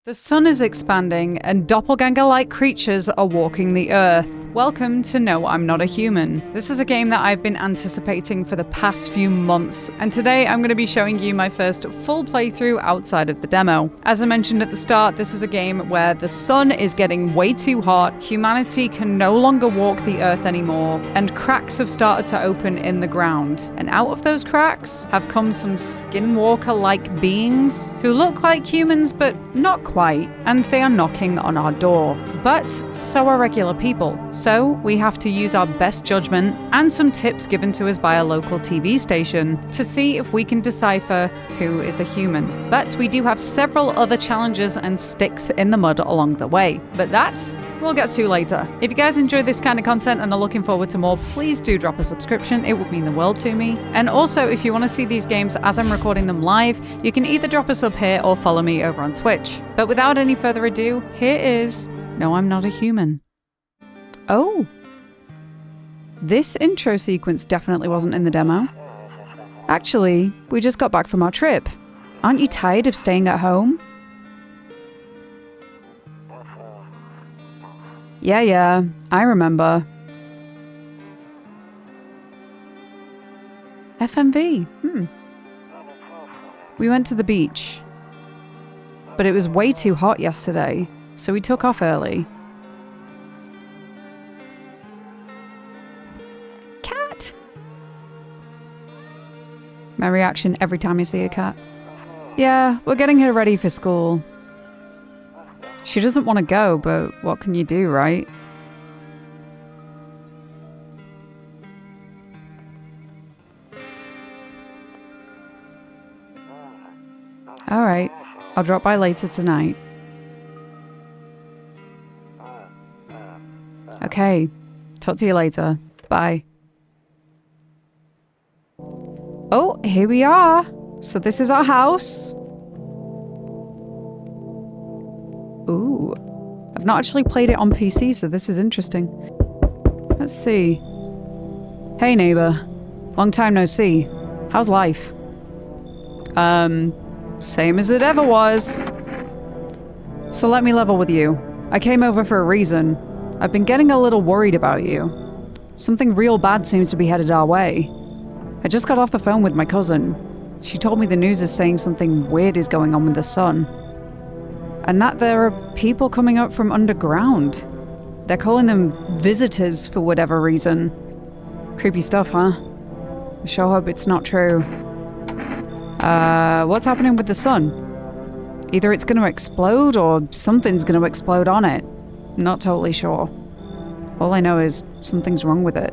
The sun is expanding, and doppelganger-like creatures are walking the earth. Welcome to No, I'm Not a Human. This is a game that I've been anticipating for the past few months, and today I'm going to be showing you my first full playthrough outside of the demo. As I mentioned at the start, this is a game where the sun is getting way too hot, humanity can no longer walk the earth anymore, and cracks have started to open in the ground. And out of those cracks have come some skinwalker-like beings who look like humans but not quite, and they are knocking on our door. But so are regular people. So we have to use our best judgment and some tips given to us by a local TV station to see if we can decipher who is a human. But we do have several other challenges and sticks in the mud along the way. But that we'll get to later. If you guys enjoy this kind of content and are looking forward to more, please do drop a subscription. It would mean the world to me. And also, if you want to see these games as I'm recording them live, you can either drop a sub here or follow me over on Twitch. But without any further ado, here is No, I'm Not a Human. Oh. This intro sequence definitely wasn't in the demo. Actually, we just got back from our trip. Aren't you tired of staying at home? Yeah, I remember. FMV, We went to the beach. But it was way too hot yesterday, so we took off early. Cat! My reaction every time I see a cat. Yeah, we're getting her ready for school. She doesn't want to go, but what can you do, right? Alright, I'll drop by later tonight. Okay, talk to you later. Bye. Oh, here we are. So this is our house. Ooh. I've not actually played it on PC, so this is interesting. Let's see. Hey neighbor. Long time no see. How's life? Same as it ever was. So let me level with you. I came over for a reason. I've been getting a little worried about you. Something real bad seems to be headed our way. I just got off the phone with my cousin. She told me the news is saying something weird is going on with the sun. And that there are people coming up from underground. They're calling them visitors for whatever reason. Creepy stuff, huh? I sure hope it's not true. What's happening with the sun? Either it's gonna explode or something's gonna explode on it. Not totally sure. All I know is something's wrong with it.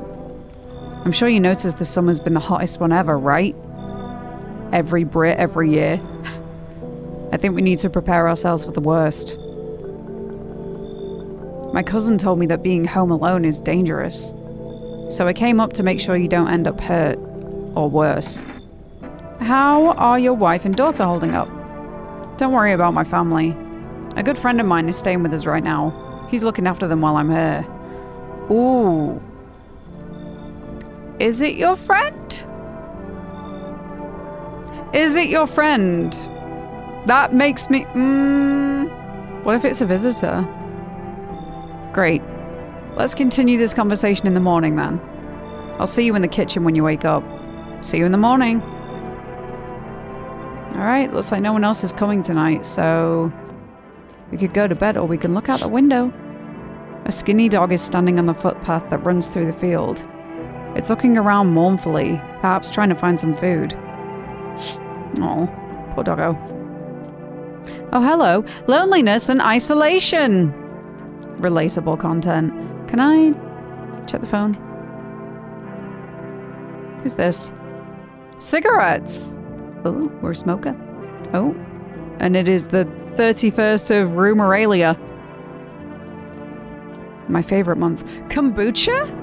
I'm sure you noticed this summer's been the hottest one ever, right? Every Brit, every year. I think we need to prepare ourselves for the worst. My cousin told me that being home alone is dangerous. So I came up to make sure you don't end up hurt. Or worse. How are your wife and daughter holding up? Don't worry about my family. A good friend of mine is staying with us right now. He's looking after them while I'm here. Ooh. Is it your friend? Is it your friend? That makes me... What if it's a visitor? Great. Let's continue this conversation in the morning then. I'll see you in the kitchen when you wake up. See you in the morning. Alright, looks like no one else is coming tonight, so... we could go to bed or we can look out the window. A skinny dog is standing on the footpath that runs through the field. It's looking around mournfully, perhaps trying to find some food. Oh, poor doggo. Oh, hello. Loneliness and isolation. Relatable content. Can I check the phone? Who's this? Cigarettes. Oh, we're a smoker. Oh, and it is the 31st of Rumeralia. My favorite month. Kombucha?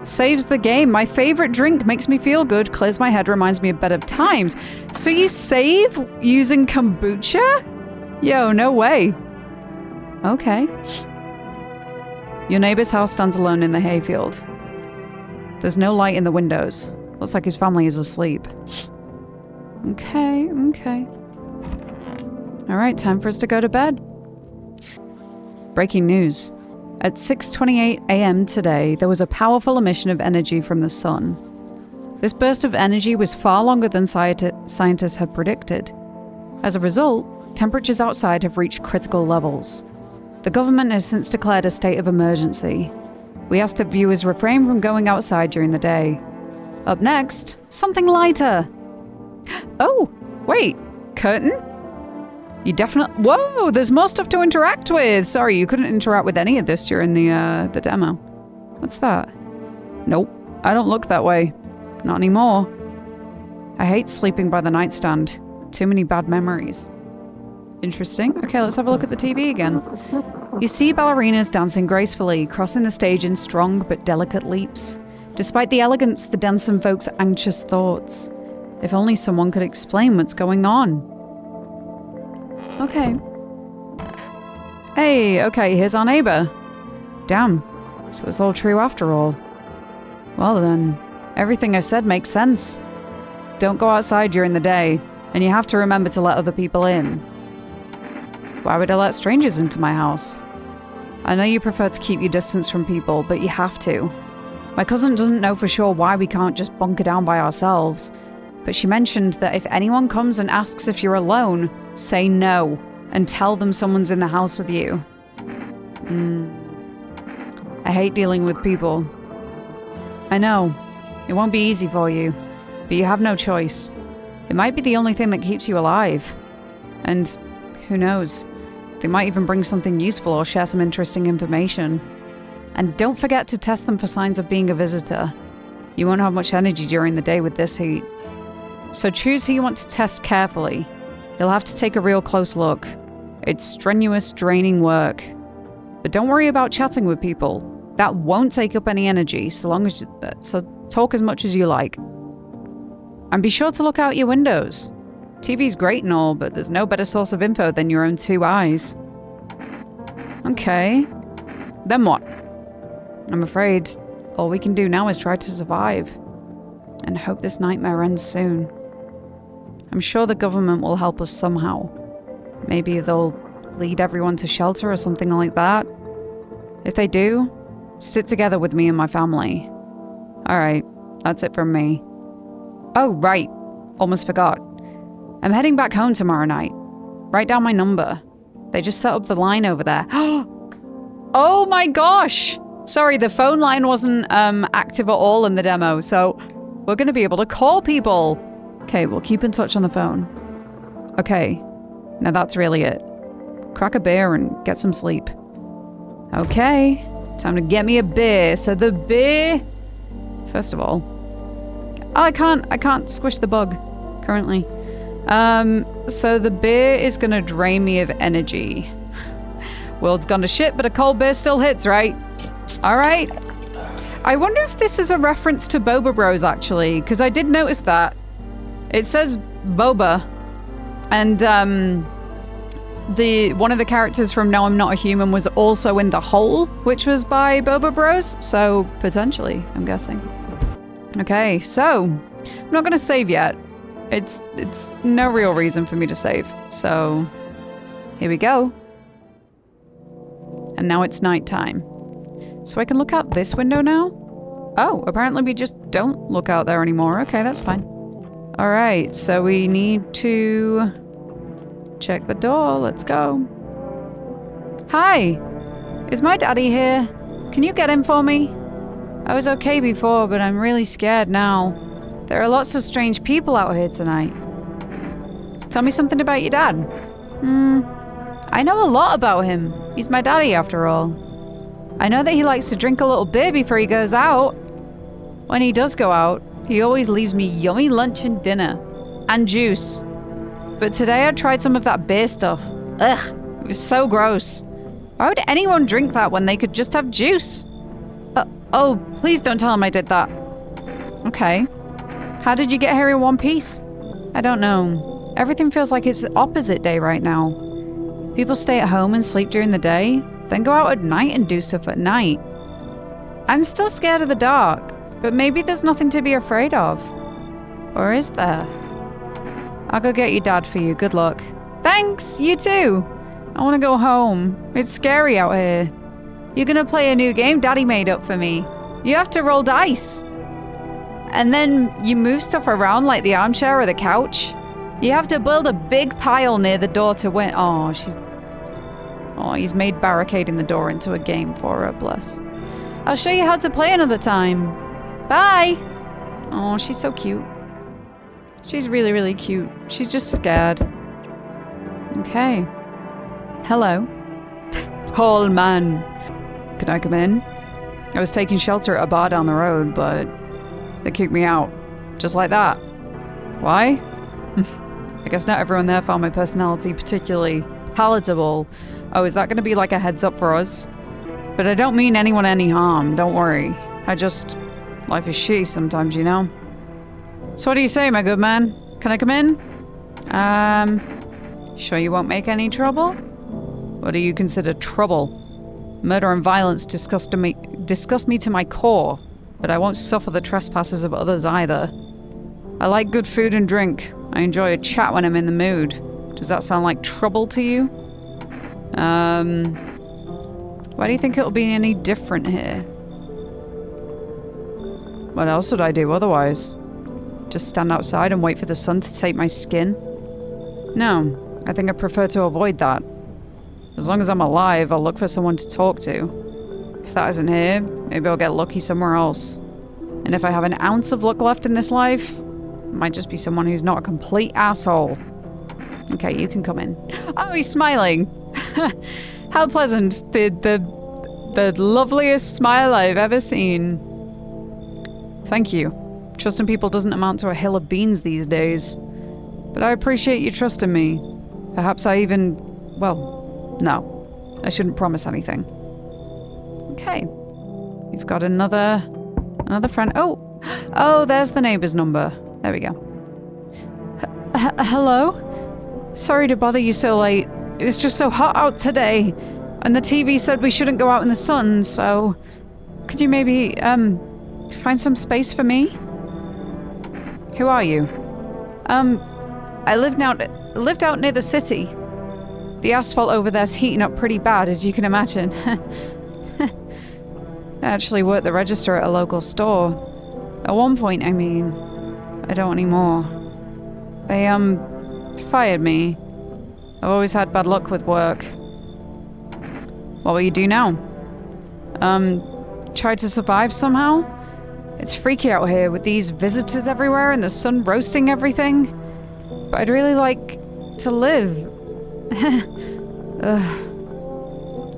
Saves the game. My favorite drink makes me feel good, clears my head, reminds me of better times. So you save using kombucha? Yo, no way. Okay. Your neighbor's house stands alone in the hayfield. There's no light in the windows. Looks like his family is asleep. Okay. All right, time for us to go to bed. Breaking news. At 6:28 a.m. today, there was a powerful emission of energy from the sun. This burst of energy was far longer than scientists had predicted. As a result, temperatures outside have reached critical levels. The government has since declared a state of emergency. We ask that viewers refrain from going outside during the day. Up next, something lighter. Oh, wait, curtain? You definitely... Whoa, there's more stuff to interact with. Sorry, you couldn't interact with any of this during the demo. What's that? Nope, I don't look that way. Not anymore. I hate sleeping by the nightstand. Too many bad memories. Interesting. Okay, let's have a look at the TV again. You see ballerinas dancing gracefully, crossing the stage in strong but delicate leaps. Despite the elegance, the dance invokes anxious thoughts. If only someone could explain what's going on. Okay. Hey, okay, here's our neighbor. Damn. So it's all true after all. Well then, everything I said makes sense. Don't go outside during the day, and you have to remember to let other people in. Why would I let strangers into my house? I know you prefer to keep your distance from people, but you have to. My cousin doesn't know for sure why we can't just bunker down by ourselves, but she mentioned that if anyone comes and asks if you're alone, say no, and tell them someone's in the house with you. I hate dealing with people. I know, it won't be easy for you, but you have no choice. It might be the only thing that keeps you alive. And who knows, they might even bring something useful or share some interesting information. And don't forget to test them for signs of being a visitor. You won't have much energy during the day with this heat. So choose who you want to test carefully. You'll have to take a real close look. It's strenuous, draining work. But don't worry about chatting with people. That won't take up any energy, so talk as much as you like. And be sure to look out your windows. TV's great and all, but there's no better source of info than your own two eyes. Okay. Then what? I'm afraid all we can do now is try to survive. And hope this nightmare ends soon. I'm sure the government will help us somehow. Maybe they'll lead everyone to shelter or something like that. If they do, sit together with me and my family. Alright, that's it from me. Oh, right. Almost forgot. I'm heading back home tomorrow night. Write down my number. They just set up the line over there. Oh my gosh! Sorry, the phone line wasn't active at all in the demo, so we're gonna be able to call people. Okay, we'll keep in touch on the phone. Okay, now that's really it. Crack a beer and get some sleep. Okay, time to get me a beer. So the beer... First of all... Oh, I can't squish the bug currently. So the beer is gonna drain me of energy. World's gone to shit, but a cold beer still hits, right? Alright. I wonder if this is a reference to Boba Bros, actually, because I did notice that. It says Boba, and one of the characters from No I'm Not a Human was also in The Hole, which was by Boba Bros, so potentially, I'm guessing. Okay, so I'm not gonna save yet. It's no real reason for me to save, so here we go. And now it's nighttime. So I can look out this window now? Oh, apparently we just don't look out there anymore. Okay, that's fine. Alright, so we need to check the door. Let's go. Hi! Is my daddy here? Can you get him for me? I was okay before, but I'm really scared now. There are lots of strange people out here tonight. Tell me something about your dad. I know a lot about him. He's my daddy after all. I know that he likes to drink a little beer before he goes out. When he does go out, he always leaves me yummy lunch and dinner. And juice. But today I tried some of that beer stuff. Ugh, it was so gross. Why would anyone drink that when they could just have juice? Oh, please don't tell him I did that. Okay. How did you get here in one piece? I don't know. Everything feels like it's opposite day right now. People stay at home and sleep during the day, then go out at night and do stuff at night. I'm still scared of the dark, but maybe there's nothing to be afraid of. Or is there? I'll go get your dad for you. Good luck. Thanks, you too. I want to go home. It's scary out here. You're gonna play a new game Daddy made up for me. You have to roll dice. And then you move stuff around like the armchair or the couch. You have to build a big pile near the door to win. Oh, he's made barricading the door into a game for her, bless. I'll show you how to play another time. Bye. Oh, she's so cute. She's really, really cute. She's just scared. Okay. Hello. Tall man. Can I come in? I was taking shelter at a bar down the road, but they kicked me out. Just like that. Why? I guess not everyone there found my personality particularly palatable. Oh, is that going to be like a heads up for us? But I don't mean anyone any harm, don't worry. Life is shitty sometimes, you know? So what do you say, my good man? Can I come in? Sure you won't make any trouble? What do you consider trouble? Murder and violence disgust me to my core, but I won't suffer the trespasses of others either. I like good food and drink. I enjoy a chat when I'm in the mood. Does that sound like trouble to you? Why do you think it'll be any different here? What else would I do otherwise? Just stand outside and wait for the sun to take my skin? No, I think I prefer to avoid that. As long as I'm alive, I'll look for someone to talk to. If that isn't here, maybe I'll get lucky somewhere else. And if I have an ounce of luck left in this life, it might just be someone who's not a complete asshole. Okay, you can come in. Oh, he's smiling. How pleasant. The loveliest smile I've ever seen. Thank you. Trusting people doesn't amount to a hill of beans these days. But I appreciate you trusting me. Perhaps I even... well, no. I shouldn't promise anything. Okay. We've got another friend. Oh, there's the neighbor's number. There we go. Hello? Sorry to bother you so late. It was just so hot out today. And the TV said we shouldn't go out in the sun, so... could you maybe, find some space for me? Who are you? I lived out near the city. The asphalt over there's heating up pretty bad, as you can imagine. I actually worked the register at a local store. At one point, I mean. I don't anymore. They, fired me. I've always had bad luck with work. What will you do now? Try to survive somehow? It's freaky out here with these visitors everywhere and the sun roasting everything. But I'd really like to live.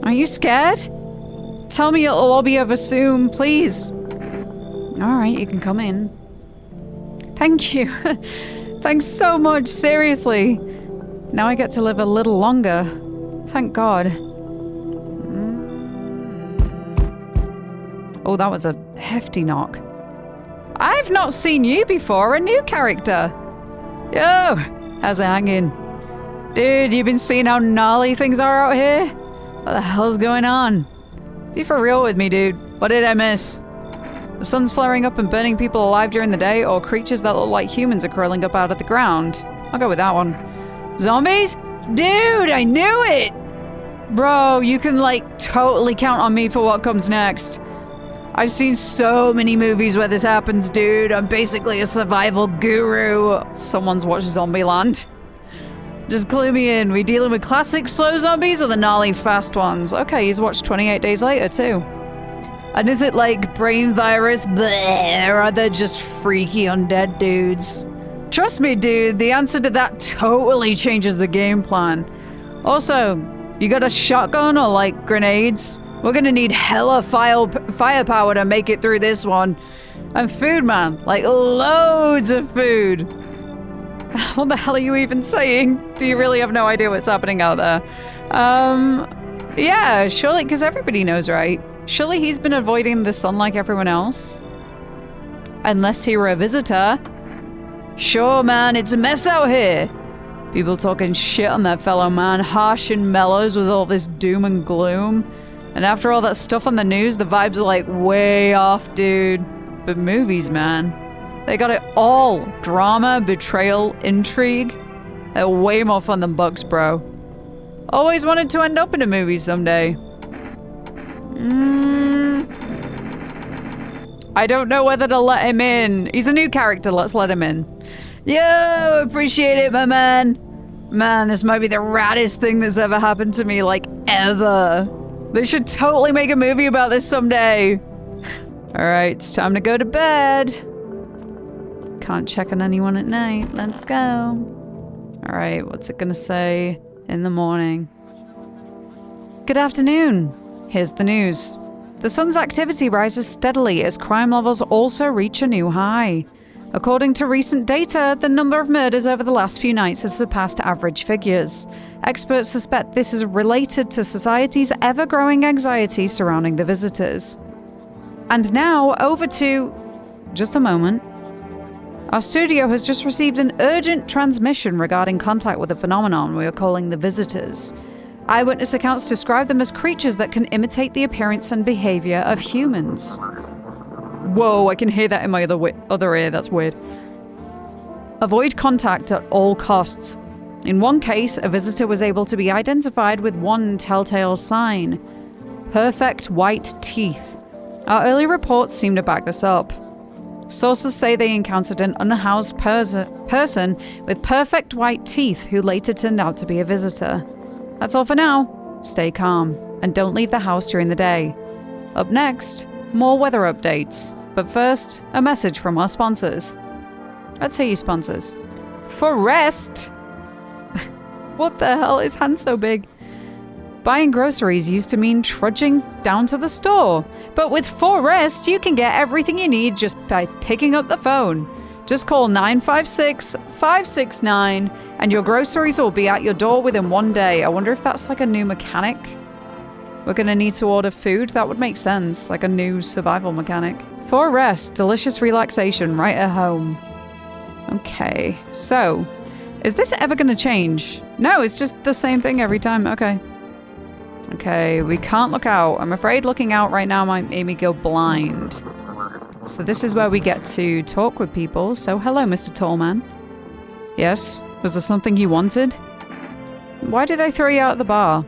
Are you scared? Tell me it'll all be over soon, please. Alright, you can come in. Thank you. Thanks so much, seriously. Now I get to live a little longer. Thank God. Oh, that was a hefty knock. I've not seen you before, a new character. Yo, how's it hanging? Dude, you been seeing how gnarly things are out here? What the hell's going on? Be for real with me, dude. What did I miss? The sun's flaring up and burning people alive during the day, or creatures that look like humans are crawling up out of the ground? I'll go with that one. Zombies? Dude, I knew it! Bro, you can like totally count on me for what comes next. I've seen so many movies where this happens, dude. I'm basically a survival guru. Someone's watched Zombieland. Just clue me in. We dealing with classic slow zombies or the gnarly fast ones? Okay, he's watched 28 Days Later too. And is it like brain virus, bleh, or are they just freaky undead dudes? Trust me, dude, the answer to that totally changes the game plan. Also, you got a shotgun or like grenades? We're gonna need hella firepower to make it through this one. And food, man. Like, loads of food. What the hell are you even saying? Do you really have no idea what's happening out there? Yeah, surely, because everybody knows, right? Surely he's been avoiding the sun like everyone else? Unless he were a visitor. Sure, man, it's a mess out here. People talking shit on their fellow man, harsh and mellows with all this doom and gloom. And after all that stuff on the news, the vibes are like way off, dude. But movies, man. They got it all. Drama, betrayal, intrigue. They're way more fun than books, bro. Always wanted to end up in a movie someday. I don't know whether to let him in. He's a new character, let's let him in. Yo, appreciate it, my man. Man, this might be the raddest thing that's ever happened to me, like, ever. They should totally make a movie about this someday. Alright, it's time to go to bed. Can't check on anyone at night. Let's go. Alright, what's it gonna say in the morning? Good afternoon. Here's the news. The sun's activity rises steadily as crime levels also reach a new high. According to recent data, the number of murders over the last few nights has surpassed average figures. Experts suspect this is related to society's ever-growing anxiety surrounding the visitors. And now, over to... just a moment. Our studio has just received an urgent transmission regarding contact with a phenomenon we are calling the visitors. Eyewitness accounts describe them as creatures that can imitate the appearance and behavior of humans. Whoa, I can hear that in my other ear, that's weird. Avoid contact at all costs. In one case, a visitor was able to be identified with one telltale sign. Perfect white teeth. Our early reports seem to back this up. Sources say they encountered an unhoused person with perfect white teeth who later turned out to be a visitor. That's all for now. Stay calm and don't leave the house during the day. Up next, more weather updates. But first, a message from our sponsors. Let's hear you, sponsors. For rest! What the hell? His hand so big? Buying groceries used to mean trudging down to the store. But with For Rest, you can get everything you need just by picking up the phone. Just call 956-569 and your groceries will be at your door within one day. I wonder if that's like a new mechanic. We're gonna need to order food? That would make sense, like a new survival mechanic. For Rest, delicious relaxation right at home. Okay, so, is this ever gonna change? No, it's just the same thing every time, okay. Okay, we can't look out. I'm afraid looking out right now might make me go blind. So this is where we get to talk with people. So hello, Mr. Tallman. Yes? Was there something you wanted? Why did they throw you out at the bar?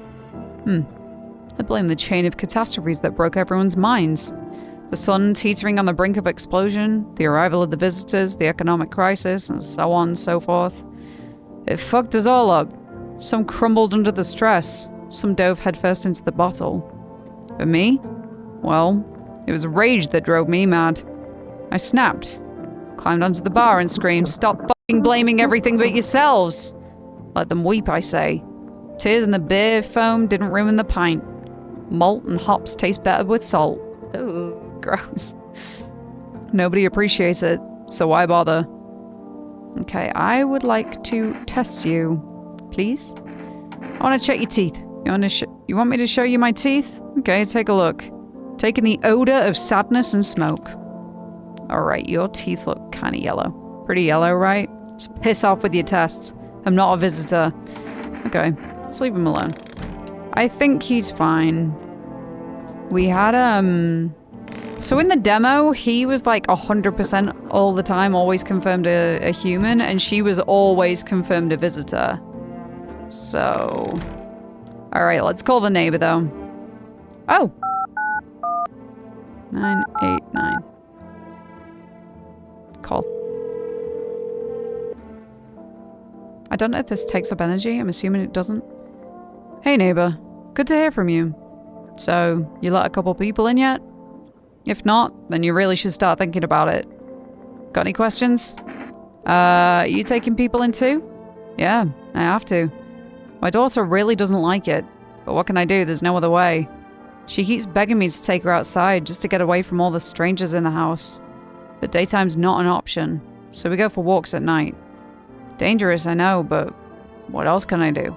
I blame the chain of catastrophes that broke everyone's minds. The sun teetering on the brink of explosion, the arrival of the visitors, the economic crisis, and so on and so forth. It fucked us all up. Some crumbled under the stress. Some dove headfirst into the bottle. But me? Well, it was rage that drove me mad. I snapped, climbed onto the bar and screamed, "Stop fucking blaming everything but yourselves!" Let them weep, I say. Tears in the beer foam didn't ruin the pint. Malt and hops taste better with salt. Ooh, gross. Nobody appreciates it, so why bother? Okay, I would like to test you, please. I want to check your teeth. You want me to show you my teeth? Okay, take a look. Taking the odor of sadness and smoke. Alright, your teeth look kinda yellow. Pretty yellow, right? So piss off with your tests. I'm not a visitor. Okay, let's leave him alone. I think he's fine. We had, so in the demo, he was like 100% all the time, always confirmed a human, and she was always confirmed a visitor. So... Alright, let's call the neighbor, though. Oh! 989. Call. I don't know if this takes up energy. I'm assuming it doesn't. Hey, neighbor. Good to hear from you. So, you let a couple people in yet? If not, then you really should start thinking about it. Got any questions? You taking people in too? Yeah, I have to. My daughter really doesn't like it, but what can I do? There's no other way. She keeps begging me to take her outside just to get away from all the strangers in the house. But daytime's not an option, so we go for walks at night. Dangerous, I know, but what else can I do?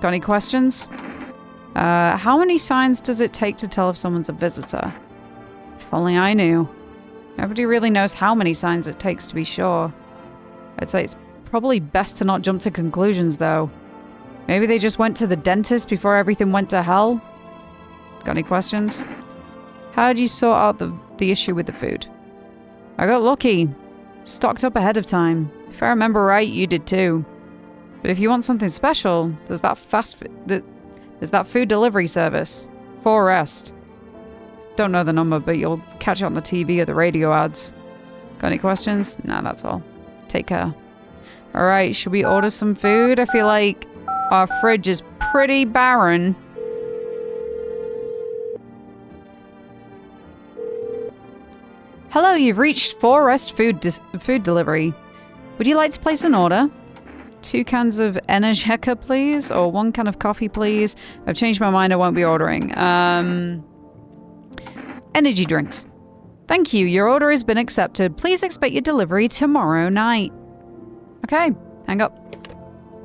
Got any questions? How many signs does it take to tell if someone's a visitor? If only I knew. Nobody really knows how many signs it takes to be sure. I'd say it's probably best to not jump to conclusions, though. Maybe they just went to the dentist before everything went to hell? Got any questions? How did you sort out the issue with the food? I got lucky. Stocked up ahead of time. If I remember right, you did too. But if you want something special, there's that there's that food delivery service. Forrest. Don't know the number, but you'll catch it on the TV or the radio ads. Got any questions? Nah, that's all. Take care. Alright, should we order some food? I feel like our fridge is pretty barren. Hello, you've reached Forrest Food Delivery. Would you like to place an order? 2 cans of Energetica, please, or 1 can of coffee, please. I've changed my mind, I won't be ordering. Energy drinks. Thank you, your order has been accepted. Please expect your delivery tomorrow night. Okay, hang up.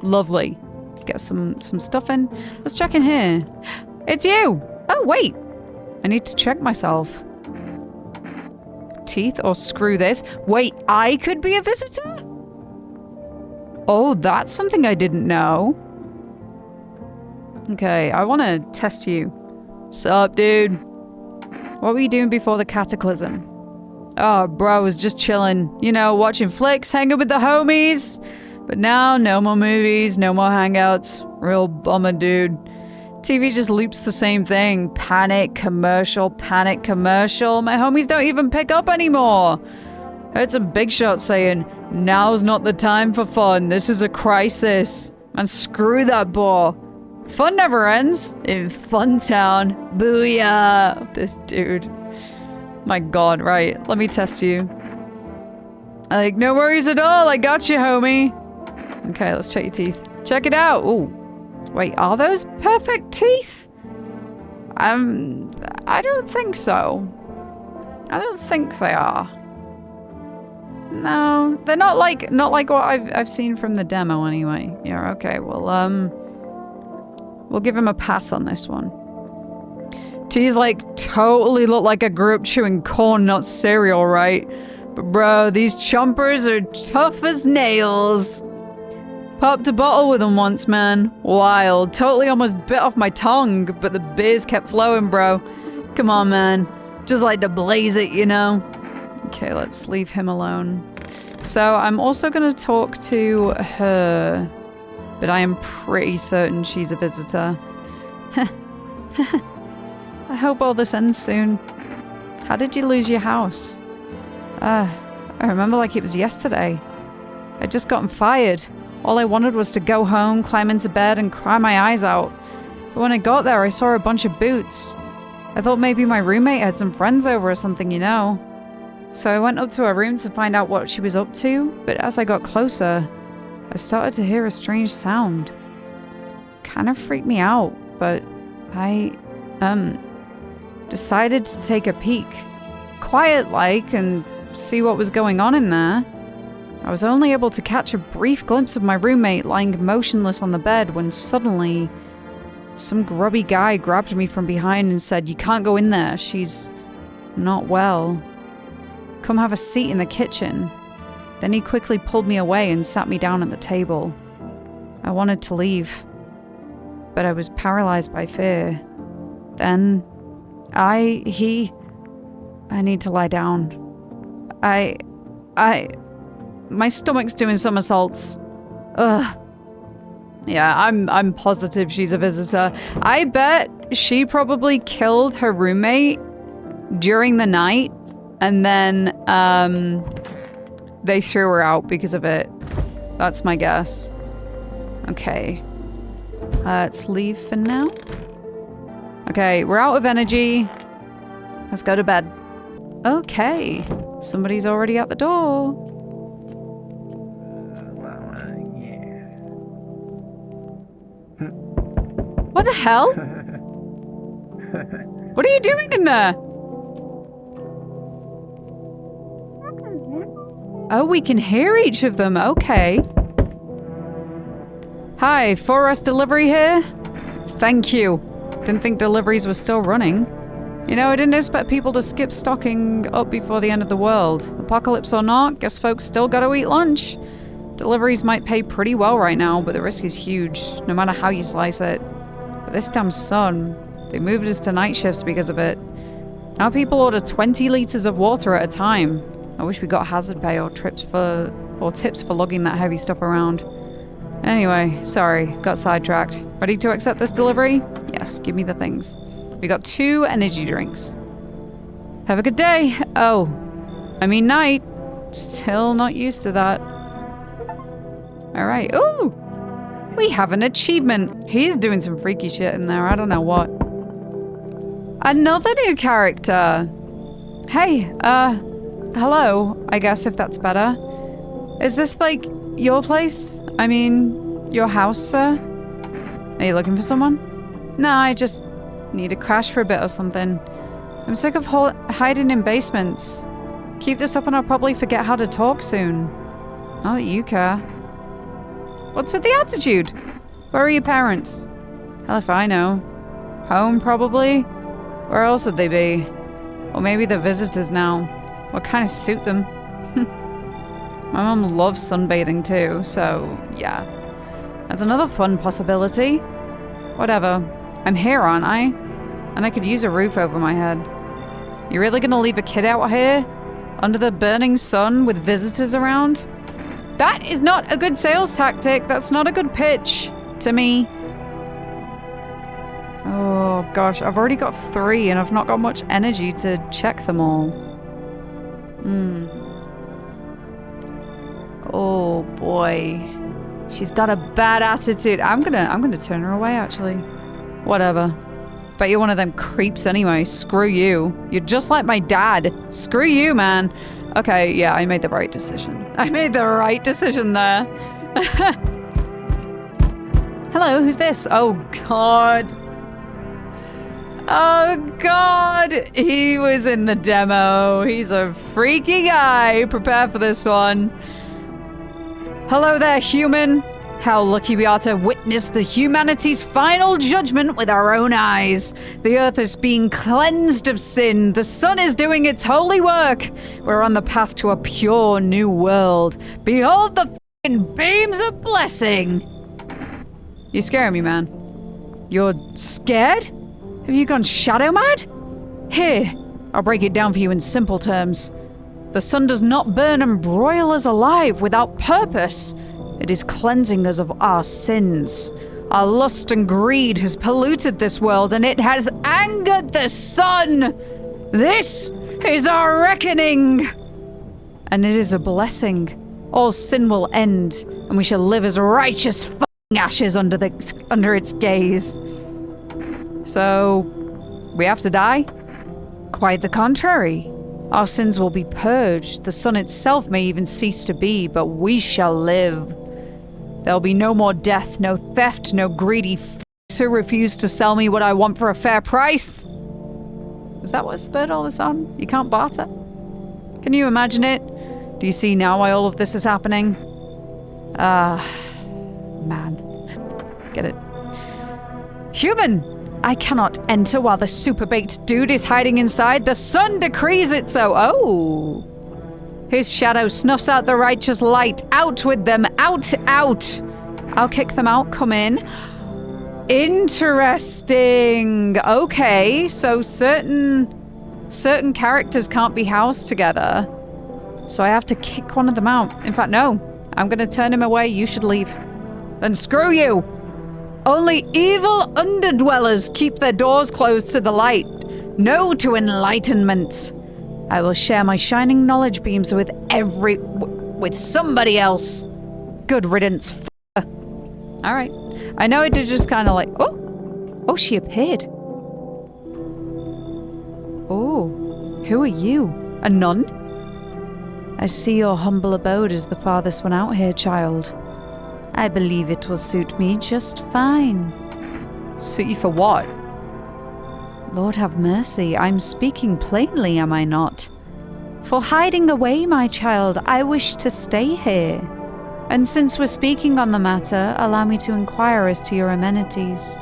Lovely. Get some stuff in. Let's check in here. It's you! Oh, wait! I need to check myself. Teeth or screw this. Wait, I could be a visitor? Oh, that's something I didn't know. Okay, I want to test you. Sup, dude? What were you doing before the cataclysm? Oh, bro, I was just chilling. You know, watching flicks, hanging with the homies. But now, no more movies, no more hangouts. Real bummer, dude. TV just loops the same thing. Panic, commercial, panic, commercial. My homies don't even pick up anymore. Heard some big shots saying, now's not the time for fun. This is a crisis. And screw that bore. Fun never ends in Fun Town. Booyah. This dude. My god, right. Let me test you. Like, no worries at all. I got you, homie. Okay, let's check your teeth. Check it out. Ooh. Wait, are those perfect teeth? I don't think so. I don't think they are. No, they're not like what I've seen from the demo anyway. Yeah, okay. Well, we'll give him a pass on this one. Teeth like totally look like I grew up chewing corn, not cereal, right? But bro, these chompers are tough as nails. Popped a bottle with them once, man. Wild. Totally almost bit off my tongue, but the beers kept flowing, bro. Come on, man. Just like to blaze it, you know? Okay, let's leave him alone. So I'm also going to talk to her, but I am pretty certain she's a visitor. I hope all this ends soon. How did you lose your house? I remember like it was yesterday. I'd just gotten fired. All I wanted was to go home, climb into bed, and cry my eyes out. But when I got there, I saw a bunch of boots. I thought maybe my roommate had some friends over or something, you know. So I went up to her room to find out what she was up to, but as I got closer, I started to hear a strange sound. Kind of freaked me out, but I, decided to take a peek. Quiet-like, and see what was going on in there. I was only able to catch a brief glimpse of my roommate lying motionless on the bed when suddenly some grubby guy grabbed me from behind and said, "You can't go in there, she's not well. Come have a seat in the kitchen." Then he quickly pulled me away and sat me down at the table. I wanted to leave, but I was paralyzed by fear. Then I need to lie down. My stomach's doing somersaults. Ugh. Yeah, I'm positive she's a visitor. I bet she probably killed her roommate during the night, and then they threw her out because of it. That's my guess. Okay. Let's leave for now. Okay, we're out of energy. Let's go to bed. Okay. Somebody's already at the door. What the hell? What are you doing in there? Oh, we can hear each of them. Okay. Hi, Forrest Delivery here. Thank you. Didn't think deliveries were still running. You know, I didn't expect people to skip stocking up before the end of the world. Apocalypse or not, guess folks still gotta eat lunch. Deliveries might pay pretty well right now, but the risk is huge, no matter how you slice it. But this damn sun, they moved us to night shifts because of it. Now people order 20 liters of water at a time. I wish we got hazard pay or tips for lugging that heavy stuff around. Anyway, sorry, got sidetracked. Ready to accept this delivery? Yes, give me the things. We got 2 energy drinks. Have a good day. Oh, I mean night. Still not used to that. All right. Ooh, we have an achievement. He's doing some freaky shit in there. I don't know what. Another new character. Hey, hello, I guess if that's better. Is this like your place? I mean, your house, sir? Are you looking for someone? Nah, I just need to crash for a bit or something. I'm sick of hiding in basements. Keep this up and I'll probably forget how to talk soon. Not that you care. What's with the attitude? Where are your parents? Hell if I know. Home, probably? Where else would they be? Or maybe they're visitors now. What kind of suit them? My mom loves sunbathing too, so yeah. That's another fun possibility. Whatever. I'm here, aren't I? And I could use a roof over my head. You really gonna leave a kid out here? Under the burning sun with visitors around? That is not a good sales tactic. That's not a good pitch to me. Oh gosh, I've already got 3 and I've not got much energy to check them all. Oh boy. She's got a bad attitude. I'm gonna turn her away actually. Whatever. Bet you're one of them creeps anyway. Screw you. You're just like my dad. Screw you, man. Okay, yeah, I made the right decision. I made the right decision there. Hello, who's this? Oh god. Oh god, he was in the demo. He's a freaky guy. Prepare for this one. Hello there, human. How lucky we are to witness the humanity's final judgment with our own eyes. The earth is being cleansed of sin. The sun is doing its holy work. We're on the path to a pure new world. Behold the f***ing beams of blessing. You're scaring me, man. You're scared? Have you gone shadow mad? Here, I'll break it down for you in simple terms. The sun does not burn and broil us alive without purpose. It is cleansing us of our sins. Our lust and greed has polluted this world and it has angered the sun. This is our reckoning. And it is a blessing. All sin will end and we shall live as righteous f***ing ashes under its gaze. So, we have to die? Quite the contrary. Our sins will be purged. The sun itself may even cease to be, but we shall live. There'll be no more death, no theft, no greedy f***s who refuse to sell me what I want for a fair price. Is that what spurred all this on? You can't barter? Can you imagine it? Do you see now why all of this is happening? Man. Get it. Human! I cannot enter while the super-baked dude is hiding inside. The sun decrees it so. Oh. His shadow snuffs out the righteous light. Out with them. Out, out. I'll kick them out. Come in. Interesting. Okay, so certain characters can't be housed together. So I have to kick one of them out. In fact, no. I'm going to turn him away. You should leave. Then screw you. Only evil underdwellers keep their doors closed to the light. No to enlightenment. I will share my shining knowledge beams with somebody else. Good riddance, All right. I know it did just kind of like, oh, she appeared. Oh, who are you? A nun? I see your humble abode is the farthest one out here, child. I believe it will suit me just fine. Suit you for what? Lord have mercy, I'm speaking plainly, am I not? For hiding away, my child, I wish to stay here. And since we're speaking on the matter, allow me to inquire as to your amenities.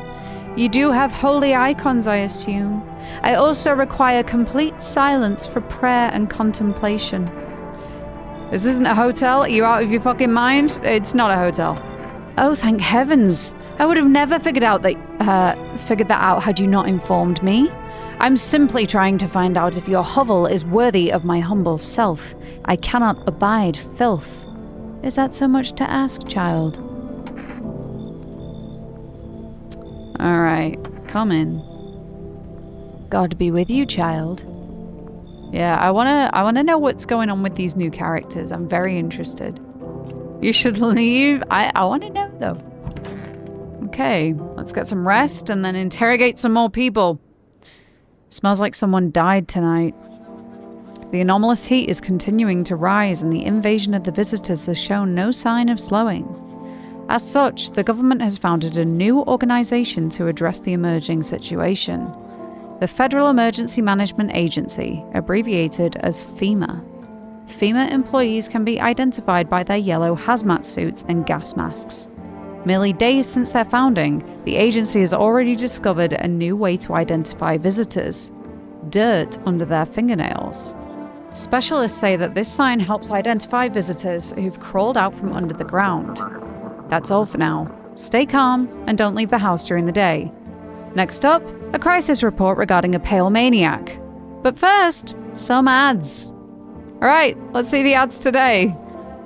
You do have holy icons, I assume. I also require complete silence for prayer and contemplation. This isn't a hotel? Are you out of your fucking mind? It's not a hotel. Oh, thank heavens. I would have never figured that out had you not informed me. I'm simply trying to find out if your hovel is worthy of my humble self. I cannot abide filth. Is that so much to ask, child? Alright, come in. God be with you, child. Yeah, I wanna know what's going on with these new characters. I'm very interested. You should leave. I wanna know though. Okay, let's get some rest and then interrogate some more people. Smells like someone died tonight. The anomalous heat is continuing to rise and the invasion of the visitors has shown no sign of slowing. As such, the government has founded a new organization to address the emerging situation. The Federal Emergency Management Agency, abbreviated as FEMA. FEMA employees can be identified by their yellow hazmat suits and gas masks. Merely days since their founding, the agency has already discovered a new way to identify visitors: dirt under their fingernails. Specialists say that this sign helps identify visitors who've crawled out from under the ground. That's all for now. Stay calm and don't leave the house during the day. Next up, a crisis report regarding a pale maniac. But first, some ads. Alright, let's see the ads today.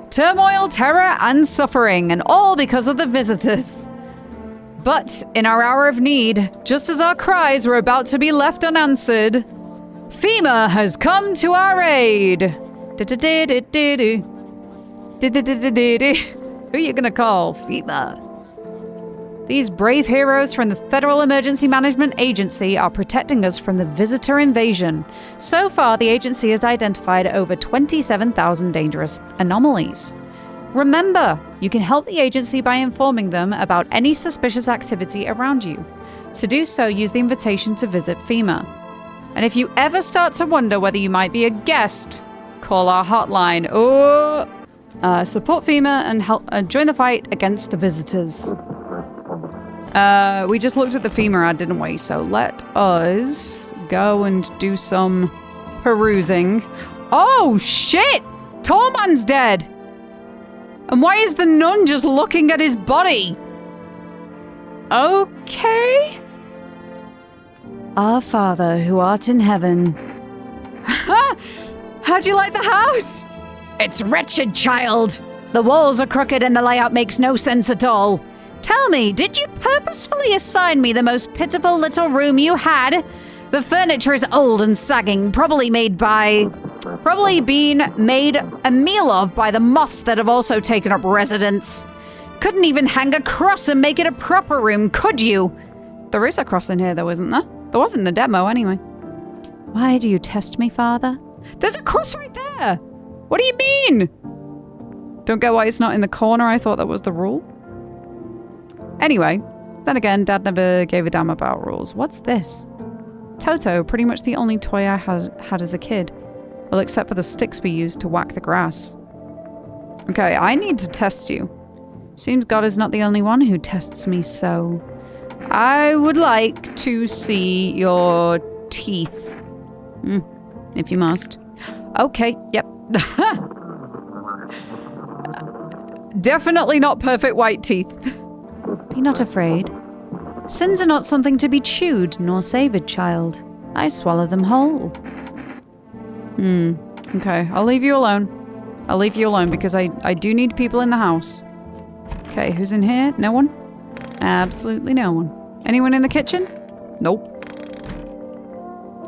Turmoil, terror, and suffering, and all because of the visitors. But in our hour of need, just as our cries were about to be left unanswered, FEMA has come to our aid. Who are you gonna call? FEMA. These brave heroes from the Federal Emergency Management Agency are protecting us from the visitor invasion. So far, the agency has identified over 27,000 dangerous anomalies. Remember, you can help the agency by informing them about any suspicious activity around you. To do so, use the invitation to visit FEMA. And if you ever start to wonder whether you might be a guest, call our hotline or support FEMA and help join the fight against the visitors. We just looked at the FEMA ad, didn't we? So let us go and do some perusing. Oh, shit! Tall man's dead! And why is the nun just looking at his body? Okay. Our Father, who art in heaven. How'd you like the house? It's wretched, child. The walls are crooked and the layout makes no sense at all. Tell me, did you purposefully assign me the most pitiful little room you had? The furniture is old and sagging, probably been made a meal of by the moths that have also taken up residence. Couldn't even hang a cross and make it a proper room, could you? There is a cross in here though, isn't there? There was in the demo anyway. Why do you test me, Father? There's a cross right there! What do you mean? Don't get why it's not in the corner. I thought that was the rule. Anyway, then again, Dad never gave a damn about rules. What's this? Toto, pretty much the only toy I had as a kid. Well, except for the sticks we used to whack the grass. Okay, I need to test you. Seems God is not the only one who tests me, so... I would like to see your teeth. If you must. Okay, yep. Definitely not perfect white teeth. Be not afraid. Sins are not something to be chewed nor savored, child. I swallow them whole. Okay, I'll leave you alone. I'll leave you alone because I do need people in the house. Okay, who's in here? No one? Absolutely no one. Anyone in the kitchen? Nope.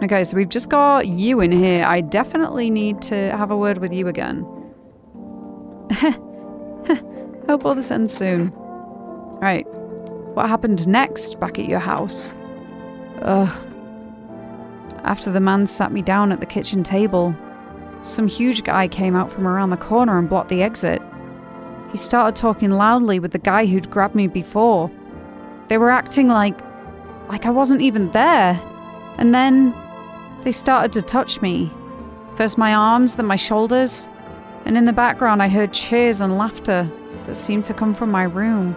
Okay, so we've just got you in here. I definitely need to have a word with you again. Hope all this ends soon. Right. What happened next back at your house? After the man sat me down at the kitchen table, some huge guy came out from around the corner and blocked the exit. He started talking loudly with the guy who'd grabbed me before. They were acting like I wasn't even there. And then they started to touch me. First my arms, then my shoulders. And in the background I heard cheers and laughter that seemed to come from my room.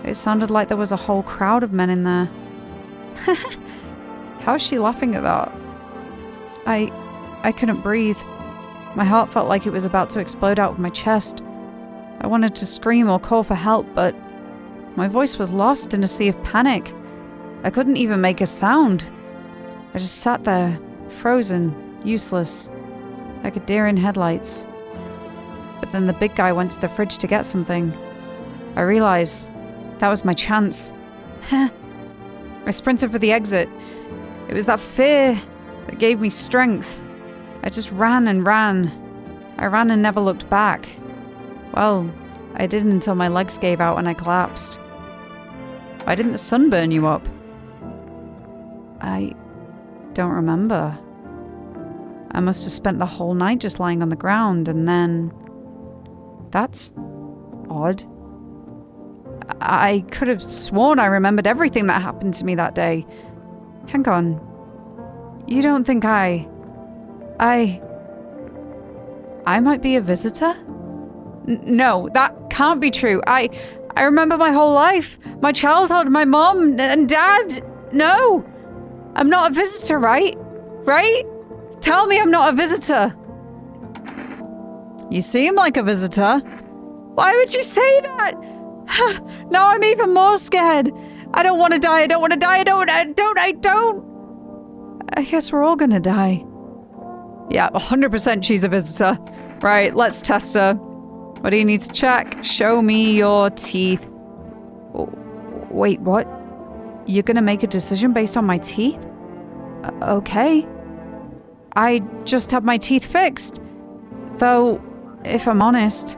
It sounded like there was a whole crowd of men in there. How's she laughing at that? I couldn't breathe. My heart felt like it was about to explode out of my chest. I wanted to scream or call for help, but my voice was lost in a sea of panic. I couldn't even make a sound. I just sat there, frozen, useless, like a deer in headlights. But then the big guy went to the fridge to get something. I realized that was my chance. I sprinted for the exit. It was that fear that gave me strength. I just ran and ran. I ran and never looked back. Well, I didn't until my legs gave out and I collapsed. Why didn't the sun burn you up? I don't remember. I must have spent the whole night just lying on the ground, and then... That's odd. I could have sworn I remembered everything that happened to me that day. Hang on. You don't think I might be a visitor? No, that can't be true. I remember my whole life. My childhood, my mom and dad. No! I'm not a visitor, right? Right? Tell me I'm not a visitor. You seem like a visitor. Why would you say that? Now I'm even more scared. I don't want to die. I don't want to die. I don't. I guess we're all gonna die. Yeah, 100% she's a visitor. Right, let's test her. What do you need to check? Show me your teeth. Oh, wait, what? You're gonna make a decision based on my teeth? Okay. I just had my teeth fixed. Though, if I'm honest,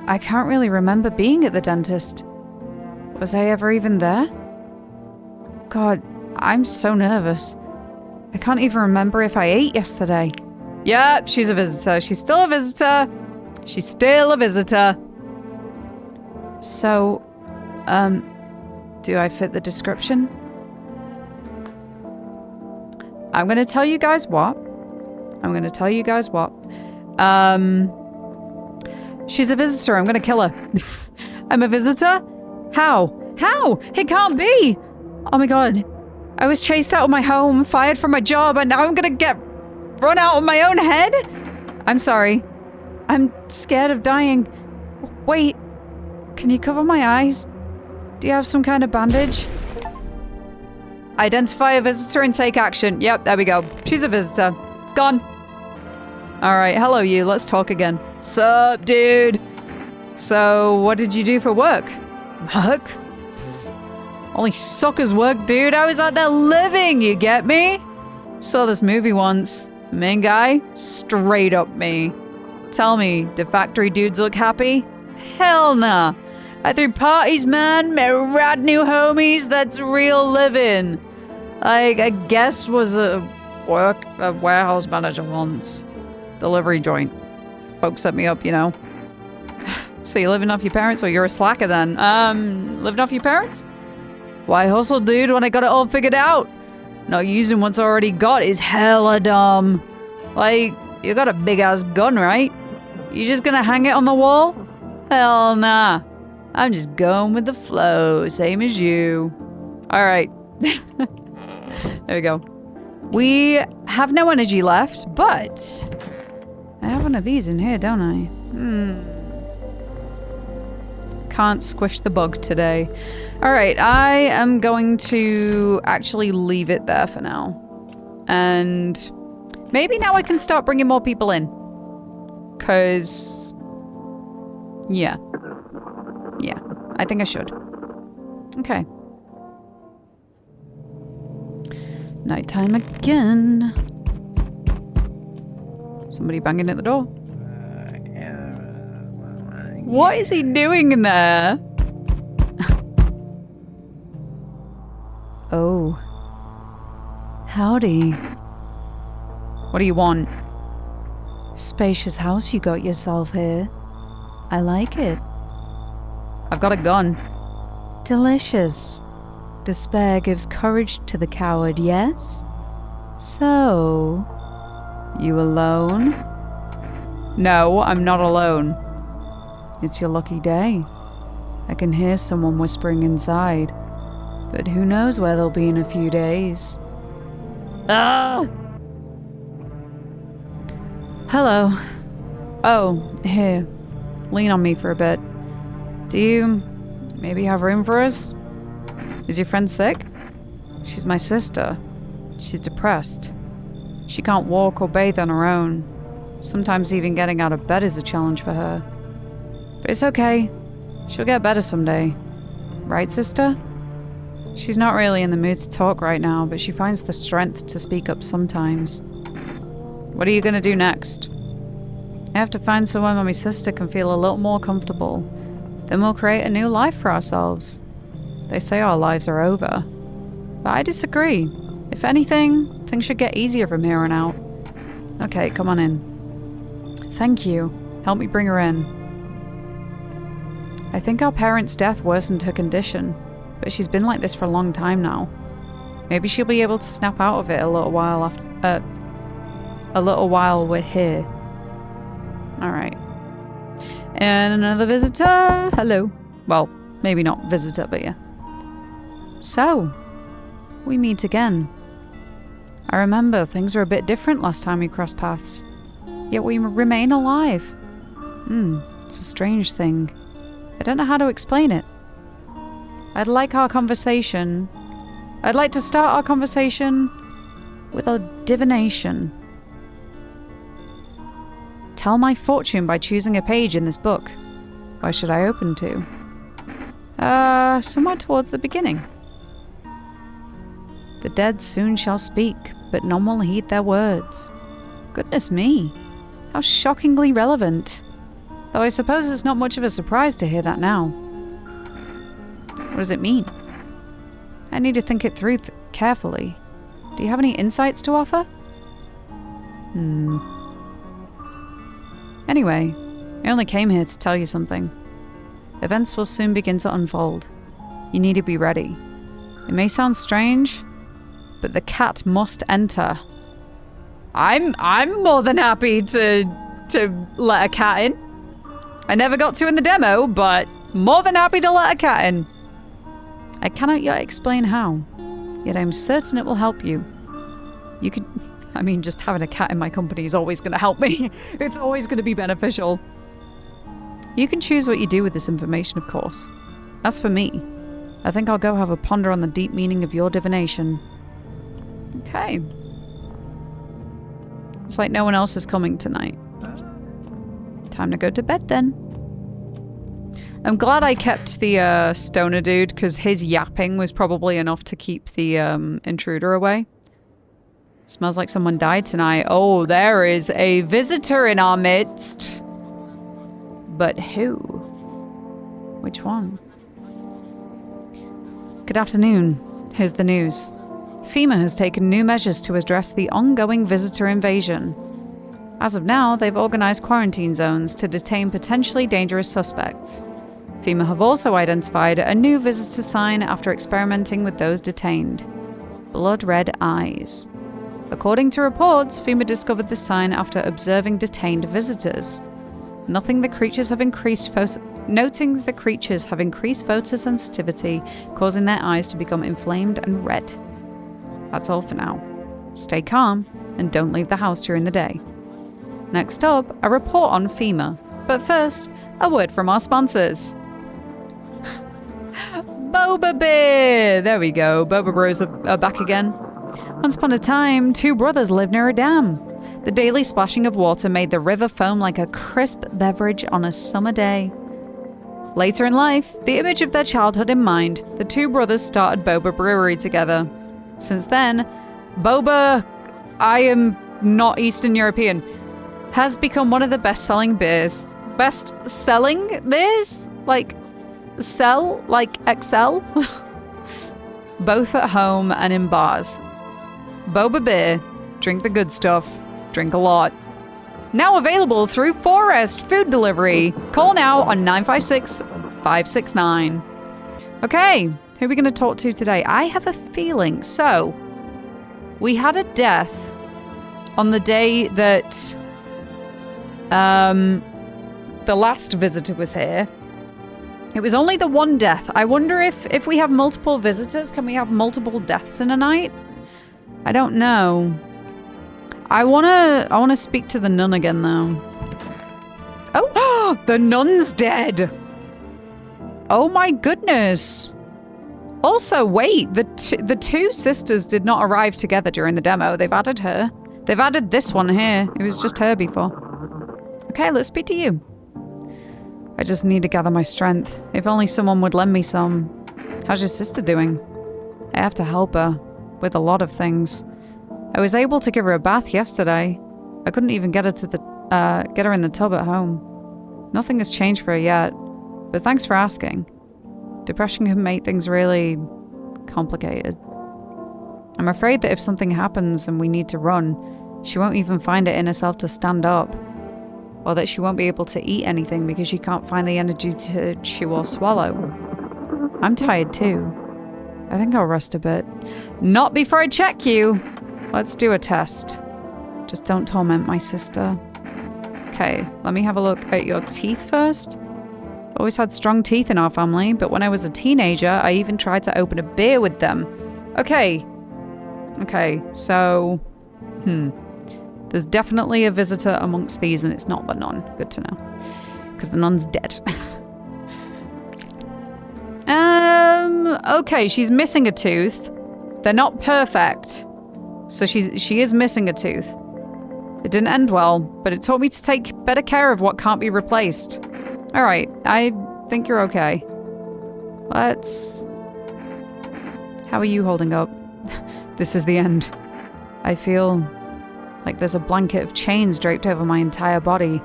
I can't really remember being at the dentist. Was I ever even there? God, I'm so nervous. I can't even remember if I ate yesterday. Yep, she's a visitor. She's still a visitor. She's still a visitor. So, do I fit the description? I'm gonna tell you guys what. She's a visitor. I'm gonna kill her. I'm a visitor? How? How? It can't be! Oh my god. I was chased out of my home, fired from my job, and now I'm gonna get run out of my own head? I'm sorry. I'm scared of dying. Wait. Can you cover my eyes? Do you have some kind of bandage? Identify a visitor and take action. Yep, there we go. She's a visitor. It's gone. Alright, hello you. Let's talk again. Sup, dude? So, what did you do for work? Work? Only suckers work, dude. I was out there living, you get me? Saw this movie once. The main guy? Straight up me. Tell me, do factory dudes look happy? Hell nah. I threw parties, man. Met rad new homies. That's real living. I guess was a warehouse manager once. Delivery joint. Folks set me up, you know. So you living off your parents, or you're a slacker then? Living off your parents? Why hustle, dude, when I got it all figured out? Not using what's already got is hella dumb. Like, you got a big-ass gun, right? You just gonna hang it on the wall? Hell nah. I'm just going with the flow, same as you. Alright. There we go. We have no energy left, but... I have one of these in here, don't I? Can't squish the bug today. Alright, I am going to actually leave it there for now. And maybe now I can start bringing more people in. Because... Yeah. Yeah, I think I should. Okay. Nighttime again. Somebody banging at the door. What is he doing in there? Oh. Howdy. What do you want? Spacious house you got yourself here. I like it. I've got a gun. Delicious. Despair gives courage to the coward, yes? So... You alone? No, I'm not alone. It's your lucky day. I can hear someone whispering inside. But who knows where they'll be in a few days. Ah! Hello. Oh, here. Lean on me for a bit. Do you maybe have room for us? Is your friend sick? She's my sister. She's depressed. She can't walk or bathe on her own. Sometimes even getting out of bed is a challenge for her. But it's okay. She'll get better someday. Right, sister? She's not really in the mood to talk right now, but she finds the strength to speak up sometimes. What are you gonna do next? I have to find somewhere my sister can feel a little more comfortable. Then we'll create a new life for ourselves. They say our lives are over. But I disagree. If anything, things should get easier from here on out. Okay, come on in. Thank you. Help me bring her in. I think our parents' death worsened her condition, but she's been like this for a long time now. Maybe she'll be able to snap out of it a little while after, a little while we're here. Alright. And another visitor. Hello. Well, maybe not visitor, but yeah. So, we meet again. I remember things were a bit different last time we crossed paths. Yet we remain alive. It's a strange thing. I don't know how to explain it. I'd like to start our conversation with a divination. Tell my fortune by choosing a page in this book. Where should I open to? Somewhere towards the beginning. The dead soon shall speak, but none will heed their words. Goodness me, how shockingly relevant. Though I suppose it's not much of a surprise to hear that now. What does it mean? I need to think it through carefully. Do you have any insights to offer? Anyway, I only came here to tell you something. Events will soon begin to unfold. You need to be ready. It may sound strange, but the cat must enter. I'm more than happy to let a cat in. I never got to in the demo, but more than happy to let a cat in. I cannot yet explain how, yet I'm certain it will help you. You could... I mean, just having a cat in my company is always going to help me. It's always going to be beneficial. You can choose what you do with this information, of course. As for me, I think I'll go have a ponder on the deep meaning of your divination. Okay. It's like no one else is coming tonight. Time to go to bed then. I'm glad I kept the stoner dude, because his yapping was probably enough to keep the intruder away. Smells like someone died tonight. Oh, there is a visitor in our midst. But who? Which one? Good afternoon. Here's the news. FEMA has taken new measures to address the ongoing visitor invasion. As of now, they've organized quarantine zones to detain potentially dangerous suspects. FEMA have also identified a new visitor sign after experimenting with those detained. Blood red eyes. According to reports, FEMA discovered this sign after observing detained visitors. Noting the creatures have increased photosensitivity, causing their eyes to become inflamed and red. That's all for now. Stay calm and don't leave the house during the day. Next up, a report on FEMA. But first, a word from our sponsors. Boba Beer! There we go. Boba Bros are back again. Once upon a time, two brothers lived near a dam. The daily splashing of water made the river foam like a crisp beverage on a summer day. Later in life, the image of their childhood in mind, the two brothers started Boba Brewery together. Since then, Boba, I am not Eastern European, has become one of the best-selling beers. Best-selling beers? Like, sell? Like, excel? Both at home and in bars. Boba Beer. Drink the good stuff. Drink a lot. Now available through Forest Food Delivery. Call now on 956-569. Okay, who are we going to talk to today? I have a feeling. So, we had a death on the day that the last visitor was here. It was only the one death. I wonder if we have multiple visitors, can we have multiple deaths in a night? I don't know. I wanna speak to the nun again though. Oh, the nun's dead. Oh my goodness. Also, wait, the two sisters did not arrive together during the demo. They've added her. They've added this one here. It was just her before. Okay, let's speak to you. I just need to gather my strength. If only someone would lend me some. How's your sister doing? I have to help her with a lot of things. I was able to give her a bath yesterday. I couldn't even get her in the tub at home. Nothing has changed for her yet, but thanks for asking. Depression can make things really complicated. I'm afraid that if something happens and we need to run, she won't even find it in herself to stand up. Or that she won't be able to eat anything because she can't find the energy to chew or swallow. I'm tired too. I think I'll rest a bit. Not before I check you! Let's do a test. Just don't torment my sister. Okay, let me have a look at your teeth first. Always had strong teeth in our family, but when I was a teenager, I even tried to open a beer with them. Okay. Okay, so... There's definitely a visitor amongst these, and it's not the nun. Good to know. Because the nun's dead. Okay, she's missing a tooth. They're not perfect. So she is missing a tooth. It didn't end well, but it taught me to take better care of what can't be replaced. Alright, I think you're okay. How are you holding up? This is the end. I feel like there's a blanket of chains draped over my entire body.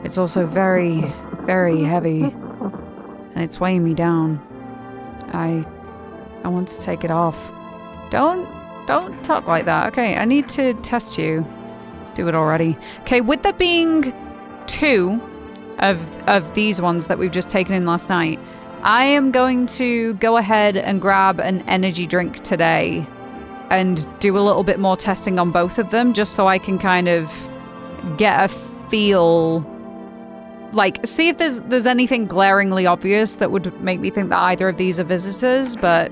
It's also very, very heavy. And it's weighing me down. I want to take it off. Don't talk like that. Okay, I need to test you. Do it already. Okay, with there being 2 of these ones that we've just taken in last night, I am going to go ahead and grab an energy drink today and do a little bit more testing on both of them, just so I can kind of get a feel, like, see if there's anything glaringly obvious that would make me think that either of these are visitors, but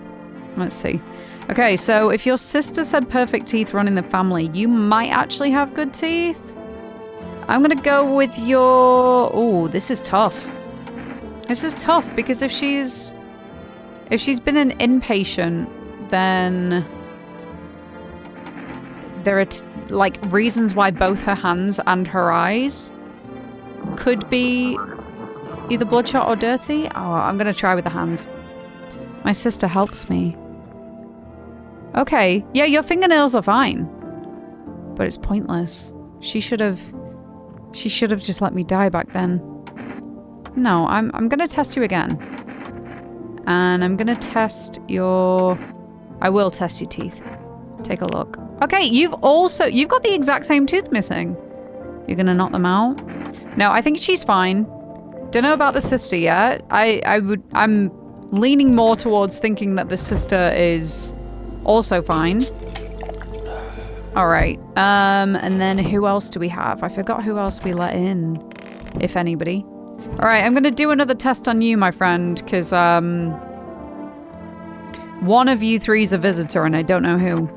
let's see. Okay, so if your sister said perfect teeth run in the family, you might actually have good teeth. I'm gonna go with your... Ooh, this is tough. This is tough, because if she's been an inpatient, then there are like reasons why both her hands and her eyes could be either bloodshot or dirty. Oh, I'm gonna try with the hands. My sister helps me. Okay, yeah, your fingernails are fine, but it's pointless. She should have just let me die back then. No, I'm gonna test you again. And I'm gonna test your... I will test your teeth. Take a look. Okay, you've got the exact same tooth missing. You're gonna knock them out? No, I think she's fine. Don't know about the sister yet. I'm leaning more towards thinking that the sister is also fine. All right. And then who else do we have? I forgot who else we let in, if anybody. All right, I'm gonna do another test on you, my friend, because one of you three's a visitor, and I don't know who.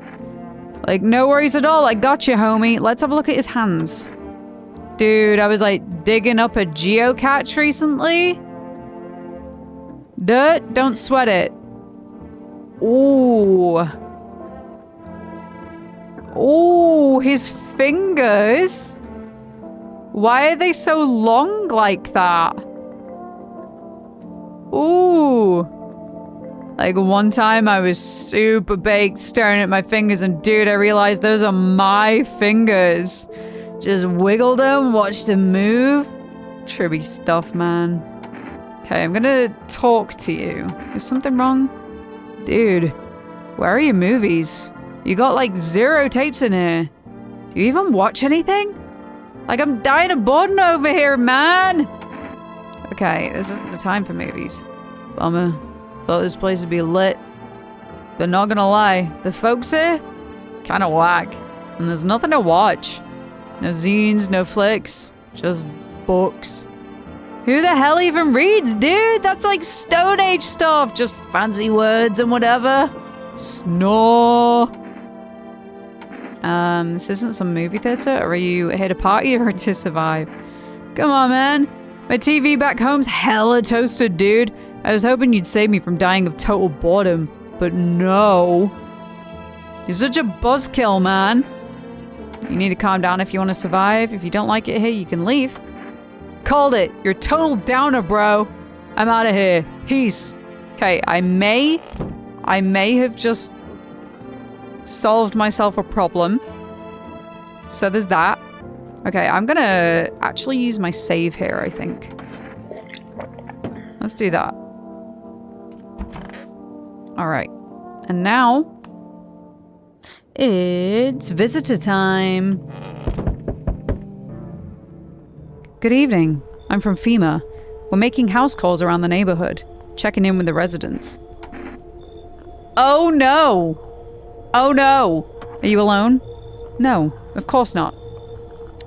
Like, no worries at all. I got you, homie. Let's have a look at his hands. Dude, I was like digging up a geocache recently. Don't sweat it. Ooh. Ooh, his fingers. Why are they so long like that? Ooh. Like, one time I was super baked staring at my fingers, and dude, I realized those are my fingers. Just wiggled them, watched them move. Trippy stuff, man. Okay, I'm gonna talk to you. Is something wrong? Dude, where are your movies? You got like 0 tapes in here. Do you even watch anything? Like, I'm dying of boredom over here, man. Okay, this isn't the time for movies. Bummer. Thought this place would be lit. But not gonna lie, the folks here, kinda whack. And there's nothing to watch. No zines, no flicks, just books. Who the hell even reads, dude? That's like Stone Age stuff. Just fancy words and whatever. Snore. This isn't some movie theater, or are you here to party or to survive? Come on, man. My TV back home's hella toasted, dude. I was hoping you'd save me from dying of total boredom, but no. You're such a buzzkill, man. You need to calm down if you want to survive. If you don't like it here, you can leave. Called it. You're a total downer, bro. I'm out of here. Peace. Okay, I may I may have just solved myself a problem. So there's that. Okay, I'm gonna actually use my save here, I think. Let's do that. All right. And now it's visitor time. Good evening. I'm from FEMA. We're making house calls around the neighborhood, checking in with the residents. Oh no! Oh no! Are you alone? No, of course not.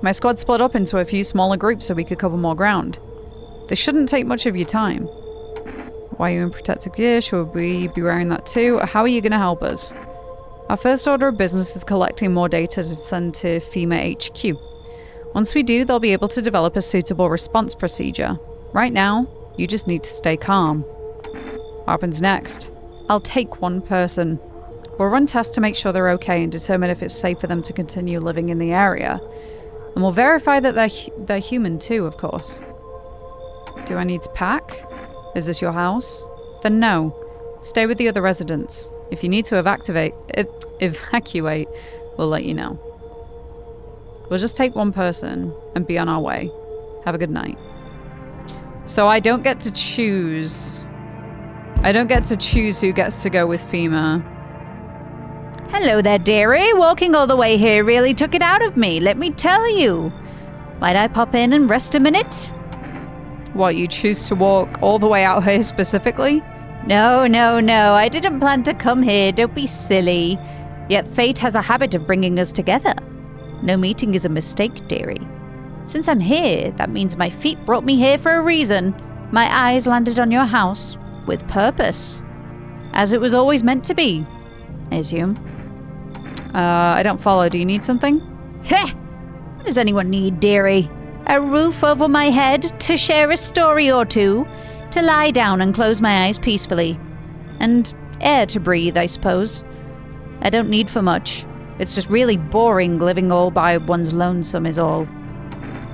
My squad split up into a few smaller groups so we could cover more ground. This shouldn't take much of your time. Why are you in protective gear? Should we be wearing that too? How are you going to help us? Our first order of business is collecting more data to send to FEMA HQ. Once we do, they'll be able to develop a suitable response procedure. Right now, you just need to stay calm. What happens next? I'll take one person. We'll run tests to make sure they're okay and determine if it's safe for them to continue living in the area. And we'll verify that they're human too, of course. Do I need to pack? Is this your house? Then no. Stay with the other residents. If you need to evacuate, we'll let you know. We'll just take one person and be on our way. Have a good night. So I don't get to choose. I don't get to choose who gets to go with FEMA. Hello there, dearie. Walking all the way here really took it out of me, let me tell you. Might I pop in and rest a minute? What, you choose to walk all the way out here specifically? No. I didn't plan to come here. Don't be silly. Yet fate has a habit of bringing us together. No meeting is a mistake, dearie. Since I'm here, that means my feet brought me here for a reason. My eyes landed on your house with purpose. As it was always meant to be, I assume. I don't follow. Do you need something? Heh! What does anyone need, dearie? A roof over my head, to share a story or two, to lie down and close my eyes peacefully. And air to breathe, I suppose. I don't need for much. It's just really boring living all by one's lonesome is all.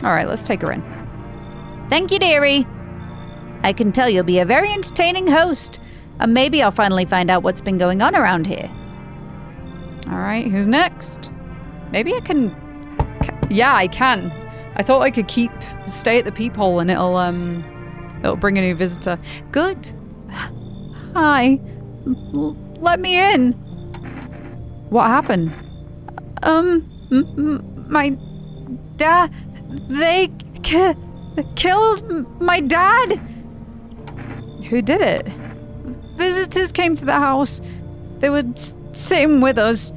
Alright, let's take her in. Thank you, dearie. I can tell you'll be a very entertaining host. And maybe I'll finally find out what's been going on around here. Alright, who's next? Maybe I can... Yeah, I can. I thought I could stay at the peephole and it'll bring a new visitor. Good. Hi. Let me in. What happened? My dad... They killed my dad. Who did it? Visitors came to the house. They were sitting with us.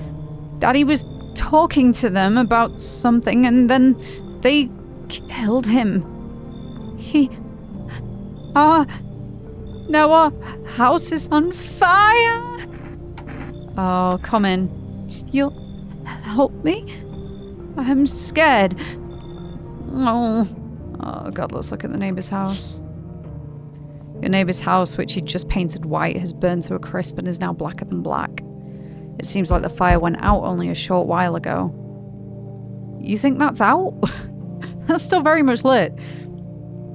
Daddy was talking to them about something and then they killed him. Now our house is on fire. Oh, come in. You'll help me? I'm scared. Oh God, let's look at the neighbor's house. Your neighbor's house, which he just painted white, has burned to a crisp and is now blacker than black. It seems like the fire went out only a short while ago. You think that's out? That's still very much lit.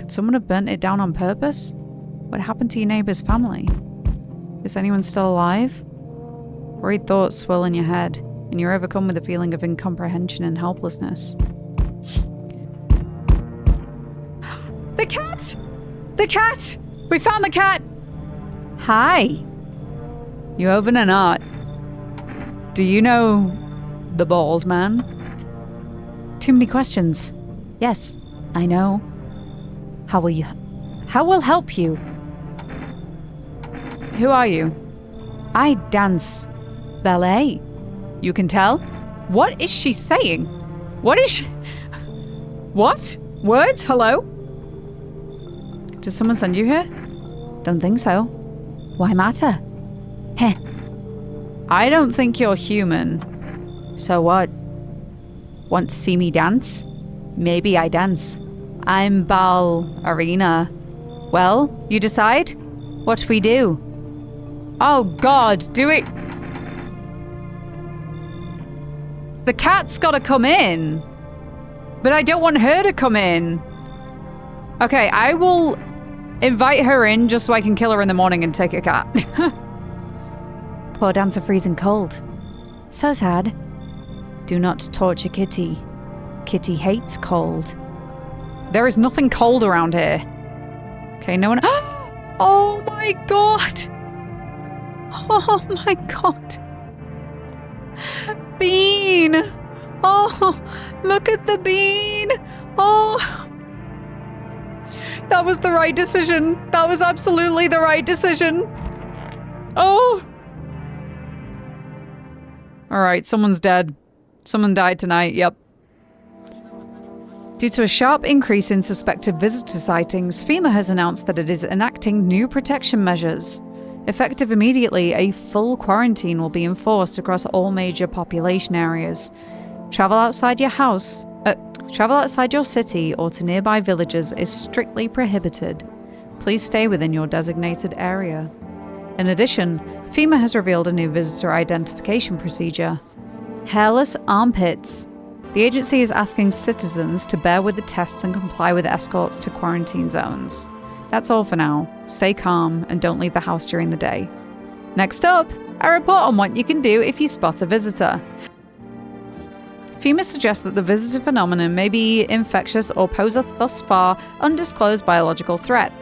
Could someone have burnt it down on purpose? What happened to your neighbor's family? Is anyone still alive? Worried thoughts swirl in your head, and you're overcome with a feeling of incomprehension and helplessness. The cat! The cat! We found the cat! Hi. You open or not? Do you know the bald man? Too many questions. Yes, I know. How will help you? Who are you? I dance ballet. You can tell? What is she saying? What is she... What? Words? Hello? Did someone send you here? Don't think so. Why matter? Heh. I don't think you're human. So what? Want to see me dance? Maybe I dance. I'm ballerina. Well, you decide? What we do? Oh God, do it! The cat's gotta come in. But I don't want her to come in. Okay, I will invite her in just so I can kill her in the morning and take a cat. Poor dancer freezing cold. So sad. Do not torture Kitty. Kitty hates cold. There is nothing cold around here. Okay, no one... Oh my god! Oh my god! Bean! Oh, look at the bean! Oh! That was the right decision. That was absolutely the right decision. Oh! Alright, someone's dead. Someone died tonight, yep. Due to a sharp increase in suspected visitor sightings, FEMA has announced that it is enacting new protection measures. Effective immediately, a full quarantine will be enforced across all major population areas. Travel outside your city or to nearby villages is strictly prohibited. Please stay within your designated area. In addition, FEMA has revealed a new visitor identification procedure. Hairless armpits. The agency is asking citizens to bear with the tests and comply with escorts to quarantine zones. That's all for now. Stay calm and don't leave the house during the day. Next up, a report on what you can do if you spot a visitor. FEMA suggests that the visitor phenomenon may be infectious or pose a thus far undisclosed biological threat.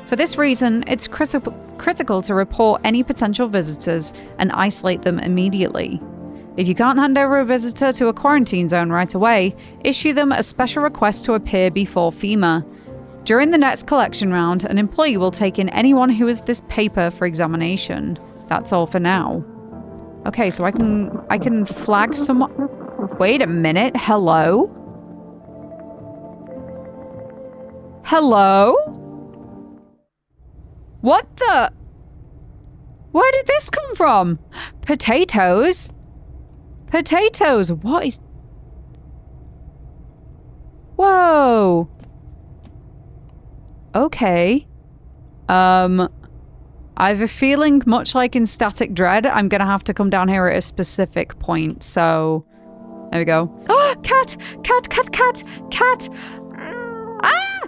For this reason, it's critical to report any potential visitors and isolate them immediately. If you can't hand over a visitor to a quarantine zone right away, issue them a special request to appear before FEMA. During the next collection round, an employee will take in anyone who has this paper for examination. That's all for now. Okay, so I can flag someone. Wait a minute. Hello? Hello? What the? Where did this come from? Potatoes? Potatoes. What is... Whoa. Okay. I have a feeling, much like in Static Dread, I'm gonna have to come down here at a specific point, so... There we go. Oh, cat! Cat, cat, cat! Cat! Ah!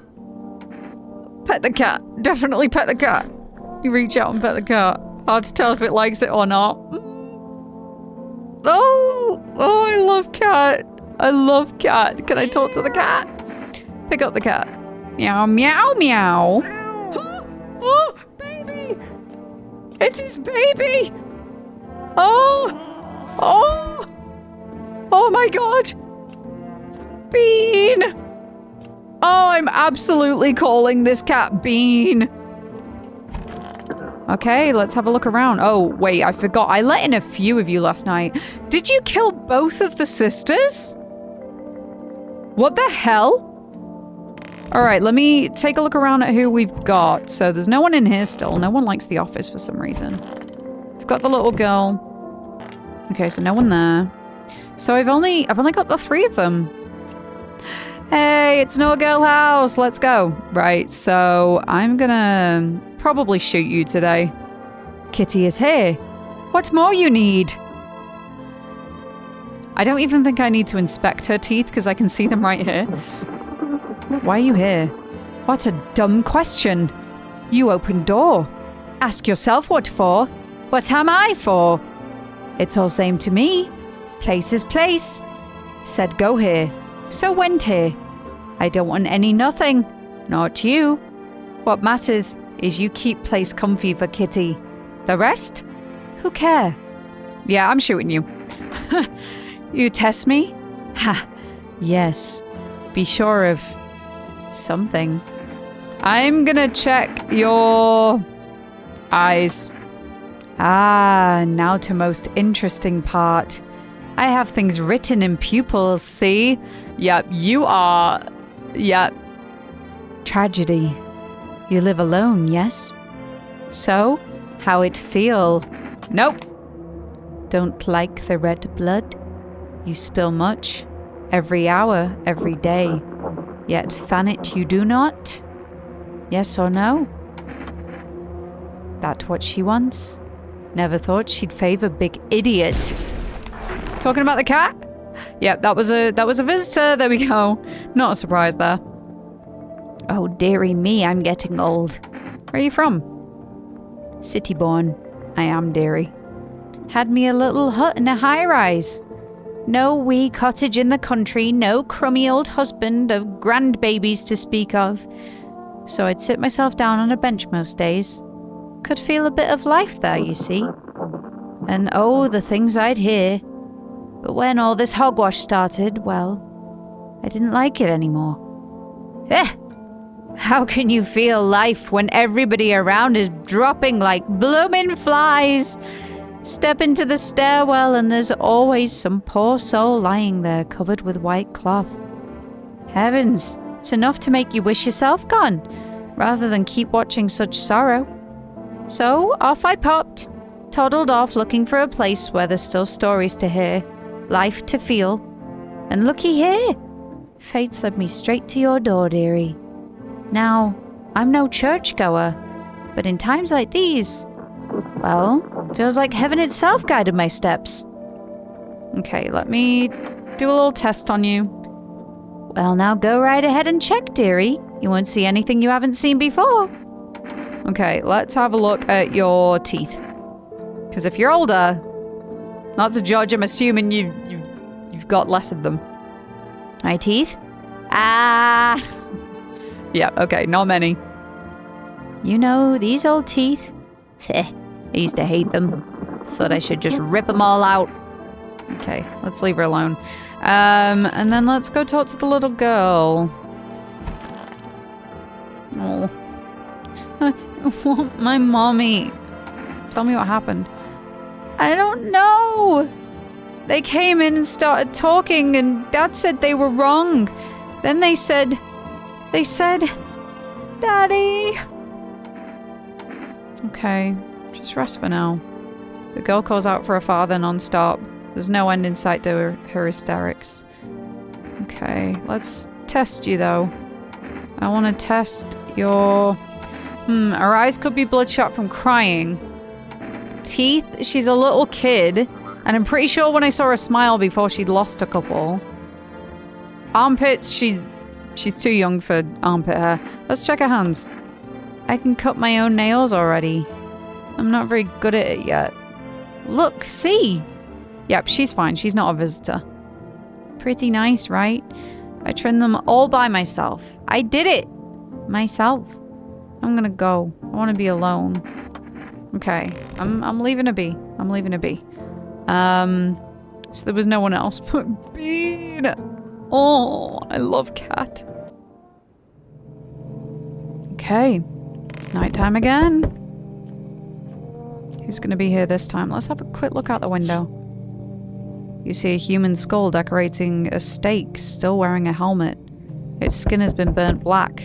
Pet the cat. Definitely pet the cat. You reach out and pet the cat. Hard to tell if it likes it or not. Oh! Oh, I love cat. I love cat. Can I talk to the cat? Pick up the cat. Meow, meow, meow. Oh, baby! It's his baby! Oh! Oh! Oh my god! Bean! Oh, I'm absolutely calling this cat Bean. Okay, let's have a look around. Oh, wait, I forgot. I let in a few of you last night. Did you kill both of the sisters? What the hell? All right, let me take a look around at who we've got. So there's no one in here still. No one likes the office for some reason. We've got the little girl. Okay, so no one there. So I've only got the 3 of them. Hey, it's No Girl House. Let's go. Right, so I'm gonna probably shoot you today. Kitty is here. What more you need? I don't even think I need to inspect her teeth because I can see them right here. Why are you here? What a dumb question. You open door. Ask yourself what for. What am I for? It's all same to me. Place is place. Said go here. So went here. I don't want any nothing. Not you. What matters is you keep place comfy for Kitty. The rest? Who care? Yeah, I'm shooting you. You test me? Ha. Yes. Be sure of something. I'm gonna check your eyes. Ah, now to most interesting part. I have things written in pupils, see? Yep, you are... Yep. Tragedy. You live alone, yes? So, how it feel? Nope. Don't like the red blood? You spill much. Every hour, every day. Yet fan it you do not? Yes or no? That what she wants? Never thought she'd favor big idiot. Talking about the cat? Yep, that was a visitor. There we go. Not a surprise there. Oh, dearie me, I'm getting old. Where are you from? City born. I am, dearie. Had me a little hut in a high-rise. No wee cottage in the country, no crummy old husband of grandbabies to speak of. So I'd sit myself down on a bench most days. Could feel a bit of life there, you see. And oh, the things I'd hear. But when all this hogwash started, well, I didn't like it anymore. How can you feel life when everybody around is dropping like bloomin' flies? Step into the stairwell and there's always some poor soul lying there covered with white cloth. Heavens, it's enough to make you wish yourself gone, rather than keep watching such sorrow. So off I popped, toddled off looking for a place where there's still stories to hear, life to feel. And looky here, fate's led me straight to your door, dearie. Now, I'm no churchgoer, but in times like these, well, feels like heaven itself guided my steps. Okay, let me do a little test on you. Well, now go right ahead and check, dearie. You won't see anything you haven't seen before. Okay, let's have a look at your teeth. Because if you're older, not to judge, I'm assuming you've got less of them. My teeth? Ah! Yeah, okay, not many. You know, these old teeth? I used to hate them. Thought I should just rip them all out. Okay, let's leave her alone. And then let's go talk to the little girl. Oh. I want my mommy. Tell me what happened. I don't know. They came in and started talking and Dad said they were wrong. Then they said, Daddy. Okay, just rest for now. The girl calls out for her father non-stop. There's no end in sight to her hysterics. Okay, let's test you though. I want to test your... her eyes could be bloodshot from crying. Teeth, she's a little kid. And I'm pretty sure when I saw her smile before she'd lost a couple. Armpits, she's too young for armpit hair. Let's check her hands. I can cut my own nails already. I'm not very good at it yet. Look, see? Yep, she's fine. She's not a visitor. Pretty nice, right? I trimmed them all by myself. I did it! Myself. I'm gonna go. I want to be alone. Okay, I'm leaving her be. I'm leaving her be. So there was no one else but Bean. Oh, I love Cat. Okay, it's nighttime again. Who's gonna be here this time? Let's have a quick look out the window. You see a human skull decorating a stake, still wearing a helmet. Its skin has been burnt black,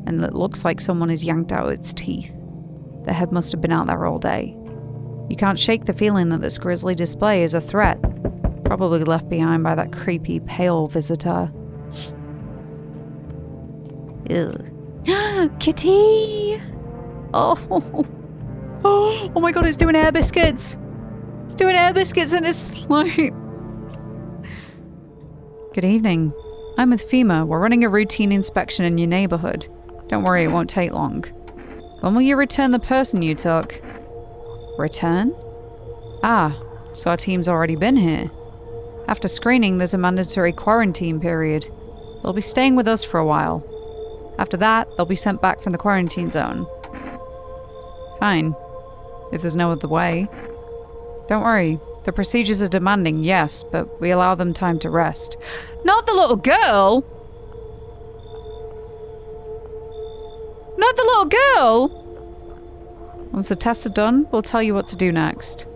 and it looks like someone has yanked out its teeth. The head must have been out there all day. You can't shake the feeling that this grisly display is a threat, probably left behind by that creepy, pale visitor. Ew. Kitty! Oh. Oh my god, it's doing air biscuits! It's doing air biscuits in its sleep! Good evening. I'm with FEMA. We're running a routine inspection in your neighborhood. Don't worry, it won't take long. When will you return the person you took? Return? Ah, so our team's already been here. After screening, there's a mandatory quarantine period. They'll be staying with us for a while. After that, they'll be sent back from the quarantine zone. Fine. If there's no other way. Don't worry. The procedures are demanding, yes, but we allow them time to rest. Not the little girl! Not the little girl! Once the tests are done, we'll tell you what to do next.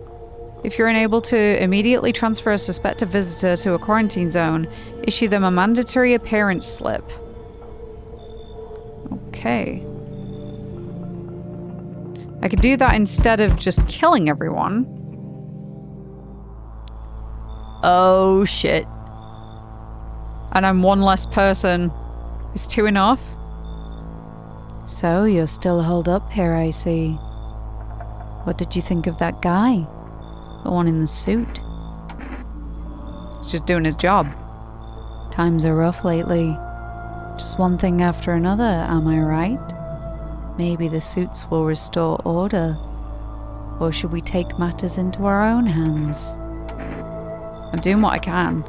If you're unable to immediately transfer a suspected visitor to a quarantine zone, issue them a mandatory appearance slip. Okay. I could do that instead of just killing everyone. Oh shit. And I'm one less person. Is 2 enough? So you're still holed up here, I see. What did you think of that guy? The one in the suit? He's just doing his job. Times are rough lately. Just one thing after another, am I right? Maybe the suits will restore order. Or should we take matters into our own hands? I'm doing what I can.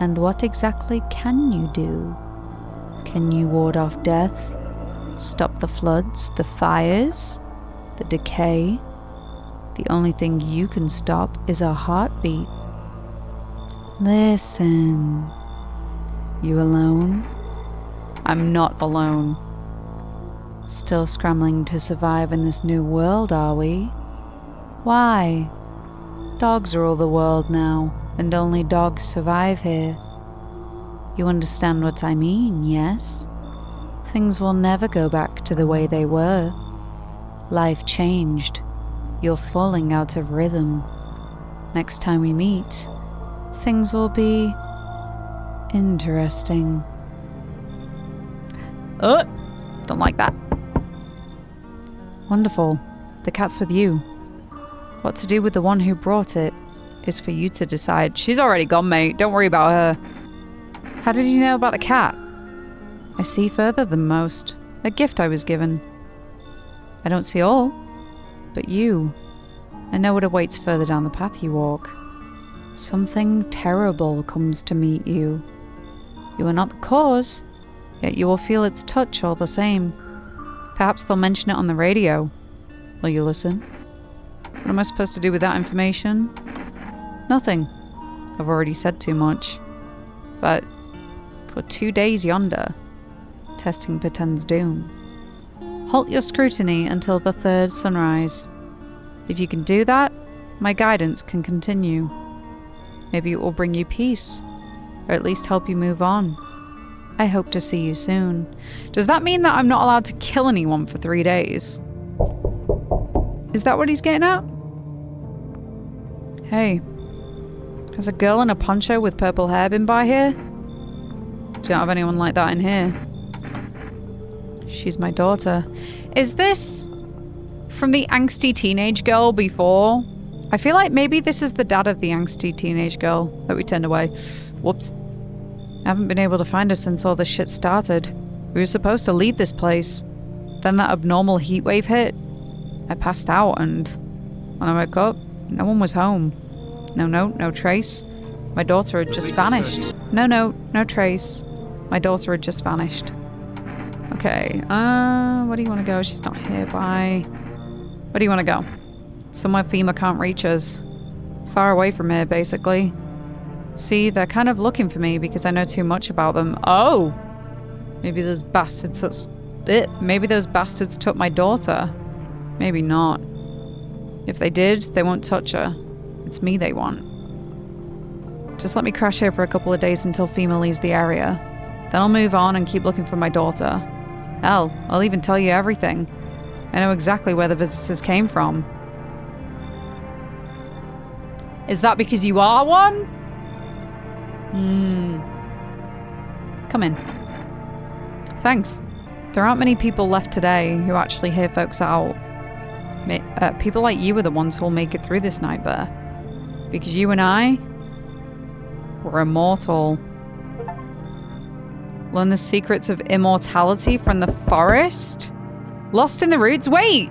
And what exactly can you do? Can you ward off death? Stop the floods, the fires, the decay? The only thing you can stop is our heartbeat. Listen. You alone? I'm not alone. Still scrambling to survive in this new world, are we? Why? Dogs rule the world now, and only dogs survive here. You understand what I mean, yes? Things will never go back to the way they were. Life changed. You're falling out of rhythm. Next time we meet, things will be interesting. Don't like that. Wonderful. The cat's with you. What to do with the one who brought it is for you to decide. She's already gone, mate. Don't worry about her. How did you know about the cat? I see further than most. A gift I was given. I don't see all, but you. I know what awaits further down the path you walk. Something terrible comes to meet you. You are not the cause, yet you will feel its touch all the same. Perhaps they'll mention it on the radio. Will you listen? What am I supposed to do with that information? Nothing. I've already said too much. But for 2 days yonder, testing portends doom. Halt your scrutiny until the third sunrise. If you can do that, my guidance can continue. Maybe it will bring you peace, or at least help you move on. I hope to see you soon. Does that mean that I'm not allowed to kill anyone for 3 days? Is that what he's getting at? Hey, has a girl in a poncho with purple hair been by here? Do you not have anyone like that in here? She's my daughter. Is this from the angsty teenage girl before? I feel like maybe this is the dad of the angsty teenage girl that we turned away. Whoops. I haven't been able to find her since all this shit started. We were supposed to leave this place. Then that abnormal heat wave hit. I passed out and when I woke up, no one was home. No note, no trace. My daughter had just vanished. No note, no trace. My daughter had just vanished. Okay, where do you want to go? She's not here. Bye. Where do you want to go? Somewhere FEMA can't reach us. Far away from here, basically. See, they're kind of looking for me because I know too much about them. Oh! Maybe those bastards took my daughter. Maybe not. If they did, they won't touch her. It's me they want. Just let me crash here for a couple of days until FEMA leaves the area. Then I'll move on and keep looking for my daughter. Hell, I'll even tell you everything. I know exactly where the visitors came from. Is that because you are one? Come in. Thanks. There aren't many people left today who actually hear folks out. People like you are the ones who'll make it through this nightmare. Because you and I, we're immortal. Learn the secrets of immortality from the forest? Lost in the Roots? Wait!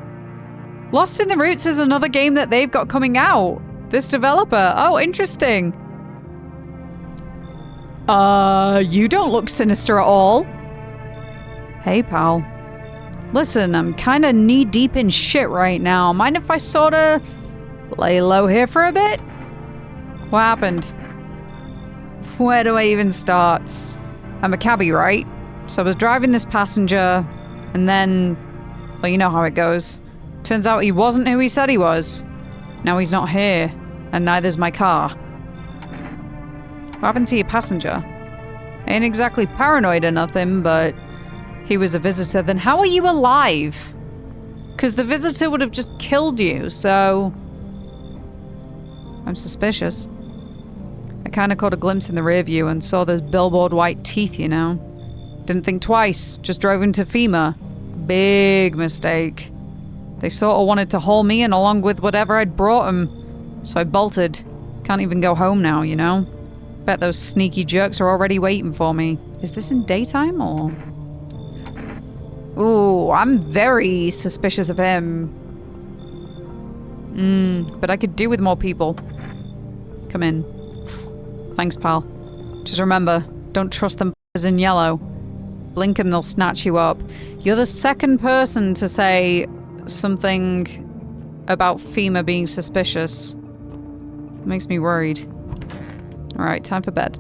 Lost in the Roots is another game that they've got coming out. This developer. Oh, interesting. You don't look sinister at all. Hey, pal. Listen, I'm kinda knee-deep in shit right now. Mind if I sorta lay low here for a bit? What happened? Where do I even start? I'm a cabbie, right? So I was driving this passenger, and then, well, you know how it goes. Turns out he wasn't who he said he was. Now he's not here, and neither's my car. What happened to your passenger? Ain't exactly paranoid or nothing, but he was a visitor. Then how are you alive? Because the visitor would have just killed you, so I'm suspicious. I kind of caught a glimpse in the rear view and saw those billboard white teeth, you know. Didn't think twice, just drove into FEMA. Big mistake. They sort of wanted to haul me in along with whatever I'd brought them, so I bolted. Can't even go home now, you know. Bet those sneaky jerks are already waiting for me. Is this in daytime or? Ooh, I'm very suspicious of him. But I could do with more people. Come in. Thanks, pal. Just remember, don't trust them in yellow. Blink and they'll snatch you up. You're the second person to say something about FEMA being suspicious. Makes me worried. Alright, time for bed.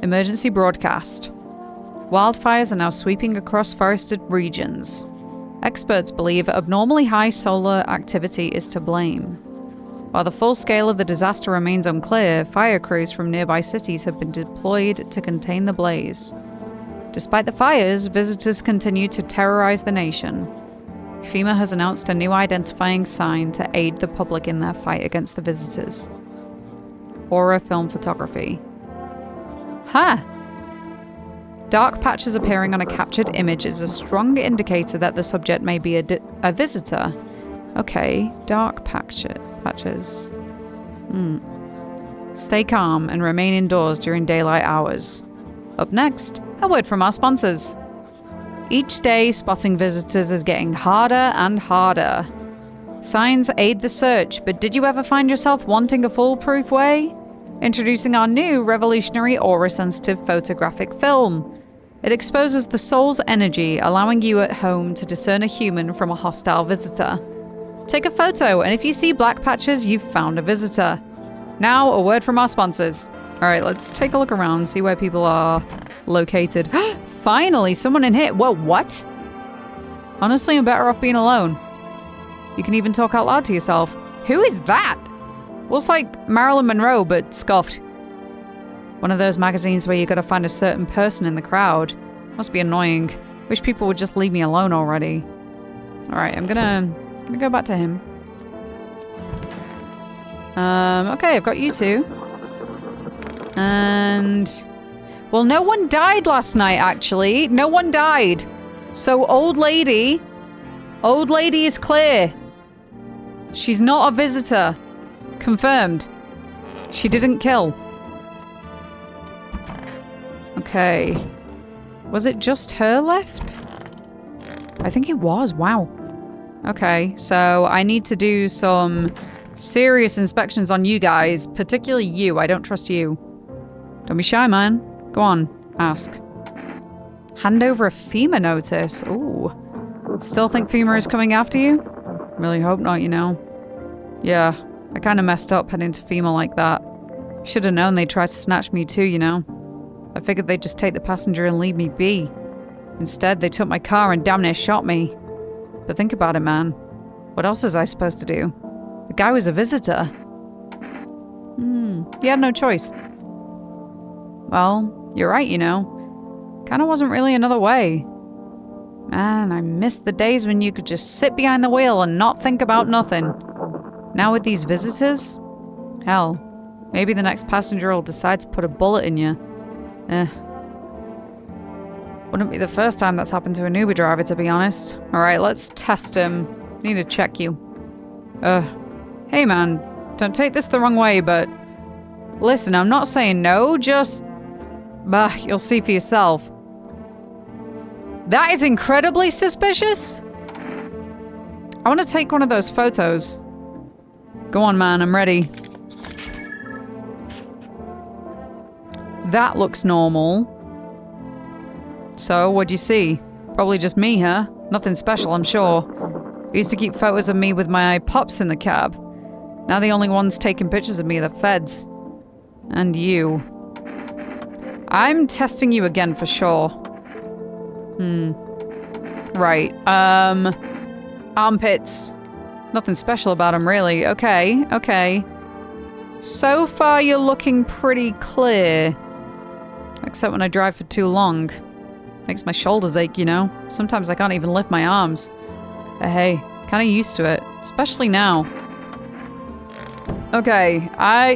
Emergency broadcast. Wildfires are now sweeping across forested regions. Experts believe abnormally high solar activity is to blame. While the full scale of the disaster remains unclear, fire crews from nearby cities have been deployed to contain the blaze. Despite the fires, visitors continue to terrorize the nation. FEMA has announced a new identifying sign to aid the public in their fight against the visitors. Horror film photography. Huh. Dark patches appearing on a captured image is a strong indicator that the subject may be a visitor. Okay, dark patches. Stay calm and remain indoors during daylight hours. Up next, a word from our sponsors. Each day, spotting visitors is getting harder and harder. Signs aid the search, but did you ever find yourself wanting a foolproof way? Introducing our new revolutionary aura-sensitive photographic film. It exposes the soul's energy, allowing you at home to discern a human from a hostile visitor. Take a photo, and if you see black patches, you've found a visitor. Now, a word from our sponsors. Alright, let's take a look around, see where people are located. Finally, someone in here. Whoa, what? Honestly, I'm better off being alone. You can even talk out loud to yourself. Who is that? Looks like Marilyn Monroe, but scuffed. One of those magazines where you gotta find a certain person in the crowd. Must be annoying. Wish people would just leave me alone already. Alright, I'm gonna go back to him. Okay, I've got you two. And... well, no one died last night, actually. No one died. So, old lady is clear. She's not a visitor. Confirmed. She didn't kill. Okay. Was it just her left? I think it was. Wow. Okay, so I need to do some serious inspections on you guys. Particularly you. I don't trust you. Don't be shy, man. Go on. Ask. Hand over a FEMA notice. Ooh. Still think FEMA is coming after you? Really hope not, you know. Yeah, I kind of messed up heading to FEMA like that. Should have known they'd try to snatch me too, you know. I figured they'd just take the passenger and leave me be. Instead, they took my car and damn near shot me. But think about it, man. What else was I supposed to do? The guy was a visitor. He had no choice. Well, you're right, you know. Kinda wasn't really another way. Man, I miss the days when you could just sit behind the wheel and not think about nothing. Now with these visitors? Hell, maybe the next passenger will decide to put a bullet in you. Wouldn't be the first time that's happened to an Uber driver, to be honest. Alright, let's test him. Need to check you. Hey man, don't take this the wrong way, but... listen, I'm not saying no, just... bah, you'll see for yourself. That is incredibly suspicious. I want to take one of those photos. Go on, man, I'm ready. That looks normal. So, what'd you see? Probably just me, huh? Nothing special, I'm sure. I used to keep photos of me with my pops in the cab. Now the only ones taking pictures of me are the feds. And you. I'm testing you again for sure. Right, armpits. Nothing special about them, really. Okay. So far, you're looking pretty clear. Except when I drive for too long. Makes my shoulders ache, you know? Sometimes I can't even lift my arms. But hey, kinda used to it. Especially now. Okay,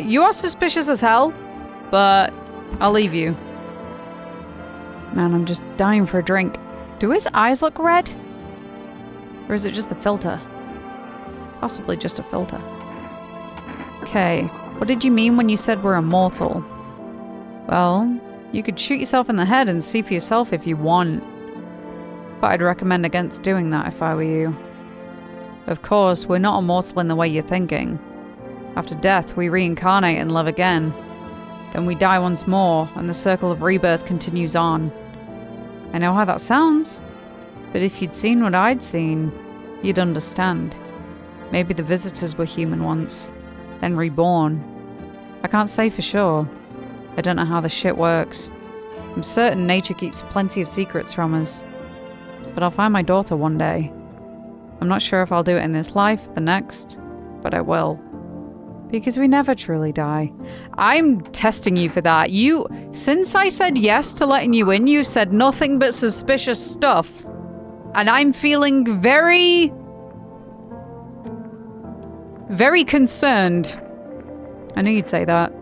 you are suspicious as hell, but I'll leave you. Man, I'm just dying for a drink. Do his eyes look red? Or is it just the filter? Possibly just a filter. Okay, what did you mean when you said we're immortal? Well, you could shoot yourself in the head and see for yourself if you want. But I'd recommend against doing that if I were you. Of course, we're not immortal in the way you're thinking. After death, we reincarnate and live again. Then we die once more, and the circle of rebirth continues on. I know how that sounds, but if you'd seen what I'd seen, you'd understand. Maybe the visitors were human once, then reborn. I can't say for sure. I don't know how this shit works. I'm certain nature keeps plenty of secrets from us. But I'll find my daughter one day. I'm not sure if I'll do it in this life or the next, but I will. Because we never truly die. I'm testing you for that. Since I said yes to letting you in, you said nothing but suspicious stuff. And I'm feeling very concerned. I knew you'd say that.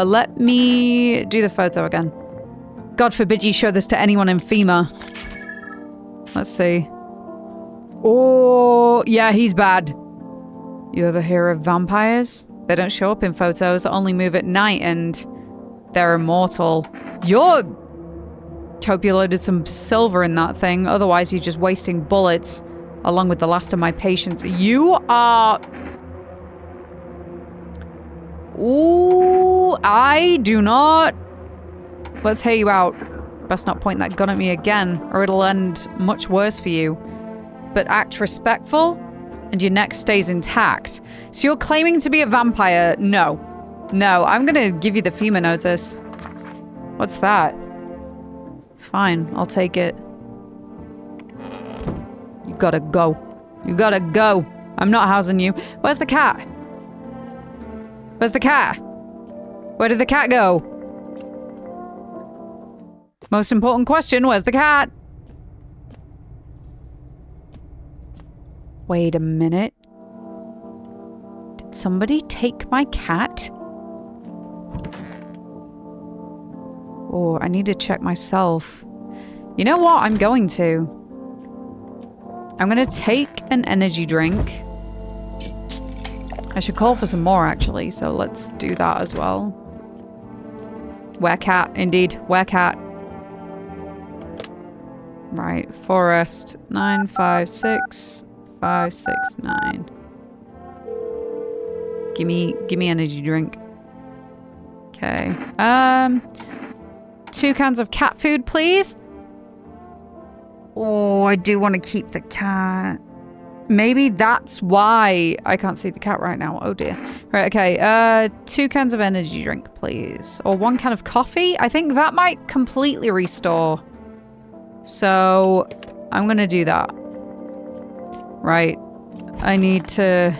Let me do the photo again. God forbid you show this to anyone in FEMA. Let's see. Oh, yeah, he's bad. You ever hear of vampires? They don't show up in photos, only move at night, and they're immortal. Hope you loaded some silver in that thing, otherwise you're just wasting bullets, along with the last of my patients. You are... Ooh, I do not... Let's hear you out. Best not point that gun at me again, or it'll end much worse for you. But act respectful, and your neck stays intact. So you're claiming to be a vampire? No. No, I'm gonna give you the FEMA notice. What's that? Fine, I'll take it. You gotta go. You gotta go. I'm not housing you. Where's the cat? Where's the cat? Where did the cat go? Most important question, where's the cat? Wait a minute. Did somebody take my cat? Oh, I need to check myself. You know what? I'm going to take an energy drink. I should call for some more, actually, so let's do that as well. Where cat, indeed. Where cat. Right, forest. 956 569. Give me energy drink. Okay. 2 cans of cat food, please. Oh, I do want to keep the cat. Maybe that's why I can't see the cat right now. Oh dear. Right, okay. 2 cans of energy drink, please. Or 1 can of coffee. I think that might completely restore. So, I'm gonna do that. Right. I need to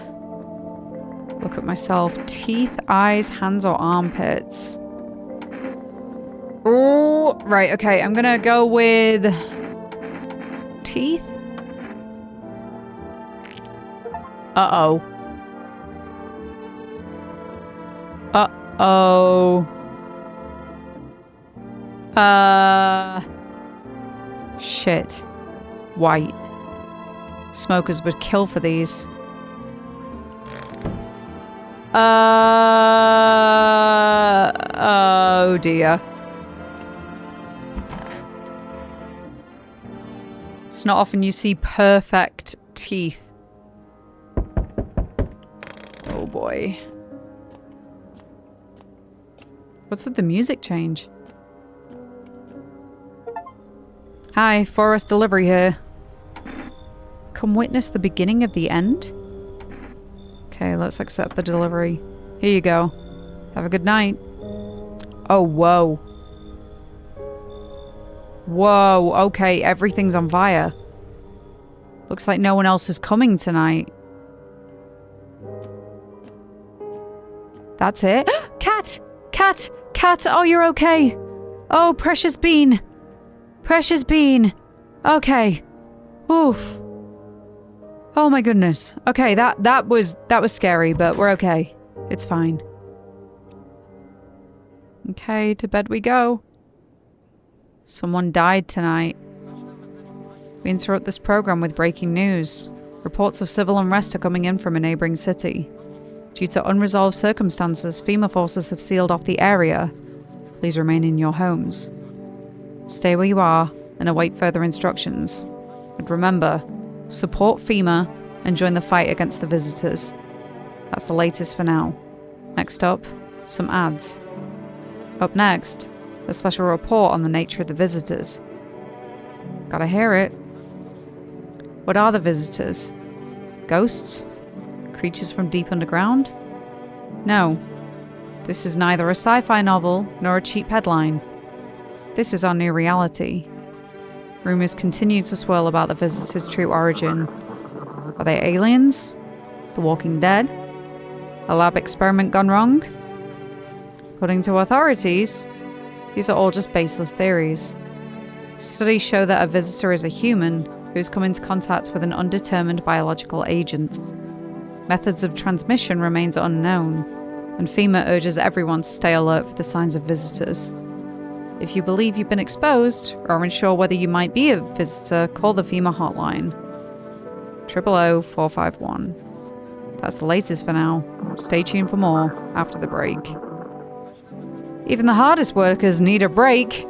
look at myself. Teeth, eyes, hands, or armpits. Oh, right, okay. I'm gonna go with teeth. Uh-oh. Uh-oh. Shit. White. Smokers would kill for these. Oh dear. It's not often you see perfect teeth. Oh boy. What's with the music change? Hi, Forest Delivery here. Come witness the beginning of the end? Okay, let's accept the delivery. Here you go. Have a good night. Oh, whoa. Whoa, okay, everything's on fire. Looks like no one else is coming tonight. That's it? Cat! Cat! Cat! Oh, you're okay. Oh, precious bean. Precious bean. Okay. Oof. Oh my goodness. Okay, that was scary, but we're okay. It's fine. Okay, to bed we go. Someone died tonight. We interrupt this program with breaking news. Reports of civil unrest are coming in from a neighboring city. Due to unresolved circumstances, FEMA forces have sealed off the area. Please remain in your homes. Stay where you are and await further instructions. And remember, support FEMA and join the fight against the visitors. That's the latest for now. Next up, some ads. Up next, a special report on the nature of the visitors. Gotta hear it. What are the visitors? Ghosts? Creatures from deep underground? No. This is neither a sci-fi novel nor a cheap headline. This is our new reality. Rumors continue to swirl about the visitors' true origin. Are they aliens? The Walking Dead? A lab experiment gone wrong? According to authorities, these are all just baseless theories. Studies show that a visitor is a human who's come into contact with an undetermined biological agent. Methods of transmission remains unknown, and FEMA urges everyone to stay alert for the signs of visitors. If you believe you've been exposed or are unsure whether you might be a visitor, call the FEMA hotline. 000-451. That's the latest for now. Stay tuned for more after the break. Even the hardest workers need a break.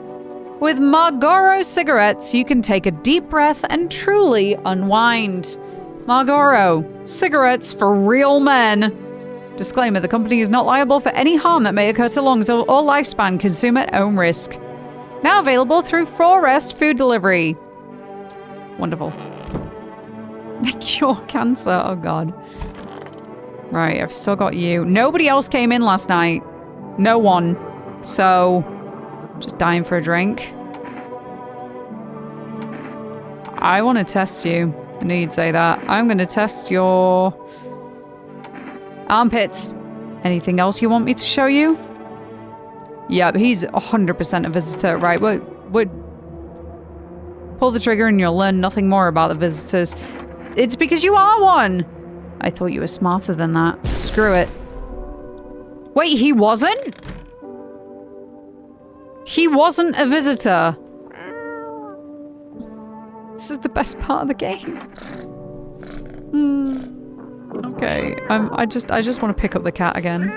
With Marlboro cigarettes, you can take a deep breath and truly unwind. Marlboro, cigarettes for real men. Disclaimer, the company is not liable for any harm that may occur to lungs or lifespan. Consume at own risk. Now available through Forest Food Delivery. Wonderful. Cure cancer, oh god. Right, I've still got you. Nobody else came in last night. No one. So, just dying for a drink. I want to test you. I knew you'd say that. I'm going to test your armpits. Anything else you want me to show you? Yeah, but he's 100% a visitor. Right, wait. Pull the trigger and you'll learn nothing more about the visitors. It's because you are one. I thought you were smarter than that. Screw it. Wait, he wasn't? He wasn't a visitor. This is the best part of the game. Okay, I just want to pick up the cat again.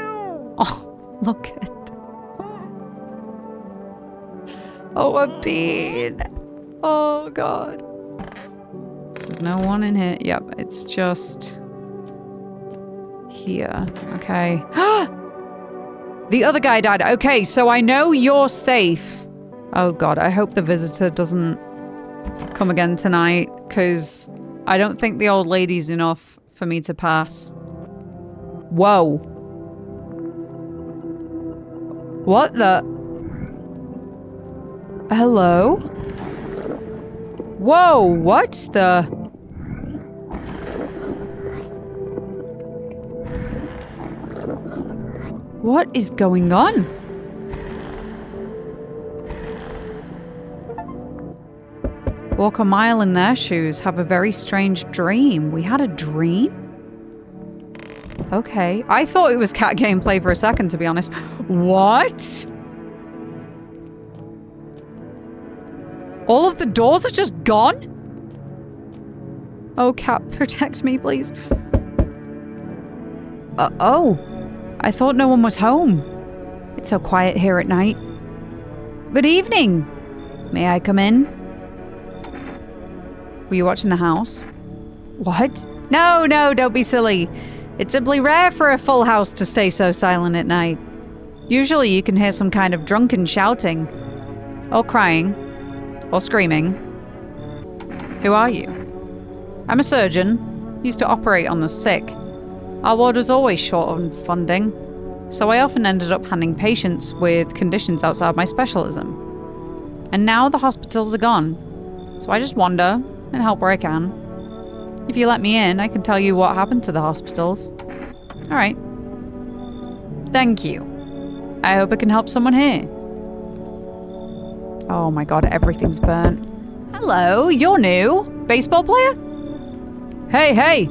Oh, look at. Oh, a bean. Oh god. There's no one in here. Yep, it's just here. Okay. The other guy died. Okay, so I know you're safe. Oh god, I hope the visitor doesn't come again tonight, because I don't think the old lady's enough for me to pass. Whoa. What the? Hello? Whoa, what the? What is going on? Walk a mile in their shoes, have a very strange dream. We had a dream? Okay. I thought it was cat gameplay for a second, to be honest. What? All of the doors are just gone? Oh, cat, protect me, please. Oh. I thought no one was home. It's so quiet here at night. Good evening. May I come in? Were you watching the house? What? No, don't be silly. It's simply rare for a full house to stay so silent at night. Usually you can hear some kind of drunken shouting, or crying, or screaming. Who are you? I'm a surgeon. Used to operate on the sick. Our ward was always short on funding, so I often ended up handling patients with conditions outside my specialism. And now the hospitals are gone, so I just wander and help where I can. If you let me in, I can tell you what happened to the hospitals. Alright. Thank you. I hope I can help someone here. Oh my god, everything's burnt. Hello, you're new. Baseball player? Hey!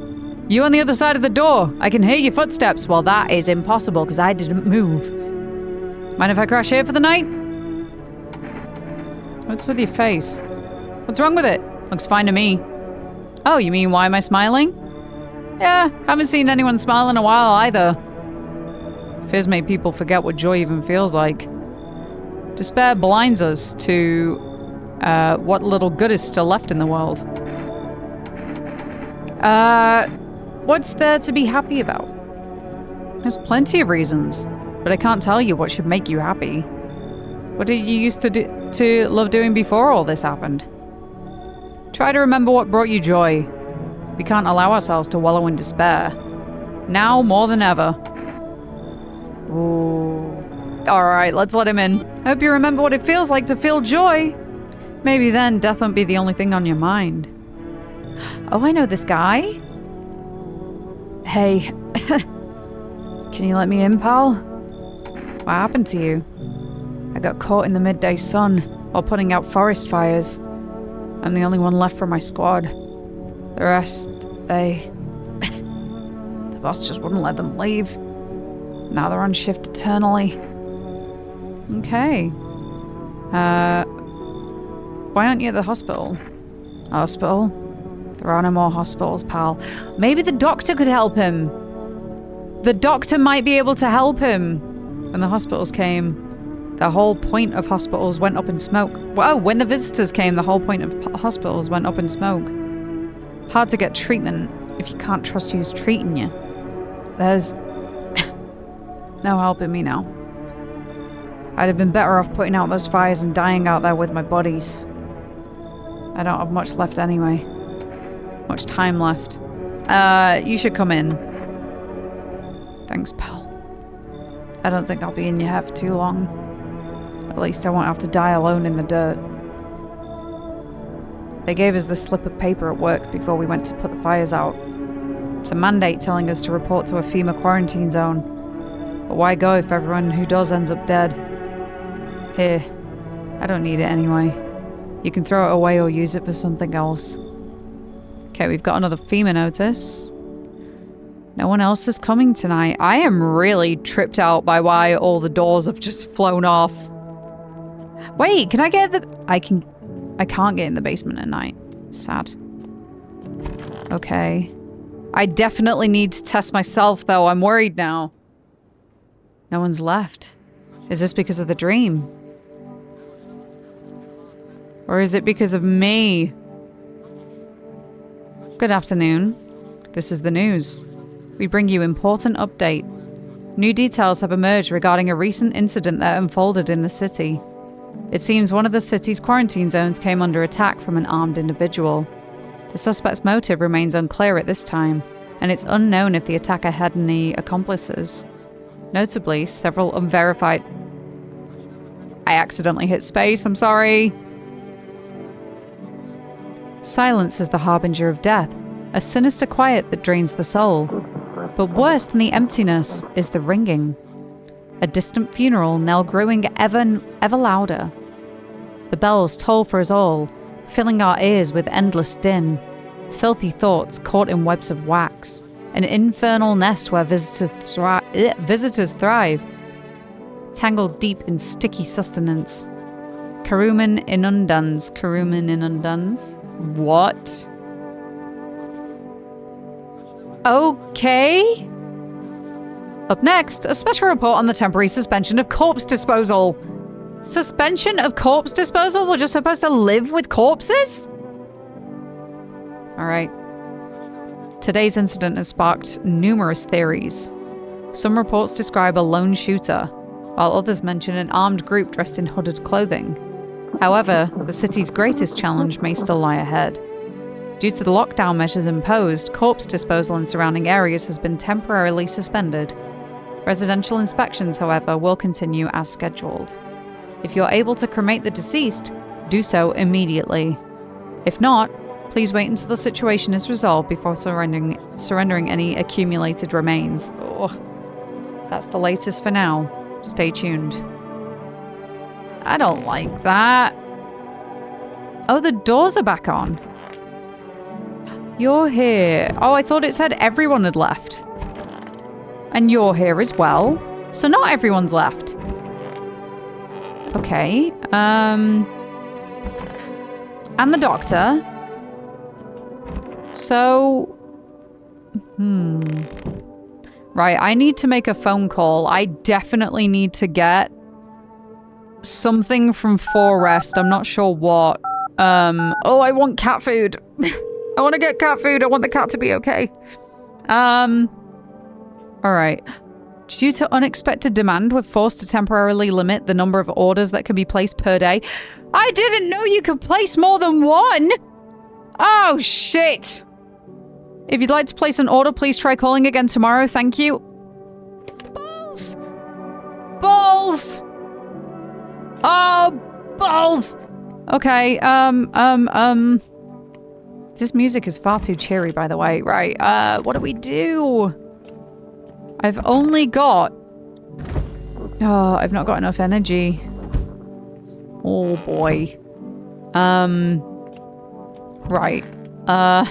You on the other side of the door. I can hear your footsteps. Well, that is impossible because I didn't move. Mind if I crash here for the night? What's with your face? What's wrong with it? Looks fine to me. Oh, you mean why am I smiling? Yeah, haven't seen anyone smile in a while either. Fears make people forget what joy even feels like. Despair blinds us to what little good is still left in the world. What's there to be happy about? There's plenty of reasons, but I can't tell you what should make you happy. What did you used to love doing before all this happened? Try to remember what brought you joy. We can't allow ourselves to wallow in despair. Now more than ever. Ooh. Alright, let's let him in. Hope you remember what it feels like to feel joy. Maybe then death won't be the only thing on your mind. Oh, I know this guy. Hey. Can you let me in, pal? What happened to you? I got caught in the midday sun while putting out forest fires. I'm the only one left from my squad. The rest, they... the boss just wouldn't let them leave. Now they're on shift eternally. Okay. Why aren't you at the hospital? Hospital? There are no more hospitals, pal. Maybe the doctor could help him. The doctor might be able to help him. When the hospitals came, the whole point of hospitals went up in smoke. Whoa, when the visitors came, the whole point of hospitals went up in smoke. Hard to get treatment if you can't trust who's treating you. There's no helping me now. I'd have been better off putting out those fires and dying out there with my buddies. I don't have much left anyway. Much time left. You should come in. Thanks, pal. I don't think I'll be in your head for too long. At least I won't have to die alone in the dirt. They gave us this slip of paper at work before we went to put the fires out. It's a mandate telling us to report to a FEMA quarantine zone. But why go if everyone who does ends up dead? Here. I don't need it anyway. You can throw it away or use it for something else. Okay, we've got another FEMA notice. No one else is coming tonight. I am really tripped out by why all the doors have just flown off. Wait, can I get the... I can't get in the basement at night. Sad. Okay. I definitely need to test myself, though. I'm worried now. No one's left. Is this because of the dream? Or is it because of me? Good afternoon. This is the news. We bring you important update. New details have emerged regarding a recent incident that unfolded in the city. It seems one of the city's quarantine zones came under attack from an armed individual. The suspect's motive remains unclear at this time, and it's unknown if the attacker had any accomplices. Notably, several unverified... I accidentally hit space, I'm sorry. Silence is the harbinger of death, a sinister quiet that drains the soul. But worse than the emptiness is the ringing. A distant funeral knell growing ever louder. The bells toll for us all, filling our ears with endless din. Filthy thoughts caught in webs of wax. An infernal nest where visitors thrive. Tangled deep in sticky sustenance. Carumen inundans. Carumen inundans? What? Okay. Up next, a special report on the temporary suspension of corpse disposal. Suspension of corpse disposal? We're just supposed to live with corpses? Alright. Today's incident has sparked numerous theories. Some reports describe a lone shooter, while others mention an armed group dressed in hooded clothing. However, the city's greatest challenge may still lie ahead. Due to the lockdown measures imposed, corpse disposal in surrounding areas has been temporarily suspended. Residential inspections, however, will continue as scheduled. If you're able to cremate the deceased, do so immediately. If not, please wait until the situation is resolved before surrendering any accumulated remains. Oh, that's the latest for now. Stay tuned. I don't like that. Oh, the doors are back on. You're here. Oh, I thought it said everyone had left. And you're here as well. So not everyone's left. Okay. And the doctor. So... Right, I need to make a phone call. I definitely need to get something from Forest. I'm not sure what. Oh, I want cat food. I want to get cat food. I want the cat to be okay. All right. Due to unexpected demand, we're forced to temporarily limit the number of orders that can be placed per day. I didn't know you could place more than one. Oh, shit. If you'd like to place an order, please try calling again tomorrow. Thank you. Balls. Balls. Oh, balls. Okay, this music is far too cheery, by the way. Right, what do we do? I've only got... Oh, I've not got enough energy. Oh, boy. Right. Oh,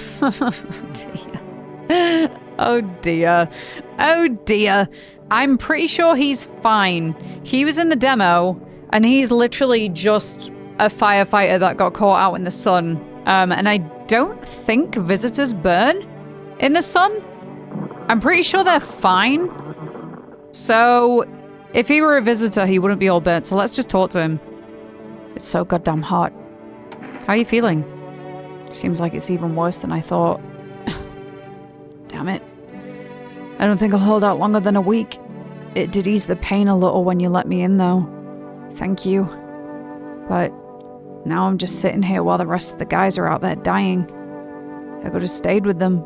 dear. Oh, dear. Oh, dear. I'm pretty sure he's fine. He was in the demo, and he's literally just a firefighter that got caught out in the sun. And I don't think visitors burn in the sun. I'm pretty sure they're fine. So if he were a visitor, he wouldn't be all burnt. So let's just talk to him. It's so goddamn hot. How are you feeling? Seems like it's even worse than I thought. Damn it. I don't think I'll hold out longer than a week. It did ease the pain a little when you let me in, though. Thank you. But now I'm just sitting here while the rest of the guys are out there dying. I could have stayed with them.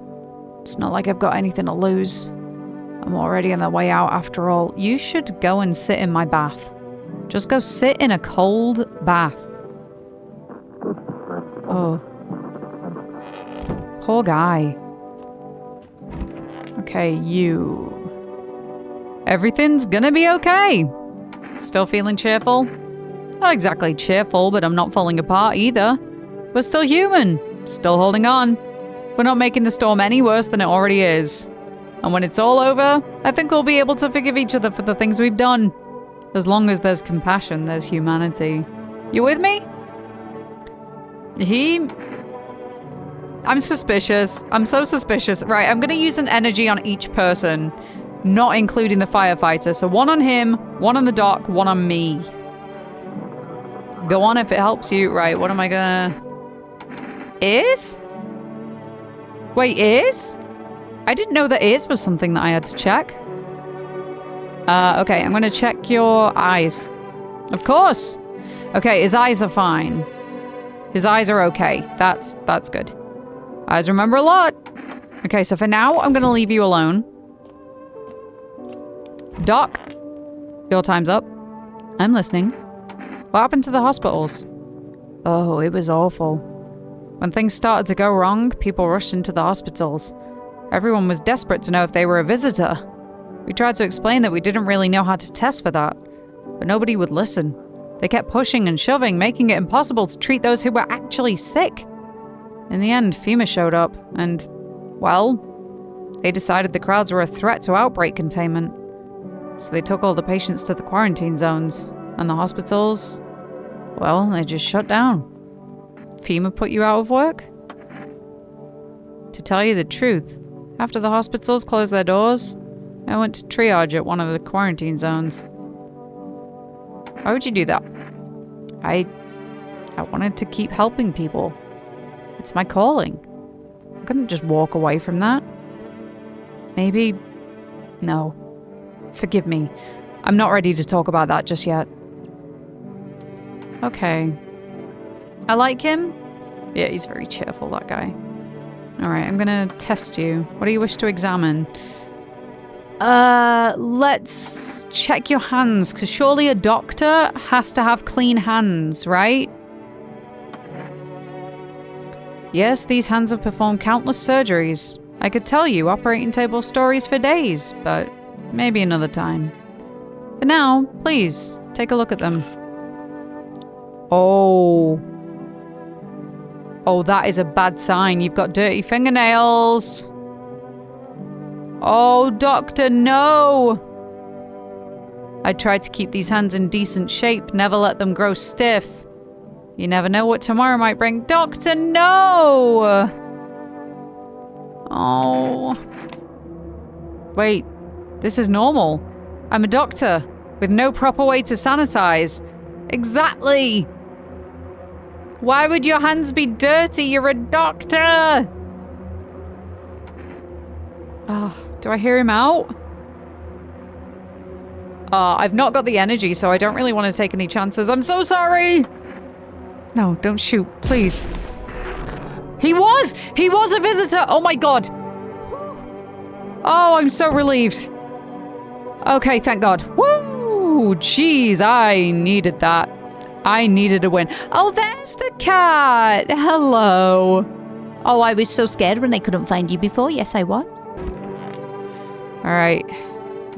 It's not like I've got anything to lose. I'm already on the way out after all. You should go and sit in my bath. Just go sit in a cold bath. Oh. Poor guy. Okay, you. Everything's gonna be okay. Still feeling cheerful? Not exactly cheerful, but I'm not falling apart either. We're still human. Still holding on. We're not making the storm any worse than it already is. And when it's all over, I think we'll be able to forgive each other for the things we've done. As long as there's compassion, there's humanity. You with me? I'm suspicious. I'm so suspicious. Right, I'm gonna use an energy on each person, not including the firefighter. So one on him, one on the doc, one on me. Go on if it helps you. Right, what am I gonna... Ears? Wait, ears? I didn't know that ears was something that I had to check. Okay, I'm gonna check your eyes. Of course. Okay, his eyes are fine. His eyes are okay. That's good. Eyes remember a lot. Okay, so for now, I'm gonna leave you alone. Doc, your time's up. I'm listening. What happened to the hospitals? Oh, it was awful. When things started to go wrong, people rushed into the hospitals. Everyone was desperate to know if they were a visitor. We tried to explain that we didn't really know how to test for that, but nobody would listen. They kept pushing and shoving, making it impossible to treat those who were actually sick. In the end, FEMA showed up, and, well, they decided the crowds were a threat to outbreak containment. So they took all the patients to the quarantine zones, and the hospitals, well, they just shut down. FEMA put you out of work? To tell you the truth, after the hospitals closed their doors, I went to triage at one of the quarantine zones. Why would you do that? I wanted to keep helping people. It's my calling. I couldn't just walk away from that. Maybe... No. Forgive me. I'm not ready to talk about that just yet. Okay. I like him. Yeah, he's very cheerful, that guy. Alright, I'm gonna test you. What do you wish to examine? Let's check your hands, because surely a doctor has to have clean hands, right? Yes, these hands have performed countless surgeries. I could tell you operating table stories for days, but maybe another time. For now, please, take a look at them. Oh. Oh, that is a bad sign. You've got dirty fingernails. Oh, doctor, no! I tried to keep these hands in decent shape, never let them grow stiff. You never know what tomorrow might bring. Doctor, no! Oh. Wait, this is normal. I'm a doctor, with no proper way to sanitize. Exactly. Why would your hands be dirty? You're a doctor. Oh, do I hear him out? I've not got the energy, so I don't really want to take any chances. I'm so sorry. No, don't shoot, please. He was a visitor. Oh my God. Oh, I'm so relieved. Okay, thank God. Woo! Jeez, I needed that. I needed a win. Oh, there's the cat. Hello. Oh, I was so scared when I couldn't find you before. Yes, I was. All right.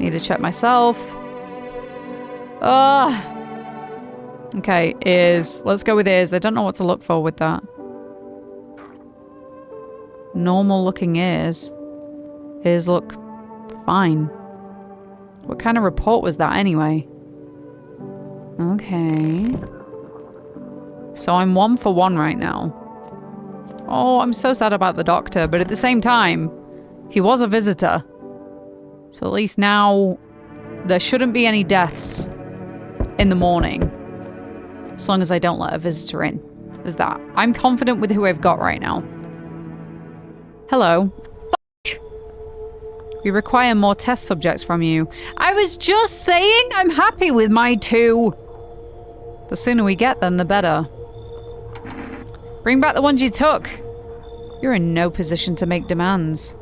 Need to check myself. Okay, ears. Let's go with ears. I don't know what to look for with that. Normal looking ears. Ears look fine. What kind of report was that anyway? Okay. So I'm 1 for 1 right now. Oh, I'm so sad about the doctor, but at the same time, he was a visitor. So at least now there shouldn't be any deaths in the morning. As long as I don't let a visitor in. There's that. I'm confident with who I've got right now. Hello. We require more test subjects from you. I was just saying I'm happy with my 2. The sooner we get them, the better. Bring back the ones you took. You're in no position to make demands.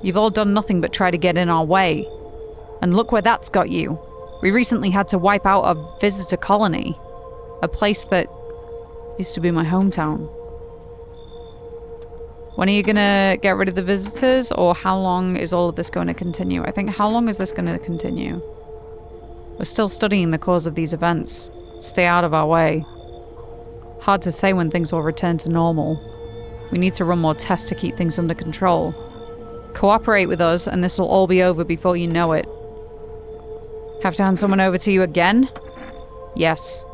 You've all done nothing but try to get in our way. And look where that's got you. We recently had to wipe out a visitor colony. A place that used to be my hometown. When are you gonna get rid of the visitors, or how long is all of this going to continue? I think, how long is this going to continue? We're still studying the cause of these events. Stay out of our way. Hard to say when things will return to normal. We need to run more tests to keep things under control. Cooperate with us, and this will all be over before you know it. Have to hand someone over to you again? Yes.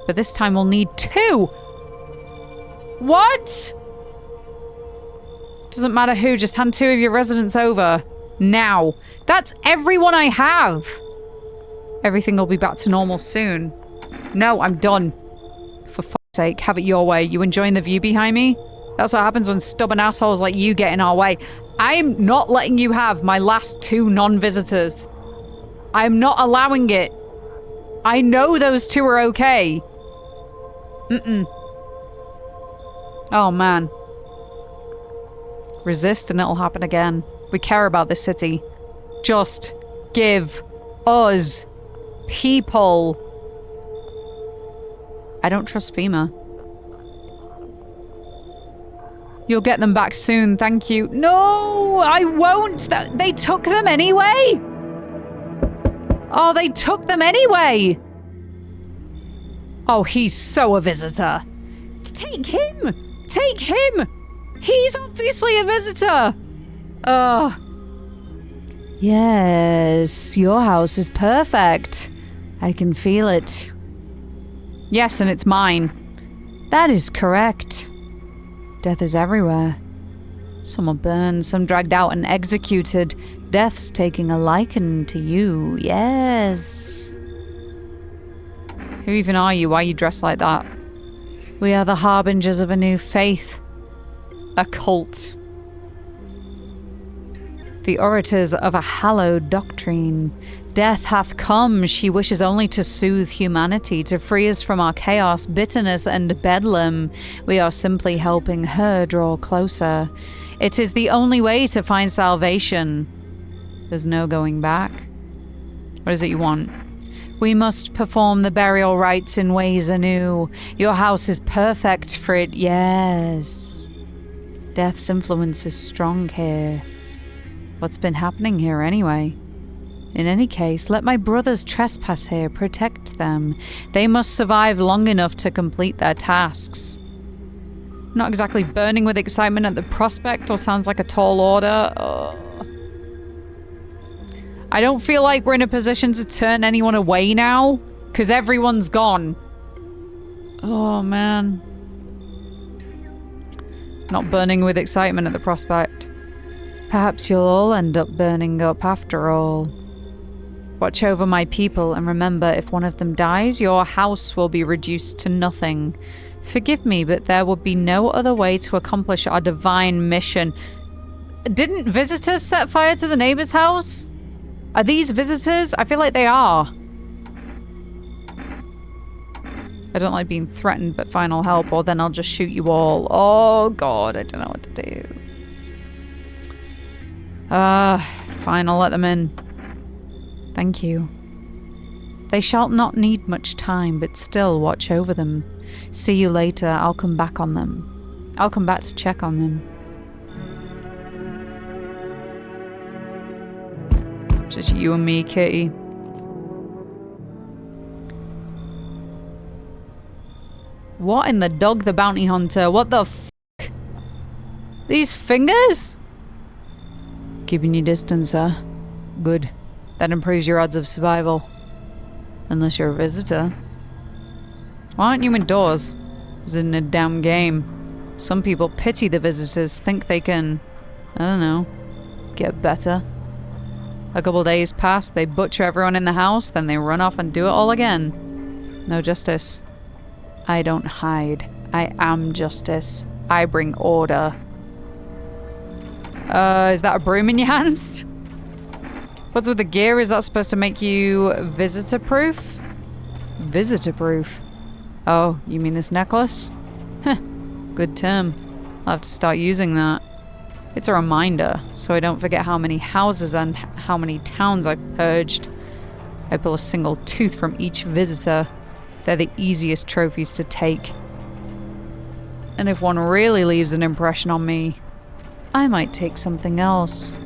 But this time we'll need 2! What? Doesn't matter who, just hand 2 of your residents over. Now. That's everyone I have! Everything will be back to normal soon. No, I'm done. For fuck's sake, have it your way. You enjoying the view behind me? That's what happens when stubborn assholes like you get in our way. I'm not letting you have my last 2 non-visitors. I'm not allowing it. I know those 2 are okay. Oh, man. Resist and it'll happen again. We care about this city. Just give us people. I don't trust FEMA. You'll get them back soon, thank you. No, I won't. They took them anyway? Oh, they took them anyway. Oh, he's so a visitor. Take him. Take him. He's obviously a visitor. Yes, your house is perfect. I can feel it. Yes, and it's mine. That is correct. Death is everywhere. Some are burned, some dragged out and executed. Death's taking a liking to you, yes. Who even are you? Why are you dressed like that? We are the harbingers of a new faith. A cult. The orators of a hallowed doctrine. Death hath come. She wishes only to soothe humanity, to free us from our chaos, bitterness, and bedlam. We are simply helping her draw closer. It is the only way to find salvation. There's no going back. What is it you want? We must perform the burial rites in ways anew. Your house is perfect for it, yes. Death's influence is strong here. What's been happening here anyway? In any case, let my brothers trespass here, protect them. They must survive long enough to complete their tasks. Not exactly burning with excitement at the prospect, or sounds like a tall order. I don't feel like we're in a position to turn anyone away now, because everyone's gone. Oh, man. Not burning with excitement at the prospect. Perhaps you'll all end up burning up after all. Watch over my people, and remember, if one of them dies, your house will be reduced to nothing. Forgive me, but there would be no other way to accomplish our divine mission. Didn't visitors set fire to the neighbor's house? Are these visitors? I feel like they are. I don't like being threatened, but fine, I'll help, or then I'll just shoot you all. Oh, God, I don't know what to do. Fine, I'll let them in. Thank you. They shall not need much time, but still watch over them. See you later. I'll come back on them. I'll come back to check on them. Just you and me, kitty. What in the dog, the bounty hunter? What the f***? These fingers? Keeping your distance, huh? Good. That improves your odds of survival. Unless you're a visitor. Why aren't you indoors? Is it in a damn game? Some people pity the visitors, think they can, I don't know, get better. A couple days pass, they butcher everyone in the house, then they run off and do it all again. No justice. I don't hide. I am justice. I bring order. Is that a broom in your hands? What's with the gear? Is that supposed to make you visitor-proof? Visitor-proof? Oh, you mean this necklace? Heh, good term. I'll have to start using that. It's a reminder, so I don't forget how many houses and how many towns I've purged. I pull a single tooth from each visitor. They're the easiest trophies to take. And if one really leaves an impression on me, I might take something else.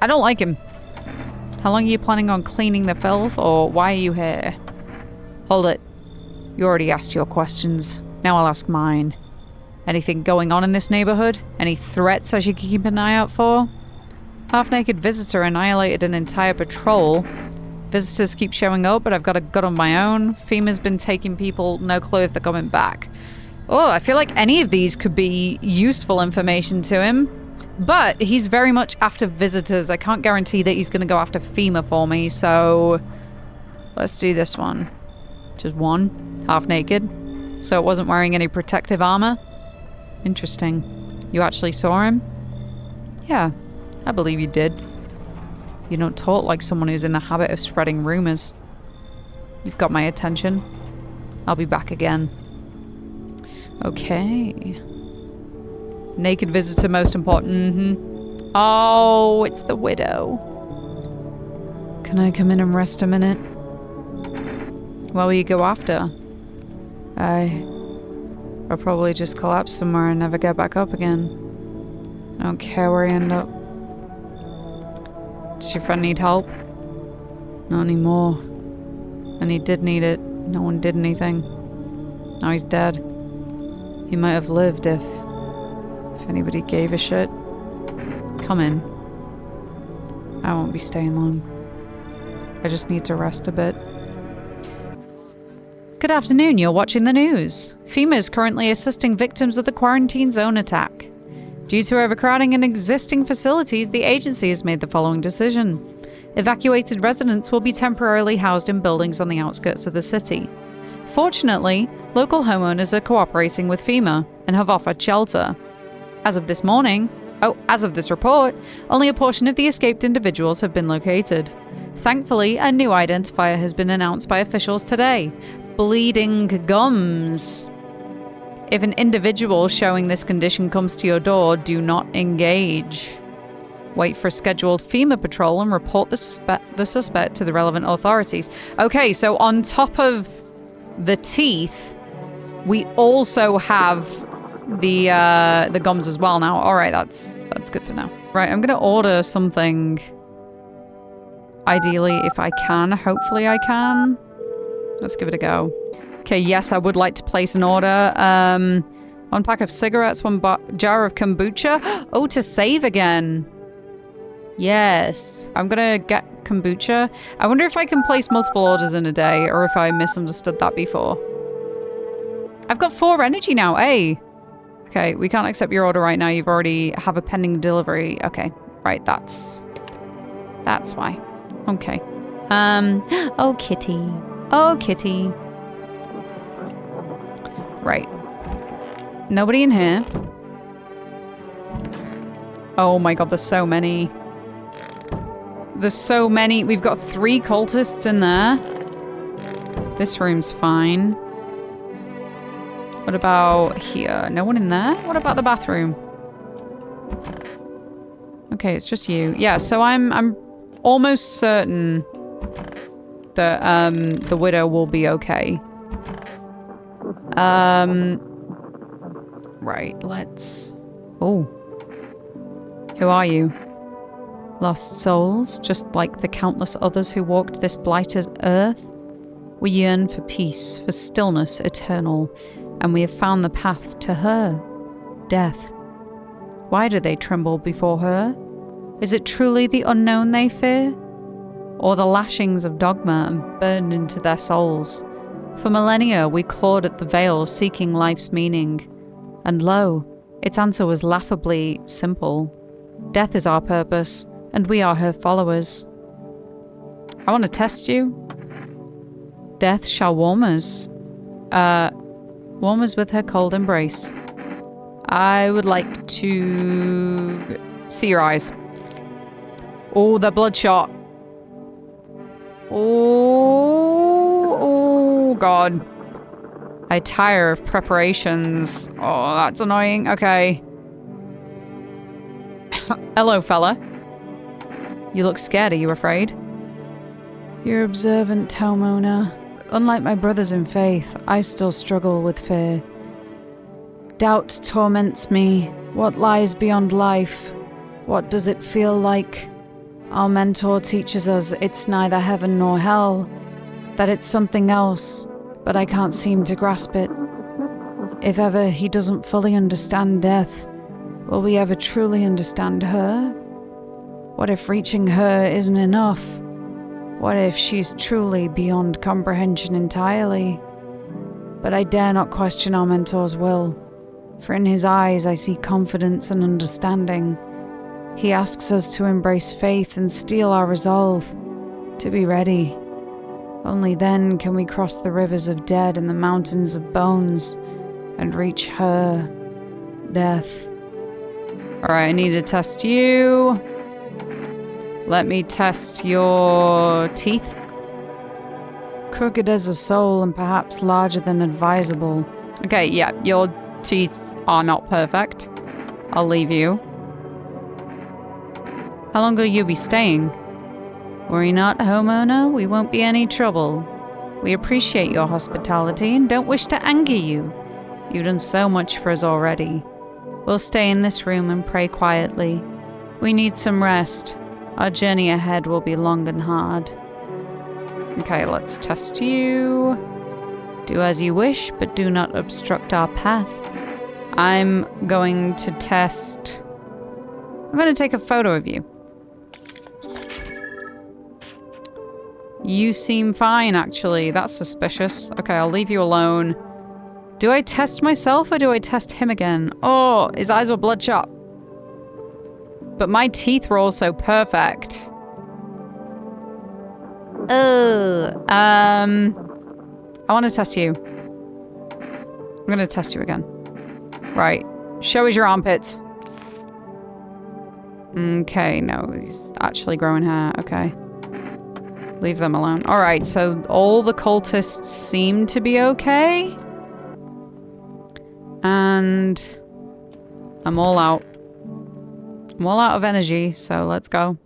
I don't like him. How long are you planning on cleaning the filth, or why are you here? Hold it. You already asked your questions. Now I'll ask mine. Anything going on in this neighborhood? Any threats I should keep an eye out for? Half-naked visitor annihilated an entire patrol. Visitors keep showing up, but I've got a gut on my own. FEMA's been taking people, no clue if they're coming back. Oh, I feel like any of these could be useful information to him. But he's very much after visitors. I can't guarantee that he's going to go after FEMA for me, so let's do this one. Just one, half naked. So it wasn't wearing any protective armor. Interesting. You actually saw him? Yeah, I believe you did. You don't talk like someone who's in the habit of spreading rumors. You've got my attention. I'll be back again. Okay. Naked visitor most important. Oh, it's the widow. Can I come in and rest a minute? Where will you go after? I'll probably just collapse somewhere and never get back up again. I don't care where I end up. Does your friend need help? Not anymore. And he did need it. No one did anything. Now he's dead. He might have lived if anybody gave a shit. Come in. I won't be staying long. I just need to rest a bit. Good afternoon, you're watching the news. FEMA is currently assisting victims of the quarantine zone attack. Due to overcrowding in existing facilities, the agency has made the following decision. Evacuated residents will be temporarily housed in buildings on the outskirts of the city. Fortunately, local homeowners are cooperating with FEMA and have offered shelter. As of this report, only a portion of the escaped individuals have been located. Thankfully, a new identifier has been announced by officials today. Bleeding gums. If an individual showing this condition comes to your door, do not engage. Wait for a scheduled FEMA patrol and report the suspect to the relevant authorities. Okay, so on top of the teeth, we also have the gums as well now. All right, that's good to know. Right, I'm gonna order something. Ideally, if I can. Hopefully I can. Let's give it a go. Okay, yes, I would like to place an order. 1 pack of cigarettes, 1 jar of kombucha. Oh, to save again. Yes. I'm gonna get kombucha. I wonder if I can place multiple orders in a day, or if I misunderstood that before. I've got 4 energy now, hey. Okay, we can't accept your order right now. You've already have a pending delivery. Okay, right, that's That's why. Okay. Oh, kitty. Oh, kitty. Right. Nobody in here. Oh my god, there's so many. There's so many. We've got 3 cultists in there. This room's fine. What about here? No one in there? What about the bathroom? Okay, it's just you. Yeah, so I'm almost certain that the widow will be okay. Right, let's... Oh. Who are you? Lost souls, just like the countless others who walked this blighted earth? We yearn for peace, for stillness eternal, and we have found the path to her, death. Why do they tremble before her? Is it truly the unknown they fear? Or the lashings of dogma burned into their souls? For millennia we clawed at the veil seeking life's meaning, and lo, its answer was laughably simple. Death is our purpose, and we are her followers. I want to test you. Death shall warm us. Warm us with her cold embrace. I would like to see your eyes. Oh, they're bloodshot. Oh, God. I tire of preparations. Oh, that's annoying. Okay. Hello, fella. You look scared. Are you afraid? You're observant, Talmona. Unlike my brothers in faith, I still struggle with fear. Doubt torments me. What lies beyond life? What does it feel like? Our mentor teaches us it's neither heaven nor hell, that it's something else, but I can't seem to grasp it. If ever he doesn't fully understand death, will we ever truly understand her? What if reaching her isn't enough? What if she's truly beyond comprehension entirely? But I dare not question our mentor's will, for in his eyes I see confidence and understanding. He asks us to embrace faith and steel our resolve, to be ready. Only then can we cross the rivers of dead and the mountains of bones and reach her, death. Alright, I need to test you. Let me test your teeth. Crooked as a soul and perhaps larger than advisable. Okay, yeah, your teeth are not perfect. I'll leave you. How long will you be staying? Worry not, homeowner, we won't be any trouble. We appreciate your hospitality and don't wish to anger you. You've done so much for us already. We'll stay in this room and pray quietly. We need some rest. Our journey ahead will be long and hard. Okay, let's test you. Do as you wish, but do not obstruct our path. I'm going to test... I'm going to take a photo of you. You seem fine, actually. That's suspicious. Okay, I'll leave you alone. Do I test myself or do I test him again? Oh, his eyes were bloodshot. But my teeth were also perfect. Oh. I want to test you. I'm going to test you again. Right. Show us your armpits. Okay, no, he's actually growing hair. Okay. Leave them alone. Alright, so all the cultists seem to be okay. And I'm all out. I'm all out of energy, so let's go.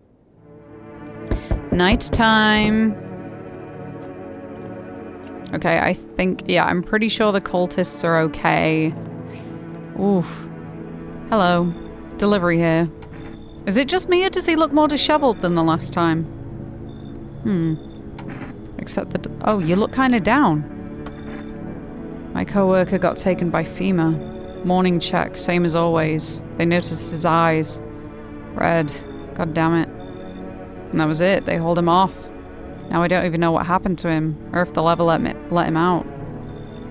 Nighttime. Okay, I think, yeah, I'm pretty sure the cultists are okay. Oof. Hello. Delivery here. Is it just me or does he look more disheveled than the last time? Except that... Oh, you look kind of down. My co-worker got taken by FEMA. Morning check, same as always. They noticed his eyes. Red. God damn it. And that was it. They hauled him off. Now I don't even know what happened to him, or if they'll ever let him out.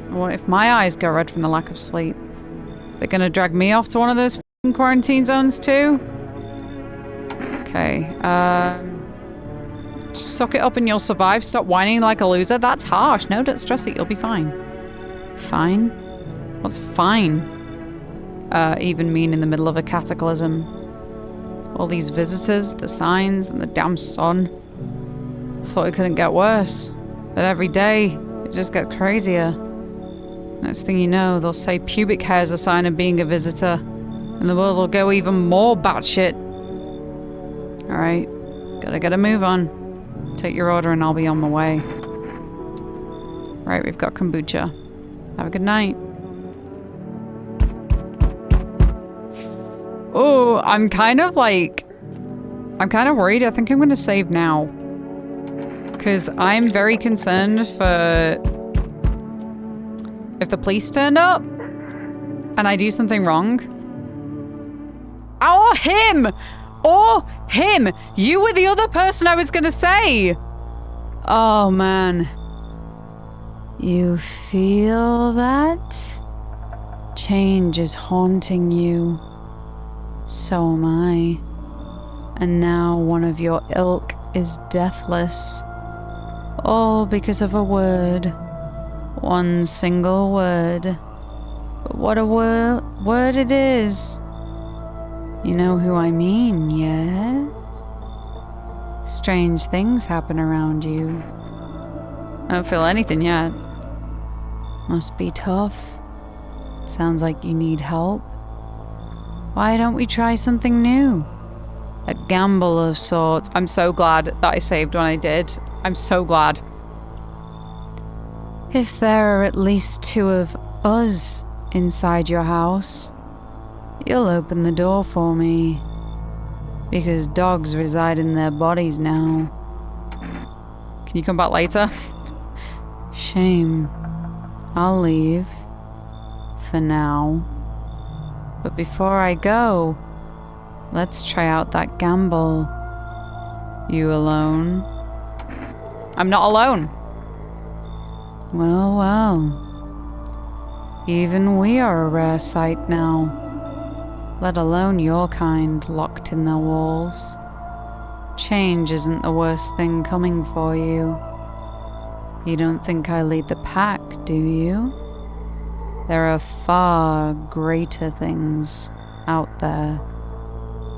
What if my eyes go red from the lack of sleep? They're gonna drag me off to one of those f***ing quarantine zones too? Okay, Suck it up and you'll survive. Stop whining like a loser. That's harsh. No, don't stress it. You'll be fine. Fine? What's fine? Even mean in the middle of a cataclysm. All these visitors, the signs, and the damn sun. Thought it couldn't get worse. But every day, it just gets crazier. Next thing you know, they'll say pubic hair is a sign of being a visitor. And the world will go even more batshit. Alright, gotta get a move on. Take your order and I'll be on my way. Right, we've got kombucha. Have a good night. Oh, I'm kind of worried. I think I'm gonna save now. Because I'm very concerned for if the police turned up and I do something wrong. Or him! Or him! You were the other person I was gonna say! Oh, man. You feel that? Change is haunting you. So am I. And now one of your ilk is deathless. All because of a word. One single word. But what a word it is. You know who I mean, yes? Strange things happen around you. I don't feel anything yet. Must be tough. Sounds like you need help. Why don't we try something new? A gamble of sorts. I'm so glad that I saved when I did. I'm so glad. If there are at least 2 of us inside your house, you'll open the door for me. Because dogs reside in their bodies now. Can you come back later? Shame. I'll leave. For now. But before I go, let's try out that gamble. You alone? I'm not alone. Well, well. Even we are a rare sight now. Let alone your kind locked in their walls. Change isn't the worst thing coming for you. You don't think I lead the pack, do you? There are far greater things out there.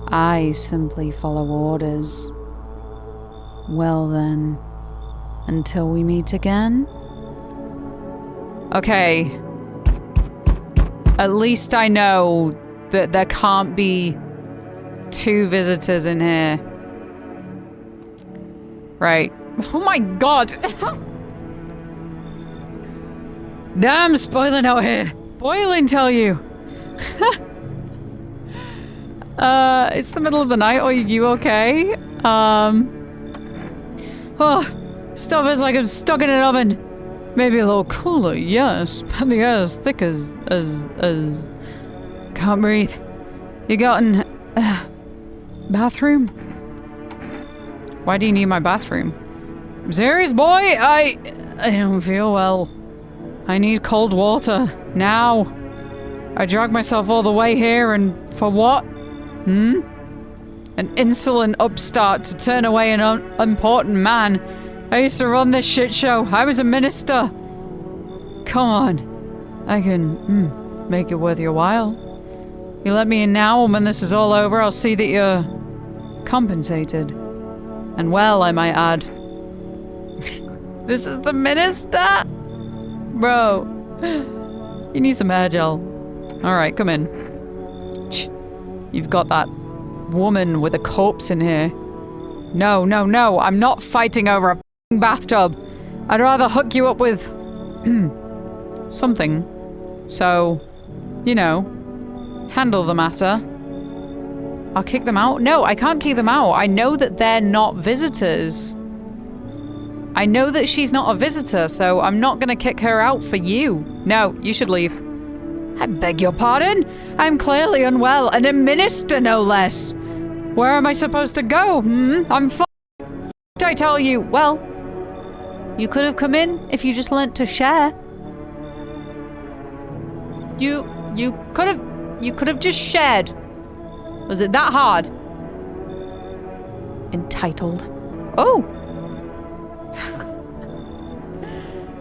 I simply follow orders. Well then, until we meet again? Okay. At least I know that there can't be 2 visitors in here. Right. Oh my god! Damn, spoiling out here. Boiling, tell you. It's the middle of the night. Are you okay? Oh, stuff is like I'm stuck in an oven. Maybe a little cooler, yes. But the air is thick as can't breathe. You got an bathroom? Why do you need my bathroom? I'm serious, boy. I don't feel well. I need cold water now. I dragged myself all the way here, and for what? An insolent upstart to turn away an unimportant man. I used to run this shit show. I was a minister. Come on. I can make it worth your while. You let me in now, and when this is all over, I'll see that you're compensated. And well, I might add. This is the minister? Bro. You need some hair gel. Alright, come in. You've got that woman with a corpse in here. No, no, no. I'm not fighting over a bathtub. I'd rather hook you up with something. So, you know, handle the matter. I'll kick them out? No, I can't kick them out. I know that they're not visitors. I know that she's not a visitor, so I'm not gonna kick her out for you. No, you should leave. I beg your pardon? I'm clearly unwell, and a minister no less. Where am I supposed to go, I'm f***ed, I tell you. Well, you could have come in if you just learnt to share. You could have just shared. Was it that hard? Entitled. Oh,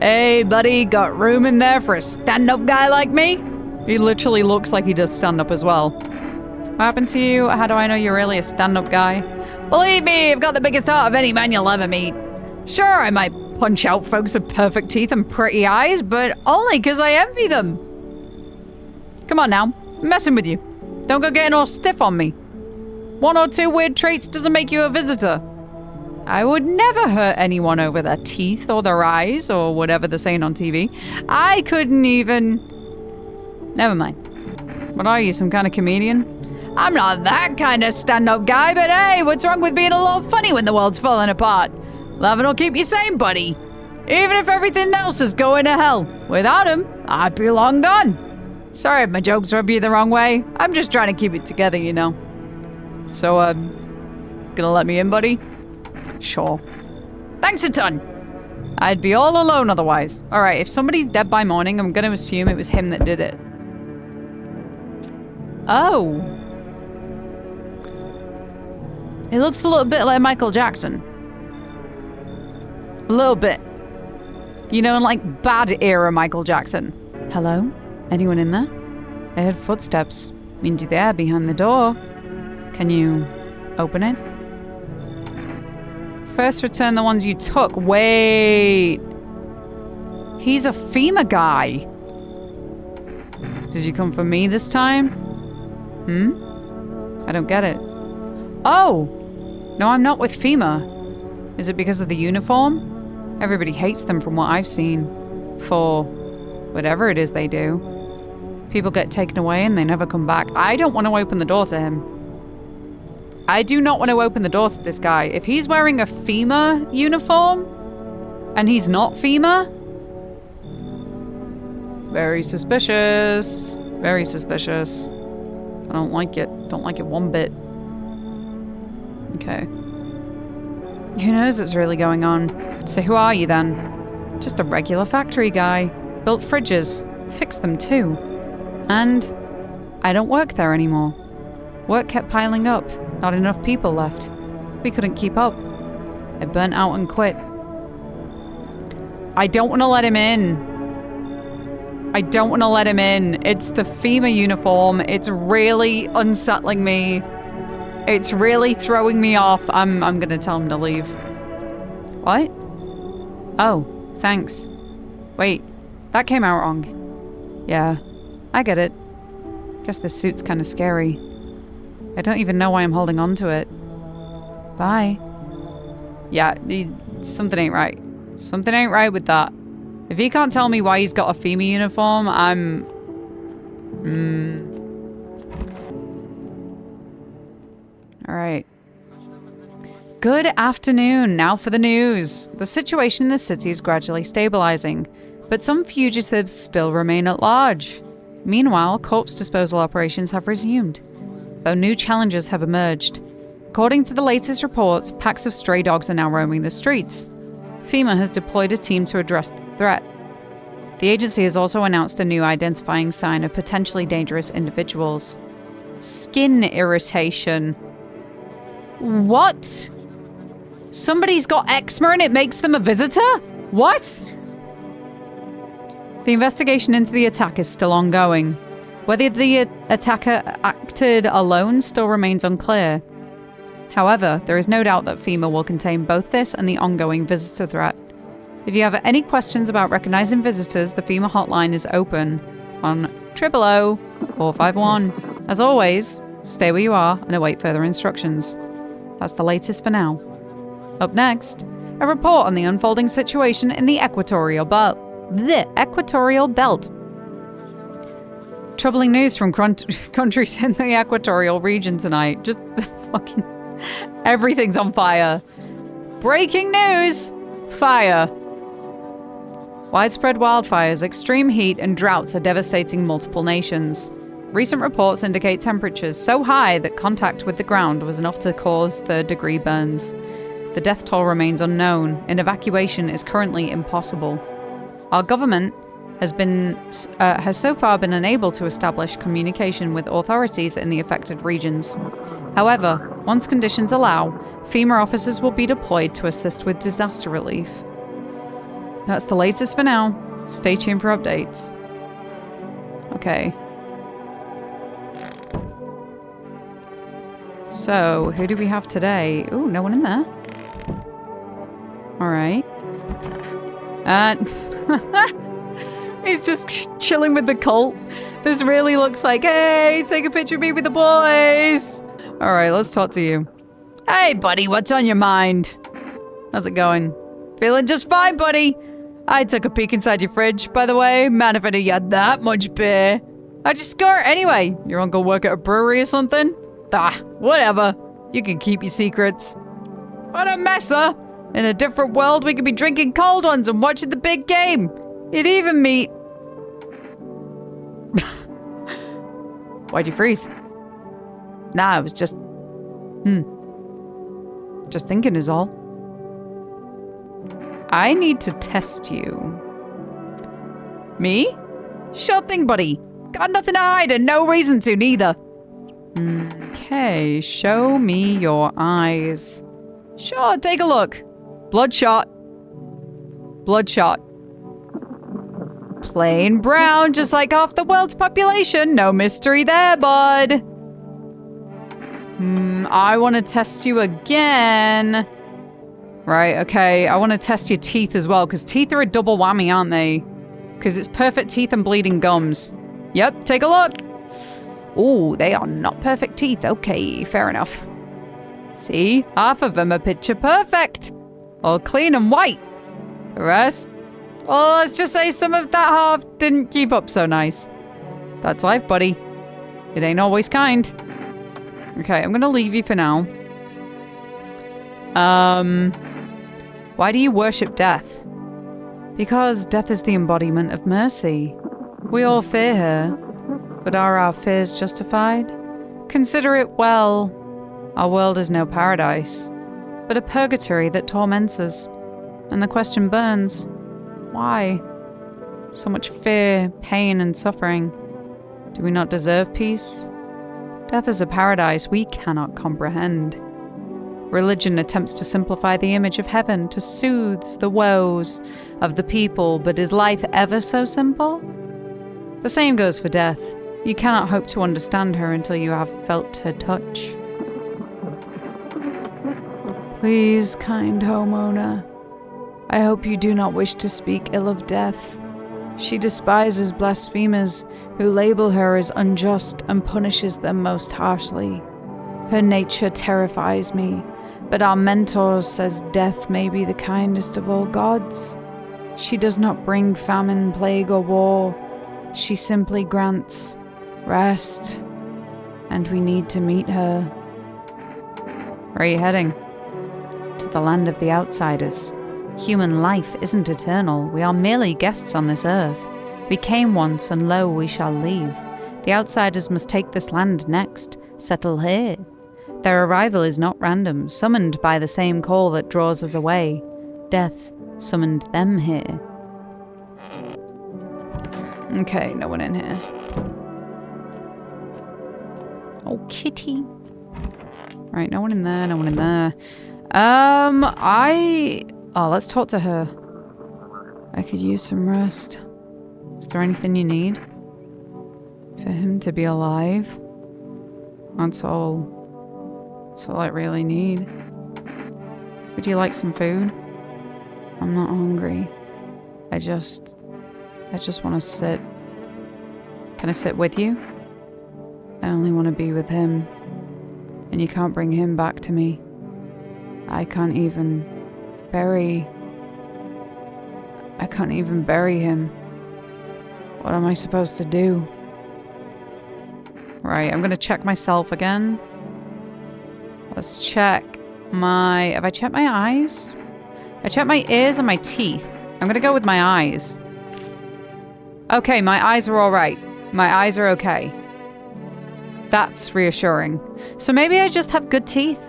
Hey, buddy, got room in there for a stand-up guy like me? He literally looks like he does stand-up as well. What happened to you? How do I know you're really a stand-up guy? Believe me, I've got the biggest heart of any man you'll ever meet. Sure, I might punch out folks with perfect teeth and pretty eyes, but only because I envy them. Come on now, I'm messing with you. Don't go getting all stiff on me. 1 or 2 weird traits doesn't make you a visitor. I would never hurt anyone over their teeth or their eyes or whatever they're saying on TV. I couldn't even... Never mind. What are you, some kind of comedian? I'm not that kind of stand-up guy, but hey, what's wrong with being a little funny when the world's falling apart? Laughing will keep you sane, buddy. Even if everything else is going to hell. Without him, I'd be long gone. Sorry if my jokes rub you the wrong way. I'm just trying to keep it together, you know. So, gonna let me in, buddy? Sure. Thanks a ton. I'd be all alone otherwise. Alright, if somebody's dead by morning, I'm gonna assume it was him that did it. Oh. It looks a little bit like Michael Jackson. A little bit. You know, like bad era Michael Jackson. Hello? Anyone in there? I heard footsteps. Means you're there behind the door. Can you open it? First return the ones you took. Wait. He's a FEMA guy. Did you come for me this time? I don't get it. Oh! No, I'm not with FEMA. Is it because of the uniform? Everybody hates them from what I've seen. For whatever it is they do. People get taken away and they never come back. I don't want to open the door to him. I do not want to open the door to this guy. If he's wearing a FEMA uniform and he's not FEMA, very suspicious. Very suspicious. I don't like it. Don't like it one bit. Okay. Who knows what's really going on? So who are you then? Just a regular factory guy. Built fridges. Fixed them too. And I don't work there anymore. Work kept piling up. Not enough people left. We couldn't keep up. I burnt out and quit. I don't want to let him in. I don't want to let him in. It's the FEMA uniform. It's really unsettling me. It's really throwing me off. I'm gonna tell him to leave. What? Oh, thanks. Wait, that came out wrong. Yeah, I get it. Guess this suit's kind of scary. I don't even know why I'm holding on to it. Bye. Yeah, something ain't right. Something ain't right with that. If he can't tell me why he's got a FEMA uniform, I'm... Alright. Good afternoon. Now for the news. The situation in the city is gradually stabilizing, but some fugitives still remain at large. Meanwhile, corpse disposal operations have resumed, though new challenges have emerged. According to the latest reports, packs of stray dogs are now roaming the streets. FEMA has deployed a team to address the threat. The agency has also announced a new identifying sign of potentially dangerous individuals. Skin irritation. What? Somebody's got eczema and it makes them a visitor? What? The investigation into the attack is still ongoing. Whether the attacker acted alone still remains unclear. However, there is no doubt that FEMA will contain both this and the ongoing visitor threat. If you have any questions about recognizing visitors, the FEMA hotline is open on 000 451. As always, stay where you are and await further instructions. That's the latest for now. Up next, a report on the unfolding situation in the Equatorial Belt. Troubling news from countries in the Equatorial region tonight. Just the fucking... Everything's on fire. Breaking news! Fire. Widespread wildfires, extreme heat, and droughts are devastating multiple nations. Recent reports indicate temperatures so high that contact with the ground was enough to cause third-degree burns. The death toll remains unknown, and evacuation is currently impossible. Our government has so far been unable to establish communication with authorities in the affected regions. However, once conditions allow, FEMA officers will be deployed to assist with disaster relief. That's the latest for now. Stay tuned for updates. Okay. So, who do we have today? Ooh, no one in there. Alright. And he's just chilling with the cult. This really looks like, hey, take a picture of me with the boys. Alright, let's talk to you. Hey, buddy, what's on your mind? How's it going? Feeling just fine, buddy. I took a peek inside your fridge, by the way. Man, if I knew you had that much beer. How'd you score it anyway? Your uncle work at a brewery or something? Ah, whatever. You can keep your secrets. What a mess, huh? In a different world, we could be drinking cold ones and watching the big game. You'd even meet... Why'd you freeze? Nah, I was just... Just thinking is all. I need to test you. Me? Sure thing, buddy. Got nothing to hide and no reason to, neither. Okay, show me your eyes. Sure, take a look. Bloodshot. Bloodshot. Plain brown, just like half the world's population. No mystery there, bud. I want to test you again. Right, okay. I want to test your teeth as well, because teeth are a double whammy, aren't they? Because it's perfect teeth and bleeding gums. Yep, take a look. Ooh, they are not perfect teeth. Okay, fair enough. See? Half of them are picture perfect. All clean and white. The rest... well, let's just say some of that half didn't keep up so nice. That's life, buddy. It ain't always kind. Okay, I'm gonna leave you for now. Why do you worship death? Because death is the embodiment of mercy. We all fear her. But are our fears justified? Consider it well. Our world is no paradise, but a purgatory that torments us. And the question burns, why? So much fear, pain, and suffering. Do we not deserve peace? Death is a paradise we cannot comprehend. Religion attempts to simplify the image of heaven to soothe the woes of the people, but is life ever so simple? The same goes for death. You cannot hope to understand her until you have felt her touch. Please, kind homeowner, I hope you do not wish to speak ill of death. She despises blasphemers who label her as unjust and punishes them most harshly. Her nature terrifies me, but our mentor says death may be the kindest of all gods. She does not bring famine, plague, or war. She simply grants rest, and we need to meet her. Where are you heading? To the land of the outsiders. Human life isn't eternal. We are merely guests on this earth. We came once, and lo, we shall leave. The outsiders must take this land next, settle here. Their arrival is not random, summoned by the same call that draws us away. Death summoned them here. Okay, no one in here. Oh, kitty. Right, no one in there, no one in there. Oh, let's talk to her. I could use some rest. Is there anything you need? For him to be alive? That's all. That's all I really need. Would you like some food? I'm not hungry. I just want to sit. Can I sit with you? I only want to be with him. And you can't bring him back to me. I can't even bury him. What am I supposed to do? Right, I'm gonna check myself again. Let's check my... Have I checked my eyes? I checked my ears and my teeth. I'm gonna go with my eyes. Okay, my eyes are alright. My eyes are okay. That's reassuring. So maybe I just have good teeth?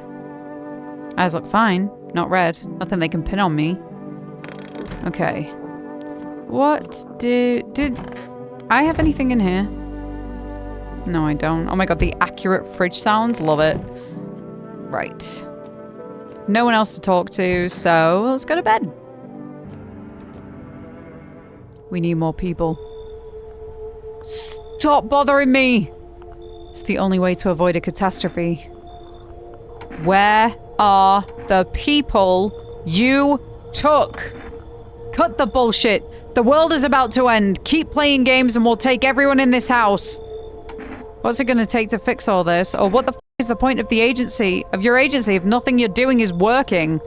Eyes look fine. Not red. Nothing they can pin on me. Okay. What did I have anything in here? No, I don't. Oh my god, the accurate fridge sounds. Love it. Right. No one else to talk to, so let's go to bed. We need more people. Stop bothering me! It's the only way to avoid a catastrophe. Where are the people you took? Cut the bullshit. The world is about to end. Keep playing games and we'll take everyone in this house. What's it gonna take to fix all this? Or what the f is the point of your agency if nothing you're doing is working?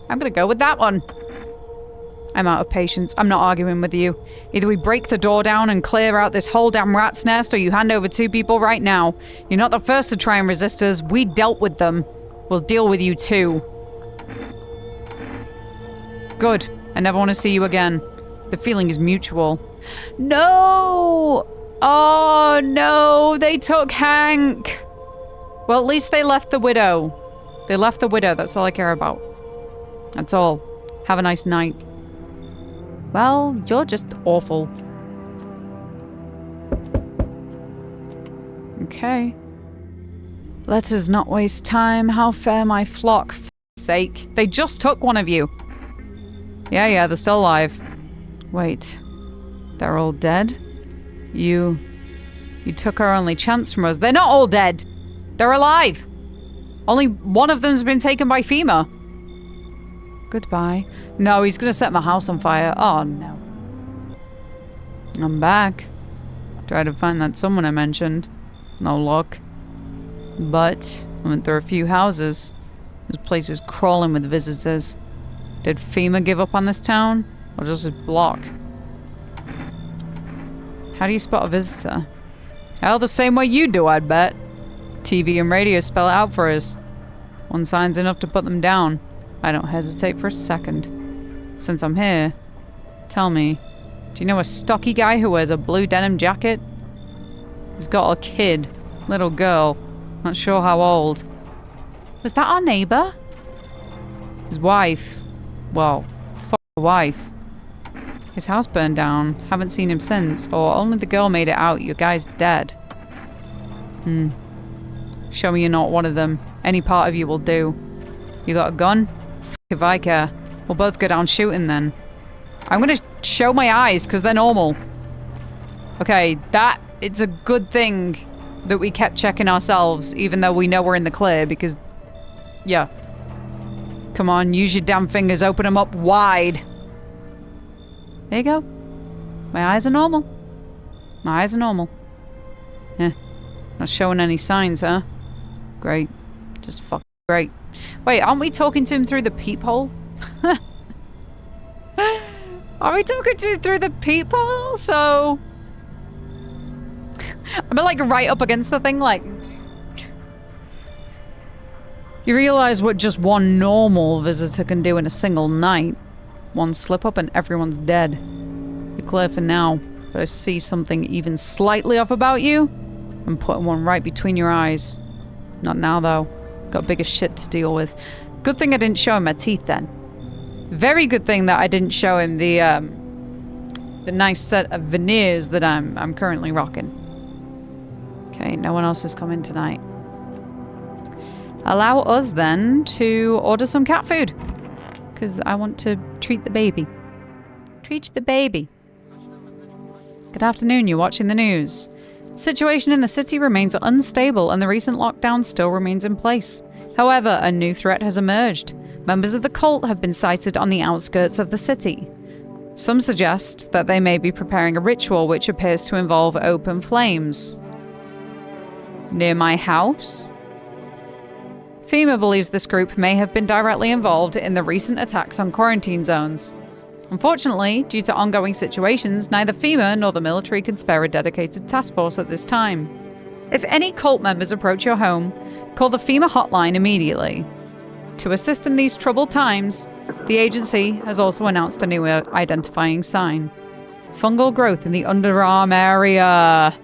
I'm gonna go with that one. I'm out of patience. I'm not arguing with you. Either we break the door down and clear out this whole damn rat's nest, or you hand over 2 people right now. You're not the first to try and resist us. We dealt with them. We'll deal with you too. Good. I never want to see you again. The feeling is mutual. No! Oh no, they took Hank. Well, at least they left the widow. They left the widow. That's all I care about. That's all. Have a nice night. Well, you're just awful. Okay. Let us not waste time. How fair my flock, for sake. They just took one of you. Yeah, they're still alive. Wait. They're all dead? You took our only chance from us. They're not all dead. They're alive. Only one of them's been taken by FEMA. Goodbye. No, he's gonna set my house on fire. Oh, no. I'm back. Tried to find that someone I mentioned. No luck. But I went through a few houses. This place is crawling with visitors. Did FEMA give up on this town? Or just a block? How do you spot a visitor? Hell, the same way you do, I'd bet. TV and radio spell it out for us. One sign's enough to put them down. I don't hesitate for a second. Since I'm here, tell me, do you know a stocky guy who wears a blue denim jacket? He's got a kid. Little girl. Not sure how old. Was that our neighbor? His wife. Well, wife. His house burned down. Haven't seen him since. Or only the girl made it out. Your guy's dead. Show me you're not one of them. Any part of you will do. You got a gun? F if I care. We'll both go down shooting then. I'm gonna show my eyes because they're normal. Okay, it's a good thing that we kept checking ourselves even though we know we're in the clear because... Yeah. Come on, use your damn fingers, open them up wide. There you go. My eyes are normal. My eyes are normal. Yeah. Not showing any signs, huh? Great. Just fucking great. Wait, aren't we talking to him through the peephole? Are we talking to him through the peephole? So... I'm like right up against the thing, like... You realize what just one normal visitor can do in a single night. One slip up and everyone's dead. You're clear for now, but I see something even slightly off about you. I'm putting one right between your eyes. Not now, though. Got bigger shit to deal with. Good thing I didn't show him my teeth then. Very good thing that I didn't show him the nice set of veneers that I'm currently rocking. Okay, no one else is coming tonight. Allow us then to order some cat food. Because I want to treat the baby. Treat the baby. Good afternoon, you're watching the news. Situation in the city remains unstable and the recent lockdown still remains in place. However, a new threat has emerged. Members of the cult have been sighted on the outskirts of the city. Some suggest that they may be preparing a ritual which appears to involve open flames. Near my house? FEMA believes this group may have been directly involved in the recent attacks on quarantine zones. Unfortunately, due to ongoing situations, neither FEMA nor the military can spare a dedicated task force at this time. If any cult members approach your home, call the FEMA hotline immediately. To assist in these troubled times, the agency has also announced a new identifying sign. Fungal growth in the underarm area.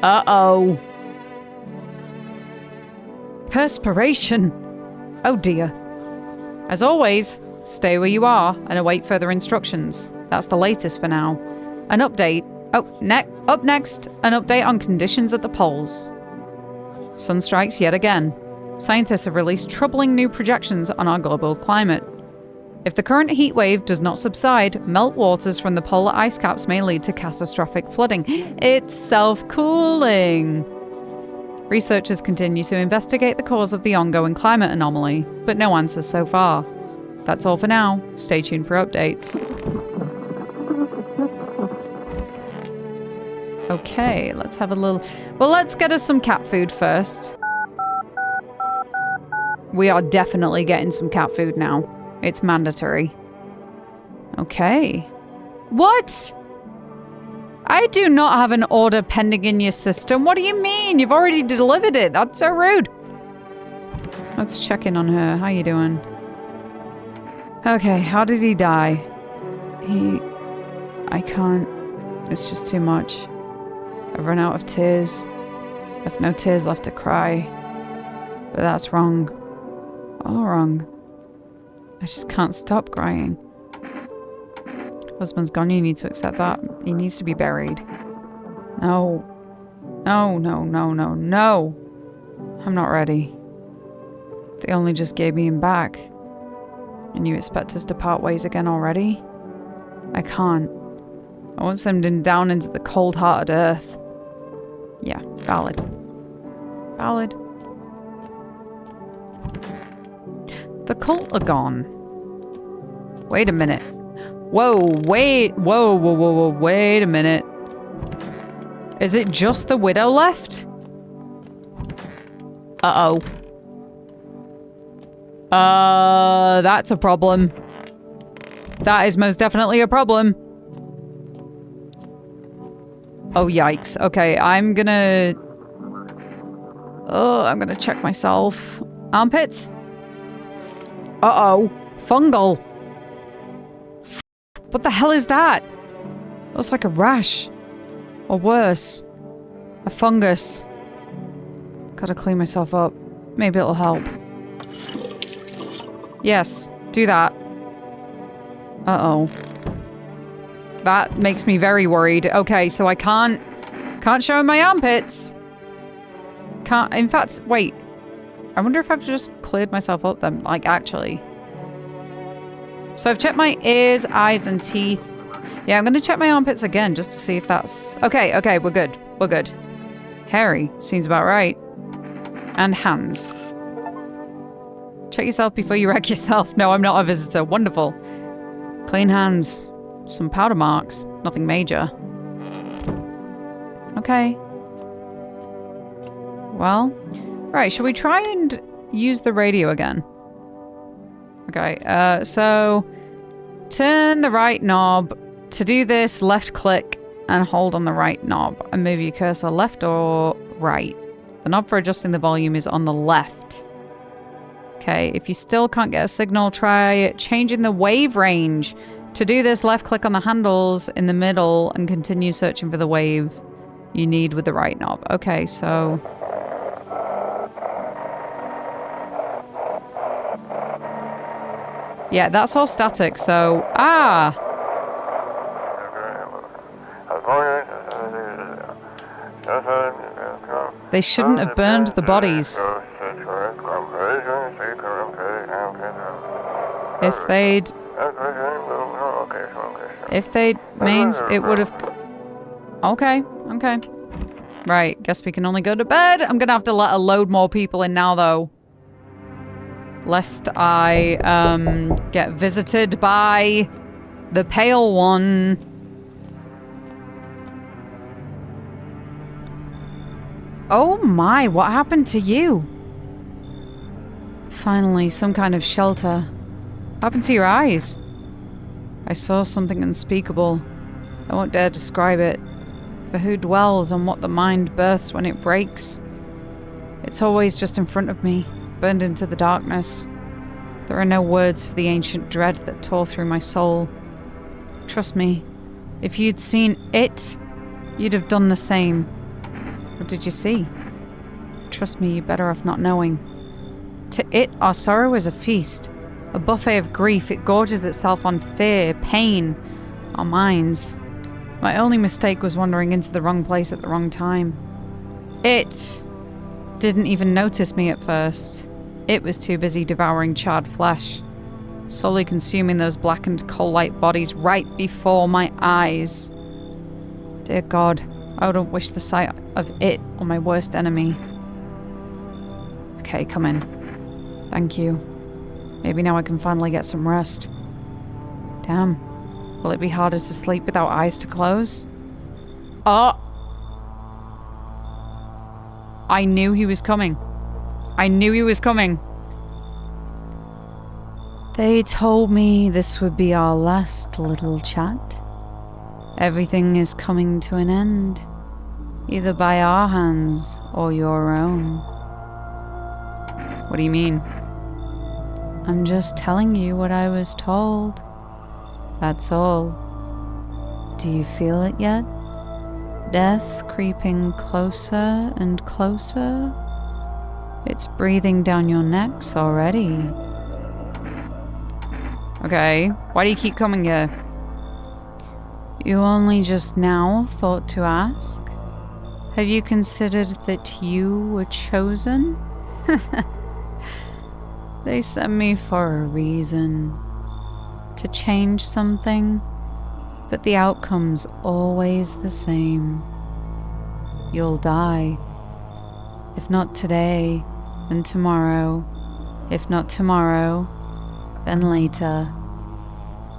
Uh-oh. Perspiration. Oh dear. As always, stay where you are and await further instructions. That's the latest for now. An update. Up next, an update on conditions at the poles. Sun strikes yet again. Scientists have released troubling new projections on our global climate. If the current heat wave does not subside, meltwaters from the polar ice caps may lead to catastrophic flooding. It's self-cooling. Researchers continue to investigate the cause of the ongoing climate anomaly, but no answers so far. That's all for now. Stay tuned for updates. Okay, let's have a little... Well, let's get us some cat food first. We are definitely getting some cat food now. It's mandatory. Okay. What? I do not have an order pending in your system. What do you mean? You've already delivered it. That's so rude. Let's check in on her. How you doing? Okay, how did he die? I can't. It's just too much. I've run out of tears. I've no tears left to cry. But that's wrong. All wrong. I just can't stop crying. Husband's gone, you need to accept that. He needs to be buried. No. No, no, no, no, no. I'm not ready. They only just gave me him back. And you expect us to part ways again already? I can't. I won't send him down into the cold-hearted earth. Yeah, valid. Valid. The cult are gone. Wait a minute. Whoa, wait. Whoa, whoa, whoa, whoa, wait a minute. Is it just the widow left? Uh-oh. That's a problem. That is most definitely a problem. Oh, yikes. Okay, I'm gonna check myself. Armpits? Uh-oh. Fungal. What the hell is that? Looks like a rash. Or worse. A fungus. Gotta clean myself up. Maybe it'll help. Yes, do that. Uh-oh. That makes me very worried. Okay, so I can't show him my armpits. Can't, in fact, wait. I wonder if I've just cleared myself up then, like, actually. So I've checked my ears, eyes, and teeth. Yeah, I'm gonna check my armpits again just to see if that's... Okay, okay, we're good. We're good. Hairy, seems about right. And hands. Check yourself before you wreck yourself. No, I'm not a visitor. Wonderful. Clean hands. Some powder marks. Nothing major. Okay. Well. Right, shall we try and use the radio again? Okay, so... Turn the right knob. To do this, left click and hold on the right knob. And move your cursor left or right. The knob for adjusting the volume is on the left. Okay, if you still can't get a signal, try changing the wave range. To do this, left click on the handles in the middle and continue searching for the wave you need with the right knob. Okay, so... Yeah, that's all static, so... Ah! They shouldn't have burned the bodies. If they'd... If they'd means it would have... Okay, okay. Right, guess we can only go to bed. I'm gonna have to let a load more people in now, though. Lest I, get visited by the pale one. Oh my, what happened to you? Finally, some kind of shelter. What happened to your eyes? I saw something unspeakable. I won't dare describe it. For who dwells on what the mind births when it breaks? It's always just in front of me, burned into the darkness. There are no words for the ancient dread that tore through my soul. Trust me, if you'd seen it, you'd have done the same. What did you see? Trust me, you're better off not knowing. To it, our sorrow is a feast. A buffet of grief, it gorges itself on fear, pain, our minds. My only mistake was wandering into the wrong place at the wrong time. It didn't even notice me at first. It was too busy devouring charred flesh. slowly consuming those blackened coal-like bodies right before my eyes. Dear God, I wouldn't wish the sight of it on my worst enemy. Okay, come in. Thank you. Maybe now I can finally get some rest. Damn. Will it be harder to sleep without eyes to close? Oh! I knew he was coming. I knew he was coming. They told me this would be our last little chat. Everything is coming to an end, either by our hands or your own. What do you mean? I'm just telling you what I was told. That's all. Do you feel it yet? Death creeping closer and closer? It's breathing down your necks already. Okay, why do you keep coming here? You only just now thought to ask? Have you considered that you were chosen? They sent me for a reason. To change something, but the outcome's always the same. You'll die. If not today, then tomorrow. If not tomorrow, then later.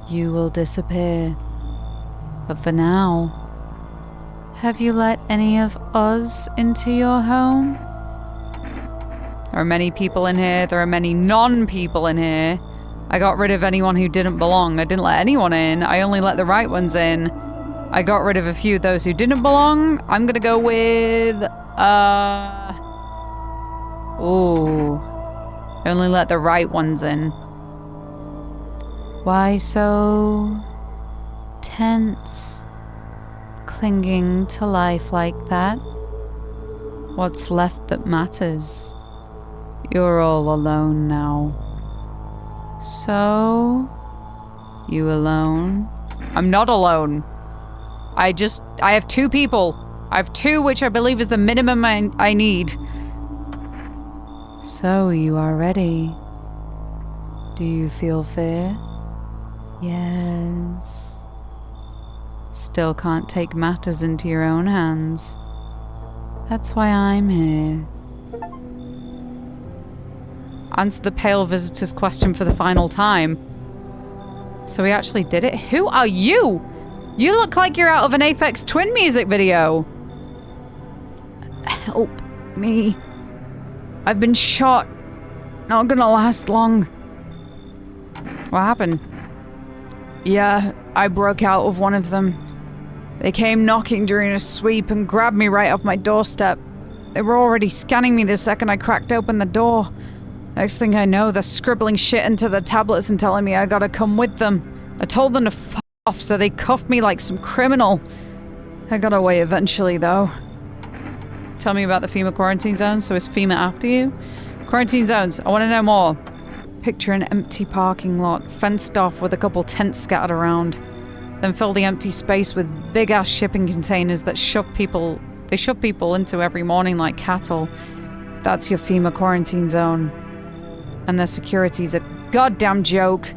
You will disappear. But for now, have you let any of us into your home? There are many people in here. There are many non-people in here. I got rid of anyone who didn't belong. I didn't let anyone in. I only let the right ones in. I got rid of a few of those who didn't belong. I'm gonna go with... Ooh. I only let the right ones in. Why so... tense? Clinging to life like that? What's left that matters? You're all alone now. So... you alone? I'm not alone. I have two people. I have two, which I believe is the minimum I need. So you are ready. Do you feel fear? Yes. Still can't take matters into your own hands. That's why I'm here. Answer the pale visitor's question for the final time. So we actually did it? Who are you? You look like you're out of an Aphex Twin music video. Help me. I've been shot. Not gonna last long. What happened? Yeah, I broke out of one of them. They came knocking during a sweep and grabbed me right off my doorstep. They were already scanning me the second I cracked open the door. Next thing I know, they're scribbling shit into the tablets and telling me I gotta come with them. I told them to f off, so they cuffed me like some criminal. I got away eventually, though. Tell me about the FEMA quarantine zones. So is FEMA after you? Quarantine zones, I want to know more. Picture an empty parking lot, fenced off with a couple tents scattered around. Then fill the empty space with big-ass shipping containers that shove people into every morning like cattle. That's your FEMA quarantine zone. And their security's a goddamn joke.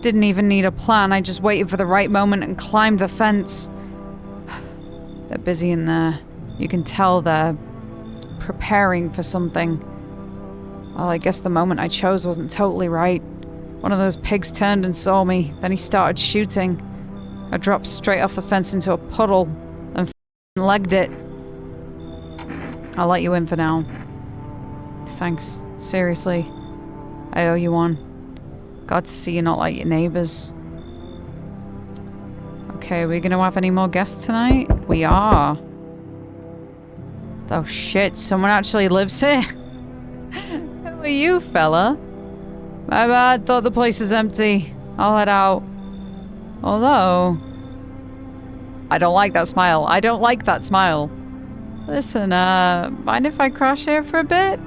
Didn't even need a plan, I just waited for the right moment and climbed the fence. They're busy in there. You can tell they're preparing for something. Well, I guess the moment I chose wasn't totally right. One of those pigs turned and saw me, then he started shooting. I dropped straight off the fence into a puddle and legged it. I'll let you in for now. Thanks, seriously. I owe you one. Glad to see you're not like your neighbors. Okay, are we gonna have any more guests tonight? We are. Oh shit, someone actually lives here? Who are you, fella? My bad, thought the place is empty. I'll head out. Although... I don't like that smile. I don't like that smile. Listen, mind if I crash here for a bit?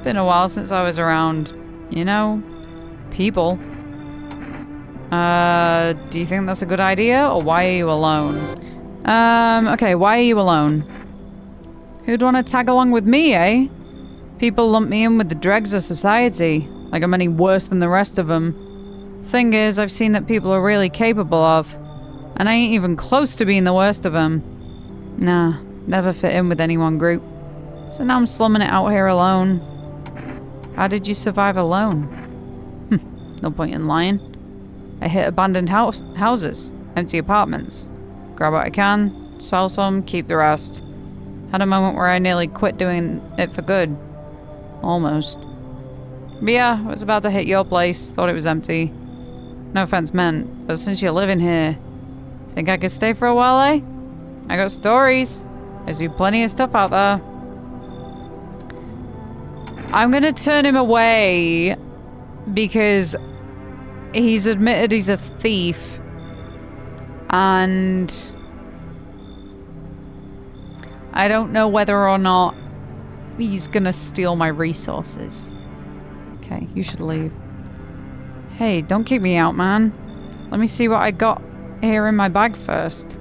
Been a while since I was around, you know, people. Do you think that's a good idea, or why are you alone? Okay, why are you alone? Who'd want to tag along with me, eh? People lump me in with the dregs of society, like I'm any worse than the rest of them. Thing is, I've seen that people are really capable of, and I ain't even close to being the worst of them. Nah, never fit in with any one group. So now I'm slumming it out here alone. How did you survive alone? No point in lying. I hit abandoned houses, empty apartments. Grab what I can, sell some, keep the rest. Had a moment where I nearly quit doing it for good. Almost. But yeah, I was about to hit your place, thought it was empty. No offense meant, but since you're living here, think I could stay for a while, eh? I got stories. I see plenty of stuff out there. I'm gonna turn him away because he's admitted he's a thief. And I don't know whether or not he's gonna steal my resources. Okay, you should leave. Hey, don't kick me out, man. Let me see what I got here in my bag first.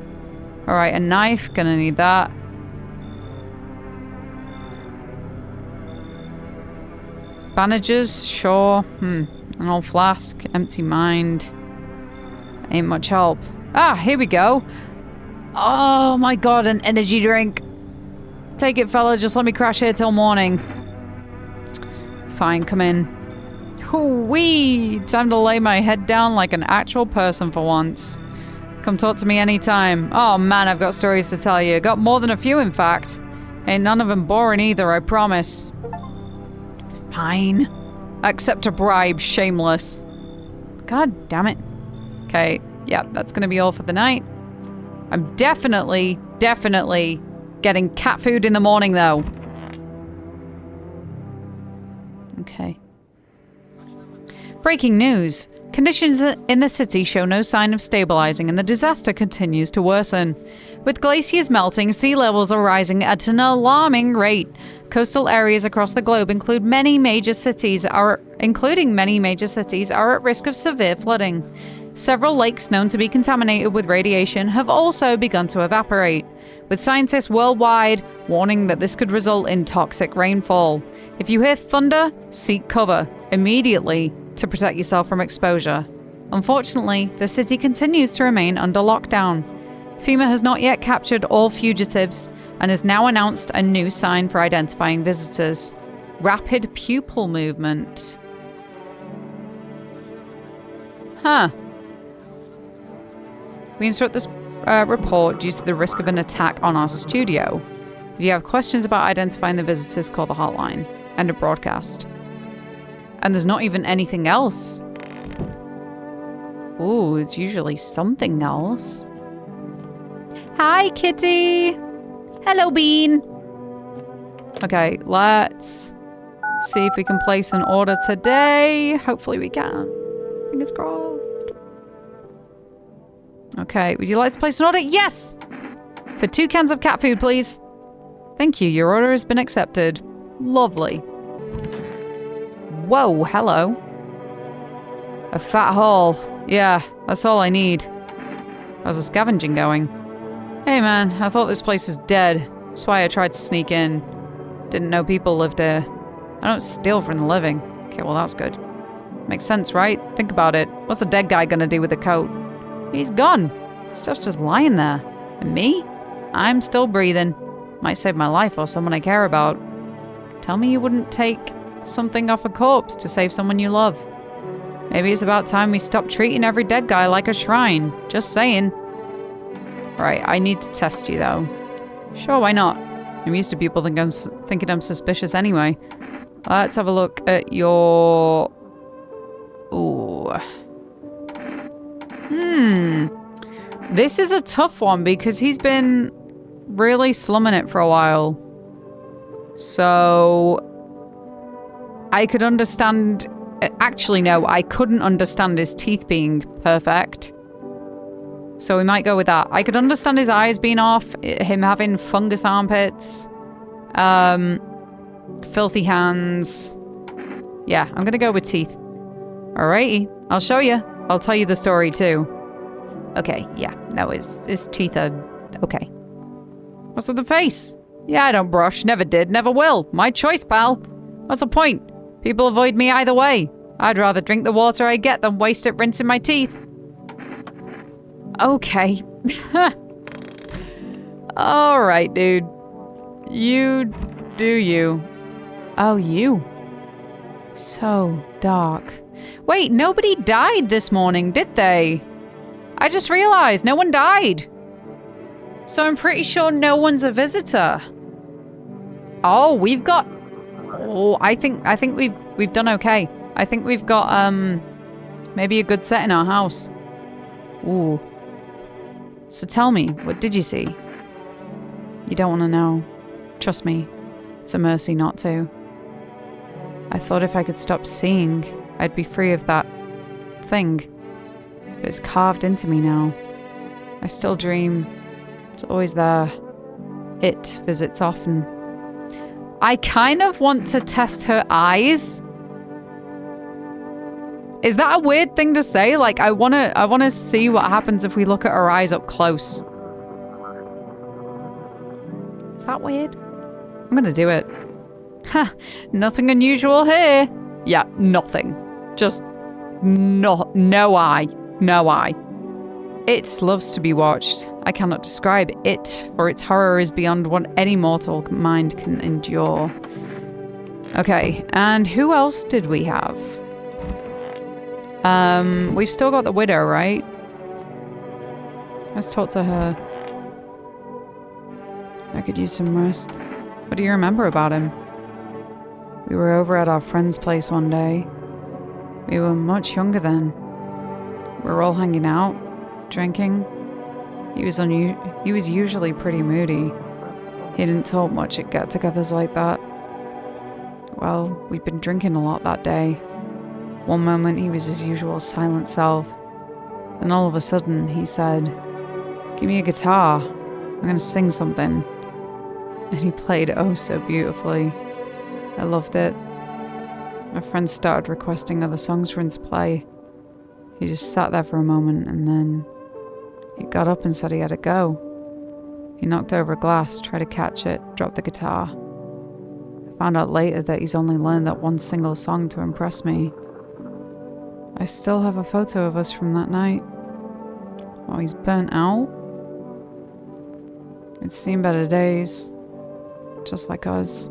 Alright, a knife, gonna need that. Bandages, sure. An old flask, empty mind. Ain't much help. Ah, here we go. Oh my god, an energy drink. Take it, fella, just let me crash here till morning. Fine, come in. Hoo-wee! Time to lay my head down like an actual person for once. Come talk to me anytime. Oh man, I've got stories to tell you. Got more than a few, in fact. Ain't none of them boring either, I promise. Fine. Accept a bribe, shameless. God damn it. Okay, yeah, that's gonna be all for the night. I'm definitely getting cat food in the morning, though. Okay. Breaking news. Conditions in the city show no sign of stabilizing and the disaster continues to worsen. With glaciers melting, sea levels are rising at an alarming rate. Coastal areas across the globe including many major cities are at risk of severe flooding. Several lakes known to be contaminated with radiation have also begun to evaporate, with scientists worldwide warning that this could result in toxic rainfall. If you hear thunder, seek cover immediately to protect yourself from exposure. Unfortunately, the city continues to remain under lockdown. FEMA has not yet captured all fugitives and has now announced a new sign for identifying visitors. Rapid pupil movement. Huh. We instruct this report due to the risk of an attack on our studio. If you have questions about identifying the visitors, call the hotline. End of broadcast. And there's not even anything else. Ooh, it's usually something else. Hi, kitty. Hello, Bean. Okay, let's see if we can place an order today. Hopefully we can. Fingers crossed. Okay, would you like to place an order? Yes! For 2 cans of cat food, please. Thank you, your order has been accepted. Lovely. Whoa, hello. A fat haul. Yeah, that's all I need. How's the scavenging going? Hey man, I thought this place was dead. That's why I tried to sneak in. Didn't know people lived here. I don't steal from the living. Okay, well that's good. Makes sense, right? Think about it. What's a dead guy gonna do with the coat? He's gone. Stuff's just lying there. And me? I'm still breathing. Might save my life or someone I care about. Tell me you wouldn't take something off a corpse to save someone you love. Maybe it's about time we stop treating every dead guy like a shrine. Just saying. Right, I need to test you though. Sure, why not? I'm used to people thinking I'm suspicious anyway. Let's have a look at your... Ooh. This is a tough one because he's been really slumming it for a while. So... I could understand... Actually, no, I couldn't understand his teeth being perfect. So we might go with that. I could understand his eyes being off, him having fungus armpits, filthy hands. Yeah, I'm gonna go with teeth. Alrighty, I'll show you. I'll tell you the story too. Okay, yeah, no, his teeth are okay. What's with the face? Yeah, I don't brush, never did, never will. My choice, pal. What's the point? People avoid me either way. I'd rather drink the water I get than waste it rinsing my teeth. Okay. Alright, dude. You do you. Oh, you. So dark. Wait, nobody died this morning, did they? I just realized no one died. So I'm pretty sure no one's a visitor. Oh, we've got... Oh, I think we've done okay. I think we've got, maybe a good set in our house. Ooh. So tell me, what did you see? You don't want to know. Trust me, it's a mercy not to. I thought if I could stop seeing, I'd be free of that thing. But it's carved into me now. I still dream. It's always there. It visits often. I kind of want to test her eyes. Is that a weird thing to say? Like, I wanna see what happens if we look at her eyes up close. Is that weird? I'm gonna do it. Ha! Nothing unusual here. Yeah, nothing. Just no eye. No eye. It loves to be watched. I cannot describe it, for its horror is beyond what any mortal mind can endure. Okay, and who else did we have? We've still got the widow, right? Let's talk to her. I could use some rest. What do you remember about him? We were over at our friend's place one day. We were much younger then. We were all hanging out, drinking. He was usually pretty moody. He didn't talk much at get-togethers like that. Well, we'd been drinking a lot that day. One moment he was his usual silent self. Then all of a sudden he said, "Give me a guitar. I'm gonna sing something." And he played oh so beautifully. I loved it. My friend started requesting other songs for him to play. He just sat there for a moment and then he got up and said he had to go. He knocked over a glass, tried to catch it, dropped the guitar. I found out later that he's only learned that one single song to impress me. I still have a photo of us from that night. Oh, he's burnt out. It's seen better days. Just like us.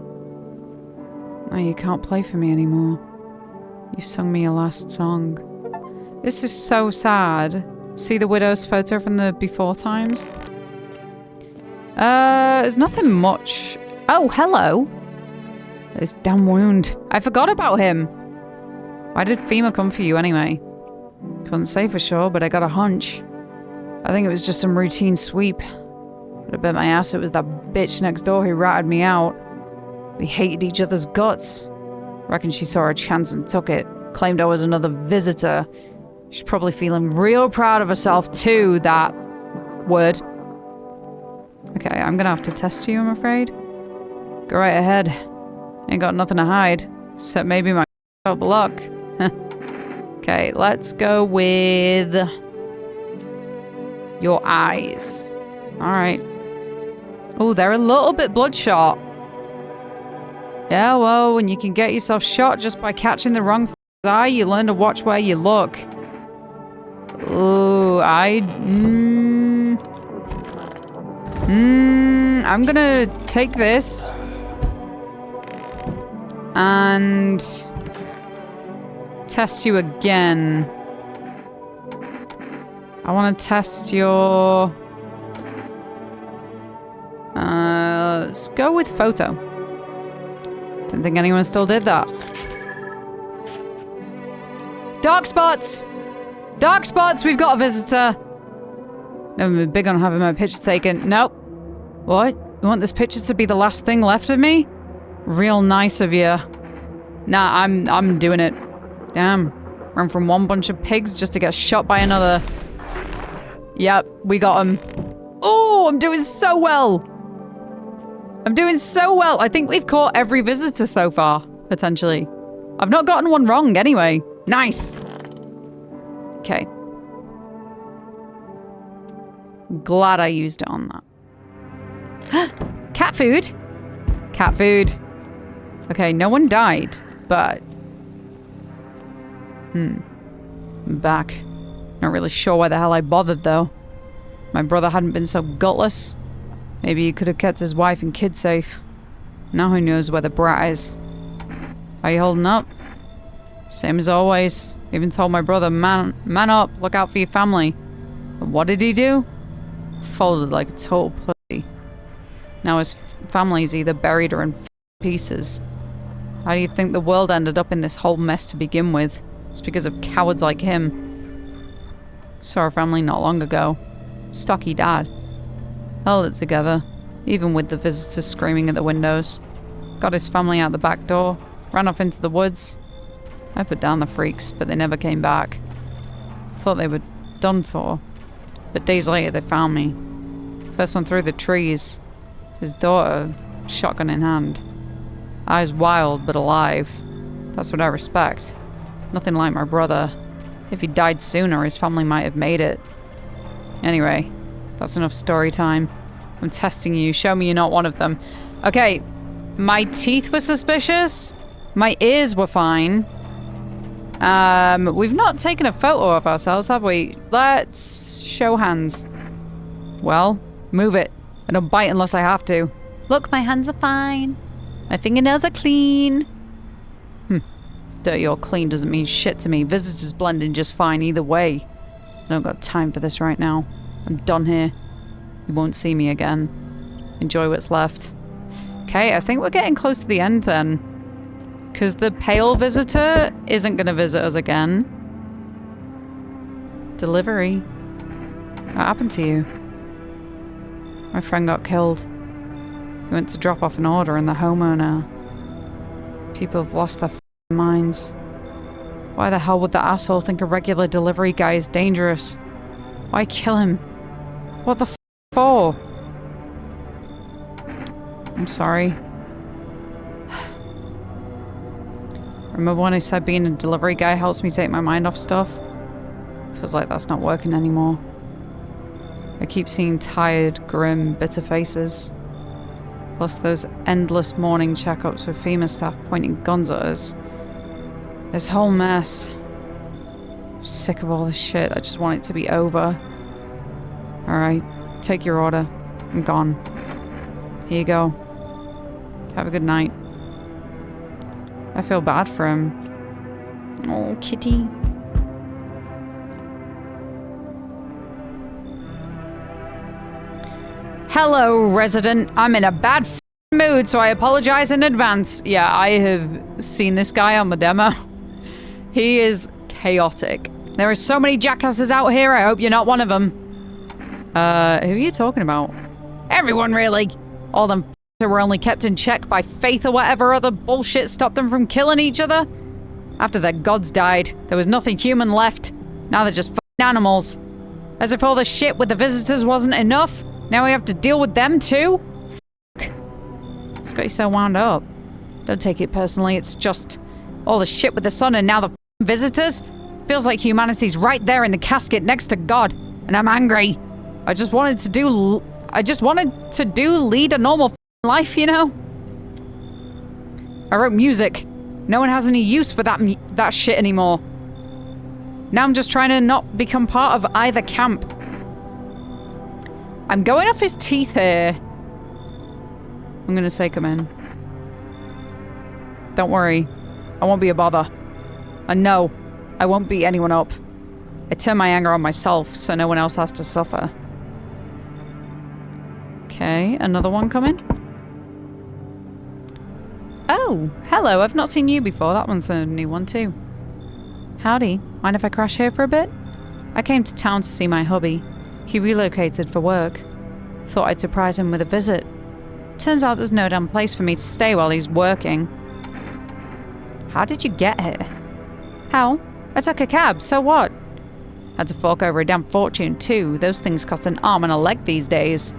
Now you can't play for me anymore. You've sung me a last song. This is so sad. See the widow's photo from the before times? There's nothing much. Oh, hello. This damn wound. I forgot about him. Why did FEMA come for you anyway? Couldn't say for sure, but I got a hunch. I think it was just some routine sweep. But I bet my ass it was that bitch next door who ratted me out. We hated each other's guts. Reckon she saw a chance and took it. Claimed I was another visitor. She's probably feeling real proud of herself too, that word. Okay, I'm gonna have to test you, I'm afraid. Go right ahead. Ain't got nothing to hide. Except maybe my luck. Okay, let's go with your eyes. Alright. Oh, they're a little bit bloodshot. Yeah, well, when you can get yourself shot just by catching the wrong eye, you learn to watch where you look. Ooh, I'm gonna take this and test you again. I want to test your... let's go with photo. Didn't think anyone still did that. Dark spots! Dark spots! We've got a visitor! Never been big on having my picture taken. Nope. What? You want this picture to be the last thing left of me? Real nice of you. Nah, I'm doing it. Damn. Run from one bunch of pigs just to get shot by another. Yep, we got him. Oh, I'm doing so well. I'm doing so well. I think we've caught every visitor so far, potentially. I've not gotten one wrong anyway. Nice. Okay. Glad I used it on that. Cat food? Cat food. Okay, no one died, but... I'm back. Not really sure why the hell I bothered, though. My brother hadn't been so gutless. Maybe he could have kept his wife and kid safe. Now who knows where the brat is. How you holding up? Same as always. Even told my brother, man up, look out for your family. But what did he do? Folded like a total pussy. Now his family's either buried or in pieces. How do you think the world ended up in this whole mess to begin with? It's because of cowards like him. Saw our family not long ago. Stocky dad. Held it together, even with the visitors screaming at the windows. Got his family out the back door, ran off into the woods. I put down the freaks, but they never came back. Thought they were done for, but days later they found me. First one through the trees. His daughter, shotgun in hand. Eyes wild but alive. That's what I respect. Nothing like my brother. If he died sooner, his family might have made it. Anyway, that's enough story time. I'm testing you. Show me you're not one of them. Okay, my teeth were suspicious. My ears were fine. We've not taken a photo of ourselves, have we? Let's show hands. Well, move it. I don't bite unless I have to. Look, my hands are fine. My fingernails are clean. Dirty or clean doesn't mean shit to me. Visitors blend in just fine either way. I don't got time for this right now. I'm done here. You won't see me again. Enjoy what's left. Okay, I think we're getting close to the end then. Because the pale visitor isn't going to visit us again. Delivery. What happened to you? My friend got killed. He went to drop off an order and the homeowner. People have lost their minds. Why the hell would the asshole think a regular delivery guy is dangerous? Why kill him? What the for? I'm sorry. Remember when I said being a delivery guy helps me take my mind off stuff? Feels like that's not working anymore. I keep seeing tired, grim, bitter faces. Plus those endless morning checkups with FEMA staff pointing guns at us. This whole mess. I'm sick of all this shit. I just want it to be over. Alright, take your order. I'm gone. Here you go. Have a good night. I feel bad for him. Oh, kitty. Hello, resident. I'm in a bad mood, so I apologize in advance. Yeah, I have seen this guy on the demo. He is chaotic. There are so many jackasses out here, I hope you're not one of them. Who are you talking about? Everyone, really. All them who were only kept in check by faith or whatever other bullshit stopped them from killing each other. After their gods died, there was nothing human left. Now they're just animals. As if all the shit with the visitors wasn't enough, now we have to deal with them too? It's got you so wound up. Don't take it personally, it's just all the shit with the sun and now the visitors. Feels like humanity's right there in the casket next to God, and I'm angry. I just wanted to lead a normal life, you know? I wrote music. No one has any use for that shit anymore. Now I'm just trying to not become part of either camp. I'm going off his teeth here. I'm gonna say come in. Don't worry. I won't be a bother. And no, I won't beat anyone up. I turn my anger on myself so no one else has to suffer. Okay, another one coming. Oh, hello, I've not seen you before. That one's a new one too. Howdy, mind if I crash here for a bit? I came to town to see my hubby. He relocated for work. Thought I'd surprise him with a visit. Turns out there's no damn place for me to stay while he's working. How did you get here? How? I took a cab, so what? Had to fork over a damn fortune too. Those things cost an arm and a leg these days.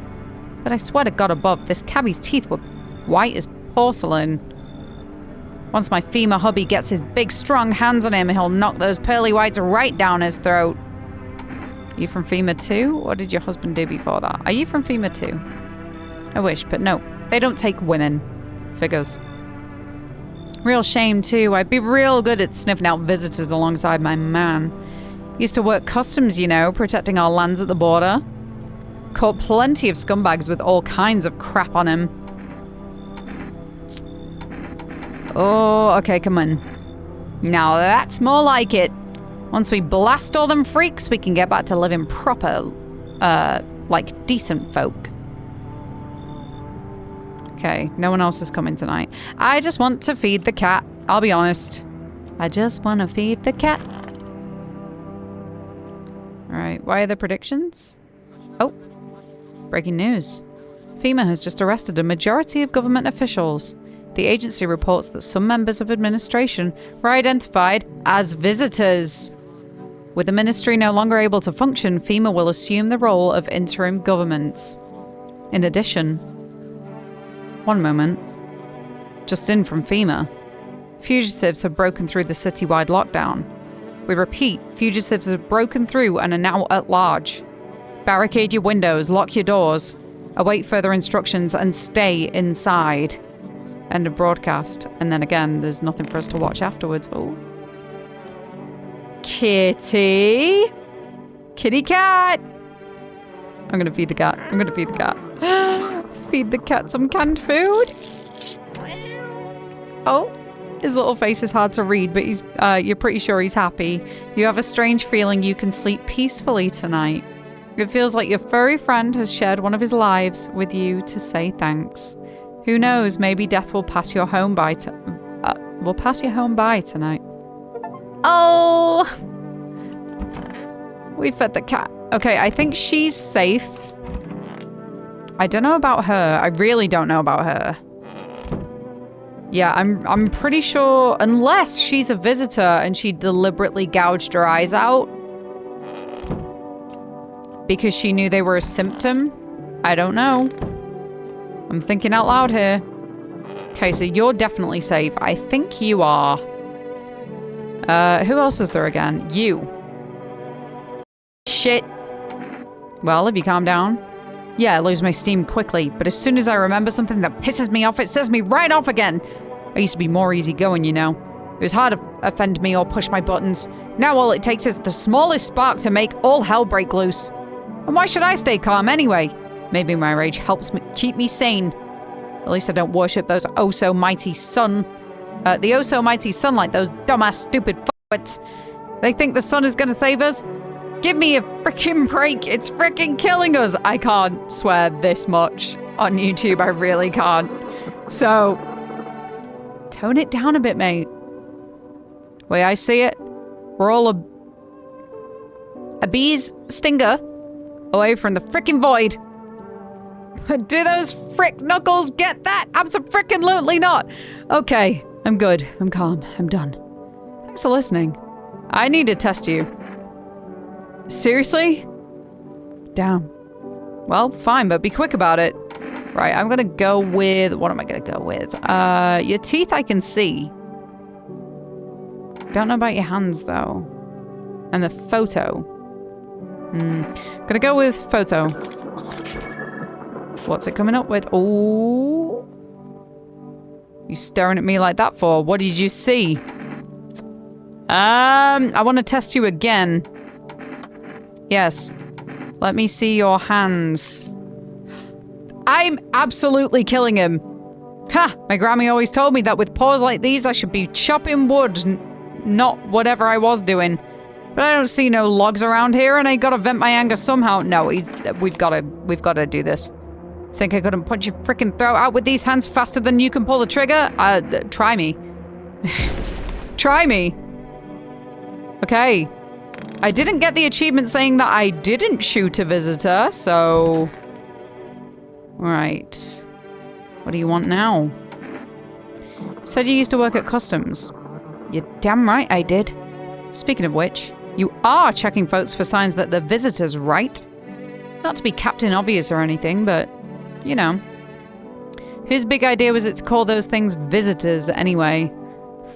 But I swear to God above, this cabbie's teeth were white as porcelain. Once my FEMA hubby gets his big strong hands on him, he'll knock those pearly whites right down his throat. You from FEMA too? What did your husband do before that? Are you from FEMA too? I wish, but no. They don't take women. Figures. Real shame, too. I'd be real good at sniffing out visitors alongside my man. Used to work customs, you know, protecting our lands at the border. Caught plenty of scumbags with all kinds of crap on him. Oh, okay, come on. Now that's more like it. Once we blast all them freaks, we can get back to living proper, like decent folk. Okay, no one else is coming tonight. I just want to feed the cat. I'll be honest. I just want to feed the cat. Alright, why are the predictions? Oh, breaking news. FEMA has just arrested a majority of government officials. The agency reports that some members of administration were identified as visitors. With the ministry no longer able to function, FEMA will assume the role of interim government. In addition, one moment. Just in from FEMA. Fugitives have broken through the citywide lockdown. We repeat, fugitives have broken through and are now at large. Barricade your windows, lock your doors, await further instructions, and stay inside. End of broadcast. And then again, there's nothing for us to watch afterwards. Oh. Kitty! Kitty cat! I'm gonna feed the cat. I'm gonna feed the cat. Feed the cat some canned food. Oh, his little face is hard to read, but he's you're pretty sure he's happy. You have a strange feeling you can sleep peacefully tonight. It feels like your furry friend has shared one of his lives with you to say thanks. Who knows, maybe death will pass your home by tonight. Oh! We fed the cat. Okay, I think she's safe. I don't know about her. I really don't know about her. Yeah, I'm pretty sure, unless she's a visitor and she deliberately gouged her eyes out because she knew they were a symptom. I don't know. I'm thinking out loud here. Okay, so you're definitely safe. I think you are. Who else is there again? You. Shit. Well, if you calm down. Yeah, I lose my steam quickly, but as soon as I remember something that pisses me off, it sets me right off again. I used to be more easygoing, you know. It was hard to offend me or push my buttons. Now all it takes is the smallest spark to make all hell break loose. And why should I stay calm anyway? Maybe my rage helps me keep me sane. At least I don't worship those oh-so-mighty the oh-so-mighty sunlight, those dumbass stupid f***wits. They think the sun is gonna save us? Give me a freaking break. It's freaking killing us. I can't swear this much on YouTube. I really can't. So, tone it down a bit, mate. Way I see it, we're all a bee's stinger away from the freaking void. Do those frick knuckles get that? Abso-frickin-lutely not. Okay, I'm good. I'm calm. I'm done. Thanks for listening. I need to test you. Seriously? Damn. Well, fine, but be quick about it. Right, I'm gonna go with... What am I gonna go with? Your teeth I can see. Don't know about your hands, though. And the photo. Gonna go with photo. What's it coming up with? Oh. You staring at me like that for? What did you see? I want to test you again. Yes. Let me see your hands. I'm absolutely killing him. Ha! My Grammy always told me that with paws like these, I should be chopping wood, not whatever I was doing. But I don't see no logs around here, and I gotta vent my anger somehow. No, we've gotta do this. Think I couldn't punch your frickin' throat out with these hands faster than you can pull the trigger? Try me. Try me. Okay. I didn't get the achievement saying that I didn't shoot a visitor, so... Right. What do you want now? Said you used to work at customs. You're damn right I did. Speaking of which, you are checking folks for signs that they're visitors, right? Not to be captain obvious or anything, but, you know. Whose big idea was it to call those things visitors anyway?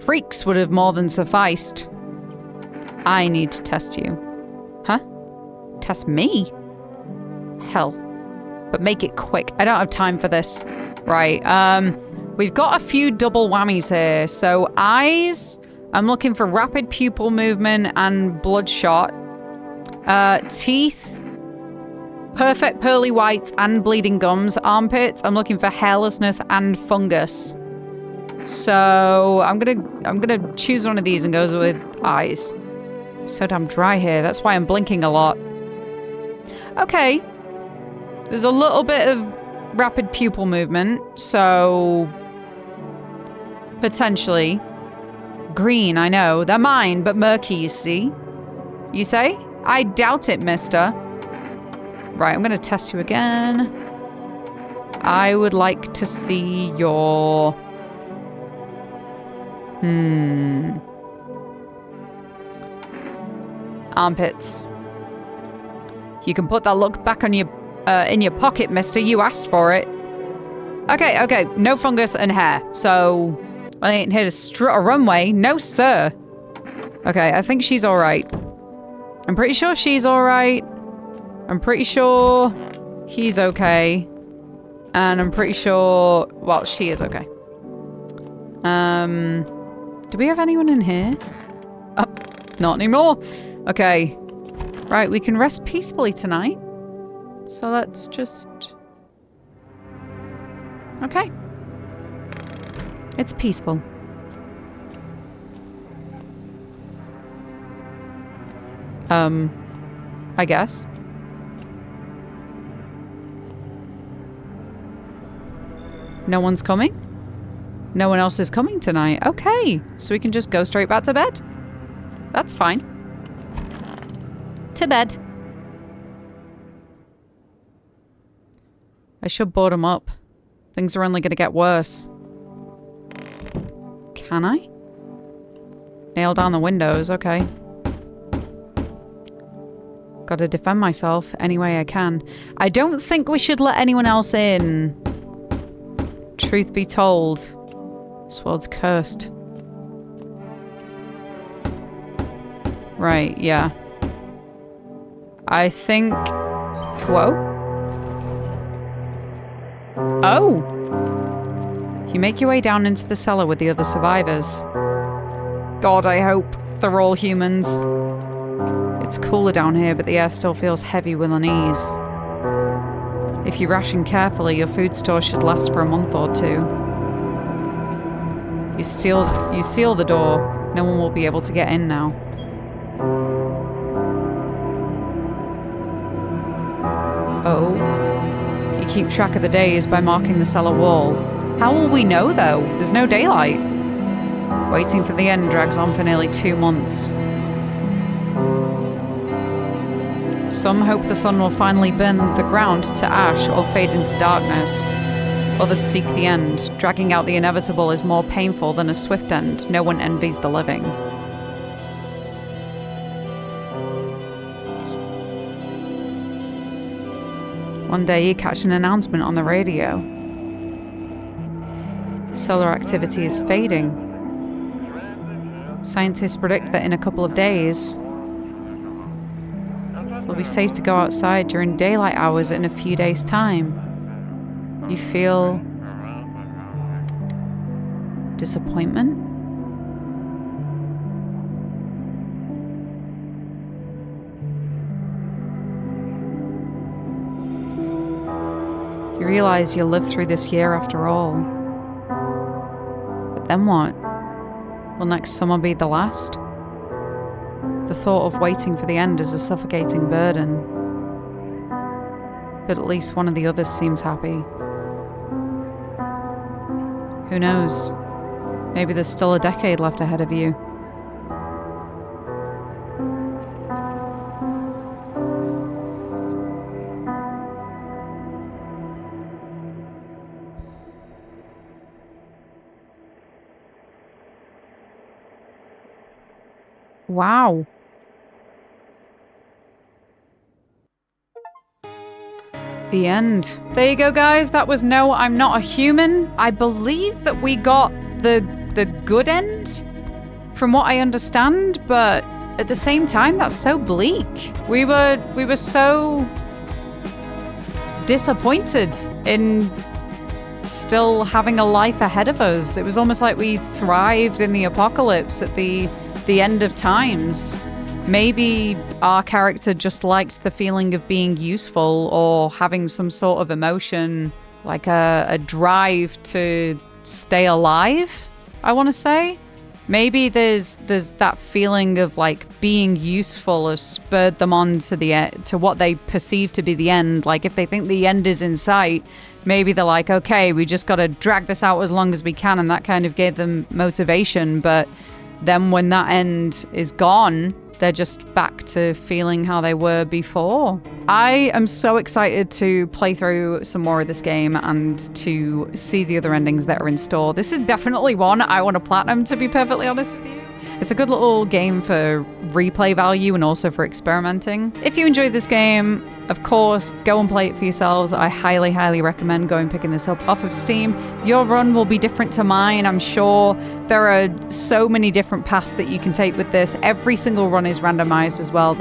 Freaks would have more than sufficed. I need to test you. Huh? Test me? Hell. But make it quick. I don't have time for this. Right, We've got a few double whammies here. So eyes, I'm looking for rapid pupil movement and bloodshot. Teeth, perfect pearly white and bleeding gums. Armpits, I'm looking for hairlessness and fungus. So I'm gonna choose one of these and go with eyes. So damn dry here. That's why I'm blinking a lot. Okay. There's a little bit of rapid pupil movement, so potentially. Green, I know. They're mine, but murky, you see? You say? I doubt it, mister. Right, I'm gonna test you again. I would like to see your... armpits. You can put that look back on your in your pocket, mister. You asked for it. Okay. No fungus and hair. So I ain't here to strut a runway. No, sir. Okay, I think she's all right. I'm pretty sure she's all right. I'm pretty sure he's okay. And I'm pretty sure... well, she is okay. Do we have anyone in here? Oh, not anymore. Okay. Right, we can rest peacefully tonight. So let's just... okay. It's peaceful. I guess. No one's coming? No one else is coming tonight. Okay, so we can just go straight back to bed. That's fine. To bed. I should board them up. Things are only going to get worse. Can I? Nail down the windows, okay. Gotta defend myself any way I can. I don't think we should let anyone else in. Truth be told, this world's cursed. Right, yeah. I think... whoa. Oh! You make your way down into the cellar with the other survivors. God, I hope they're all humans. It's cooler down here, but the air still feels heavy with unease. If you ration carefully, your food store should last for a month or two. You seal the door. No one will be able to get in now. Oh. You keep track of the days by marking the cellar wall. How will we know, though? There's no daylight. Waiting for the end drags on for nearly 2 months. Some hope the sun will finally burn the ground to ash or fade into darkness. Others seek the end. Dragging out the inevitable is more painful than a swift end. No one envies the living. One day you catch an announcement on the radio. Solar activity is fading. Scientists predict that in a couple of days, it'll be safe to go outside during daylight hours in a few days' time. You feel disappointment? You realize you'll live through this year after all. But then what? Will next summer be the last? The thought of waiting for the end is a suffocating burden. But at least one of the others seems happy. Who knows? Maybe there's still a decade left ahead of you. Wow. The end. There you go, guys. That was No, I'm Not a Human. I believe that we got the good end, from what I understand, but at the same time, that's so bleak. We were so disappointed in still having a life ahead of us. It was almost like we thrived in the apocalypse at the end of times. Maybe our character just liked the feeling of being useful or having some sort of emotion, like a drive to stay alive, I want to say. Maybe there's that feeling of like being useful has spurred them on to what they perceive to be the end. Like if they think the end is in sight, maybe they're like, okay, we just got to drag this out as long as we can, and that kind of gave them motivation. But then when that end is gone, they're just back to feeling how they were before. I am so excited to play through some more of this game and to see the other endings that are in store. This is definitely one I want to platinum, to be perfectly honest with you. It's a good little game for replay value and also for experimenting. If you enjoyed this game, of course, go and play it for yourselves. I highly, highly recommend going picking this up off of Steam. Your run will be different to mine, I'm sure. There are so many different paths that you can take with this. Every single run is randomized as well.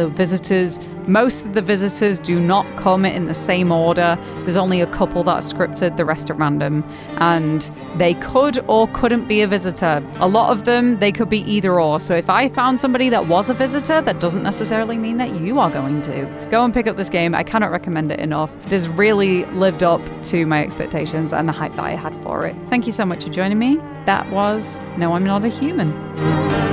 Most of the visitors do not come in the same order. There's only a couple that are scripted, the rest are random. And they could or couldn't be a visitor. A lot of them, they could be either or. So if I found somebody that was a visitor, that doesn't necessarily mean that you are going to. Go and pick up this game. I cannot recommend it enough. This really lived up to my expectations and the hype that I had for it. Thank you so much for joining me. That was No, I'm Not a Human.